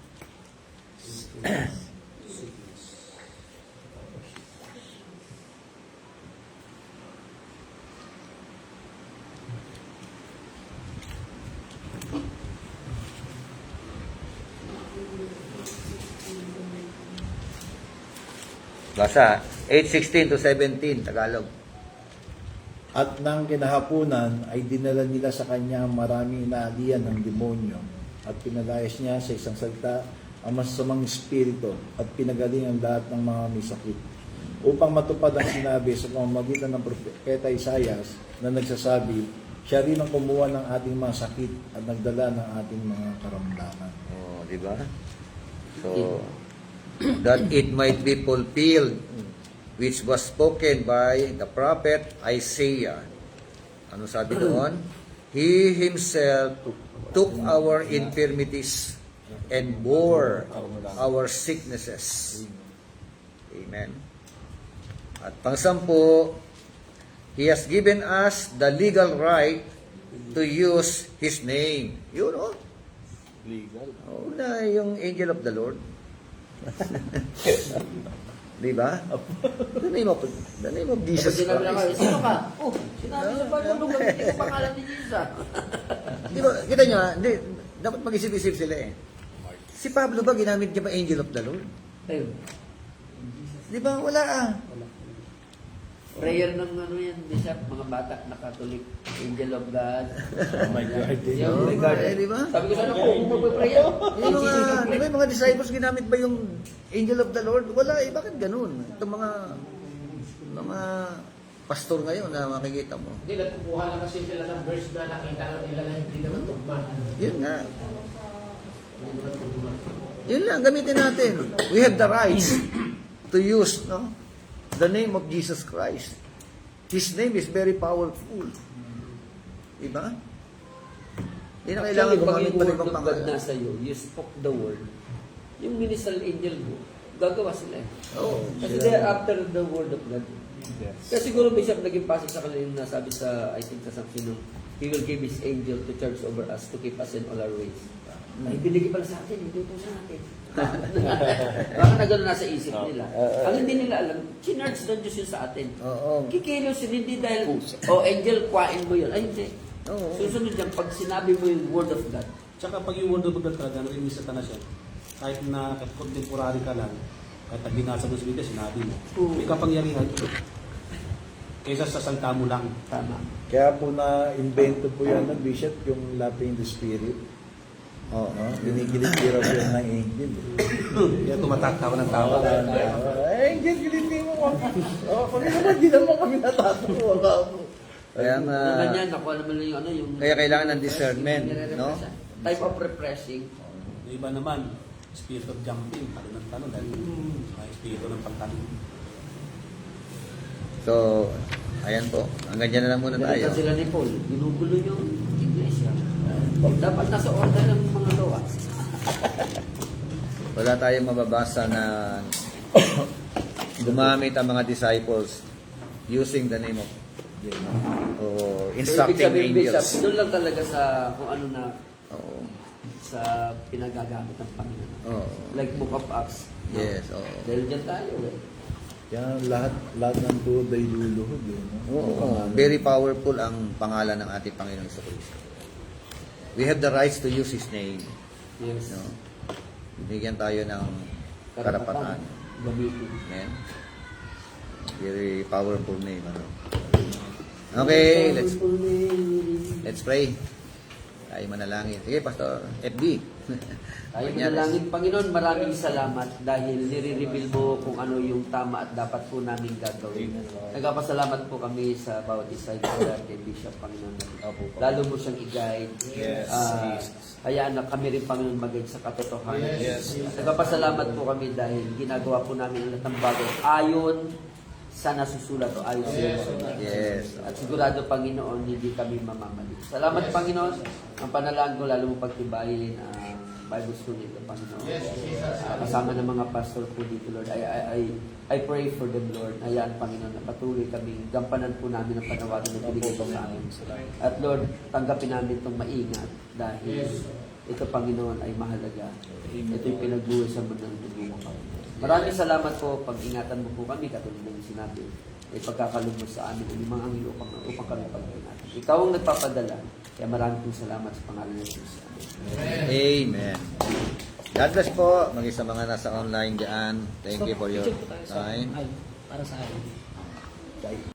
Basa. 8:16 to 17, Tagalog. At nang kinahapunan ay dinala nila sa kanya maraming inaalian ng demonyo at pinalayas niya sa isang salita ang masasamang espiritu at pinagaling ang lahat ng mga may sakit upang matupad ang sinabi sa pamamagitan ng propeta Isaias na nagsasabi, siya rin ang kumuha ng ating mga sakit at nagdala ng ating mga karamdaman. Oh, di ba? So, that it might be fulfilled which was spoken by the prophet Isaiah. Ano sabi doon? He himself took our infirmities and bore our sicknesses. Amen. At pangsampu, He has given us the legal right to use His name. Yun, oh. Legal. Oh, na yung angel of the Lord. Di ba? The name of Jesus Kapag sinabi na kayo, Christ. sino ka? Oh, sinabi sa Bible nung gamitin ang pangalan ni Jesus. Di ba, kita nyo, hindi, dapat mag-isip-isip sila eh. Si Pablo ba, ginamit niya ba angel of the Lord? Ayun. Di ba, wala ah. Prayer ng ano yan, Bishop, mga bata na Catholic, Angel of God. Oh my God. Yeah, Oh my God. my, di ba? Sabi ko sana po, kung magpa-prayer. Di ba yung mga disciples, ginamit ba yung angel of the Lord? Wala eh, bakit ganun? Itong mga pastor ngayon na makikita mo. Hindi, nagkukuha lang kasi sila ng verse na nakita nila na hindi naman tugma. Yun nga. Hindi naman tugma. Yun lang, gamitin natin. We have the rights to use, no? The name of Jesus Christ. His name is very powerful. Diba? Hindi na kailangan Actually, pag gumamit yung pa rin word pang of God pangalan. nasa iyo, you spoke the word, yung ministerial angel mo, gagawa sila eh. Oo. Kasi they're after the word of God. Yes. Kaya siguro Bishop naging passage sa kanila yung nasabi sa, I think sa something nung, He will give His angel to charge over us to keep us in all our ways. Ay, binigay pala sa atin, ito sa atin. Baka na gano'n nasa isip nila. Ang hindi nila alam, chinarge ng Diyos yun sa atin. Oo. Kikilos yun, hindi dahil, angel, kuhain mo yun. Ay, hindi. Oo. Susunod yan, pag sinabi mo yung word of God, Tsaka pag yung word of God talaga, narinig sa tanas yan, kahit na contemporary ka lang, kahit na binasa mo sa Biblia, sinabi mo, may kapangyarihan. Kaysa sa salita mo lang. tama. Kaya po na-invento po yan ng Bishop, yung laughing the spirit. Oo, binigilit raw po yan ng angel. Kaya tumatatawa ng tawa. Angel, gilitin mo kami. Kami naman, di naman kami natatawa. Wala po. Kaya nga, Yung ganyan, nakuha naman lang yung ano, yung... kaya kailangan ng discernment, no? Type of refreshing. Yung iba naman, spirit of jumping, talon ng talon, dahil may spirito ng pagtalon. So, ayan po. Hanggang dyan na lang muna tayo. Ganyan sila ni Paul, ginugulo yung iglesia. Dapat nasa order ng mga lawa. Wala tayong mababasa na gumamit ang mga disciples using the name of instructing angels. Doon lang talaga sa kung ano na Oo. sa pinagagamit ng Panginoon. Oo. Like Book of Acts. Yes, oo. Dahil dyan tayo eh. Kaya lahat ng tuod ay luluhod. Oo. Very powerful ang pangalan ng ating Panginoong Jesucristo. We have the rights to use His name. Yes. No? Bigyan tayo ng karapatan. Gamitin. Amen. Very powerful name. Ano? Okay, let's pray. Tayo manalangin. Sige, Pastor FB. Tayo manalangin, Panginoon, maraming salamat dahil nire-reveal mo kung ano yung tama at dapat po namin gagawin. Nagpapasalamat po kami sa bawat isa kay Bishop, Panginoon. Lalo mo siyang i-guide. Yes, Hayaan na kami rin, Panginoon, mag-guide sa katotohanan. Yes. Nagpapasalamat po kami dahil ginagawa po namin ang lahat ng bagay ayon sa nasusulat o ayon sa nasusulat. Yes. At sigurado, Panginoon, hindi kami mamamali. Salamat, Panginoon. Ang panalangin ko, lalo mo pagtibayin ang Bible school nito, Panginoon. Kasama ng mga pastor po dito, Lord. I pray for them, Lord. Hayaan, Panginoon, na patuloy kami. Gampanan po namin ang panawagan na binigay mo sa amin. At Lord, tanggapin namin itong maingat dahil ito, Panginoon, ay mahalaga. Ito yung pinagbuhay sa mundo ng dugo mo, Panginoon. Maraming salamat po. Pag-ingatan mo po kami, katulad ng sinabi, ay pagkakalugod sa amin ang mga anghel upang kami pag-ingatan. Ikaw ang nagpapadala. Kaya maraming po salamat sa pangalan ng Jesus. Amen. God bless po. Maging sa mga nasa online dyan. Thank you for your time. para sa akin. Kay-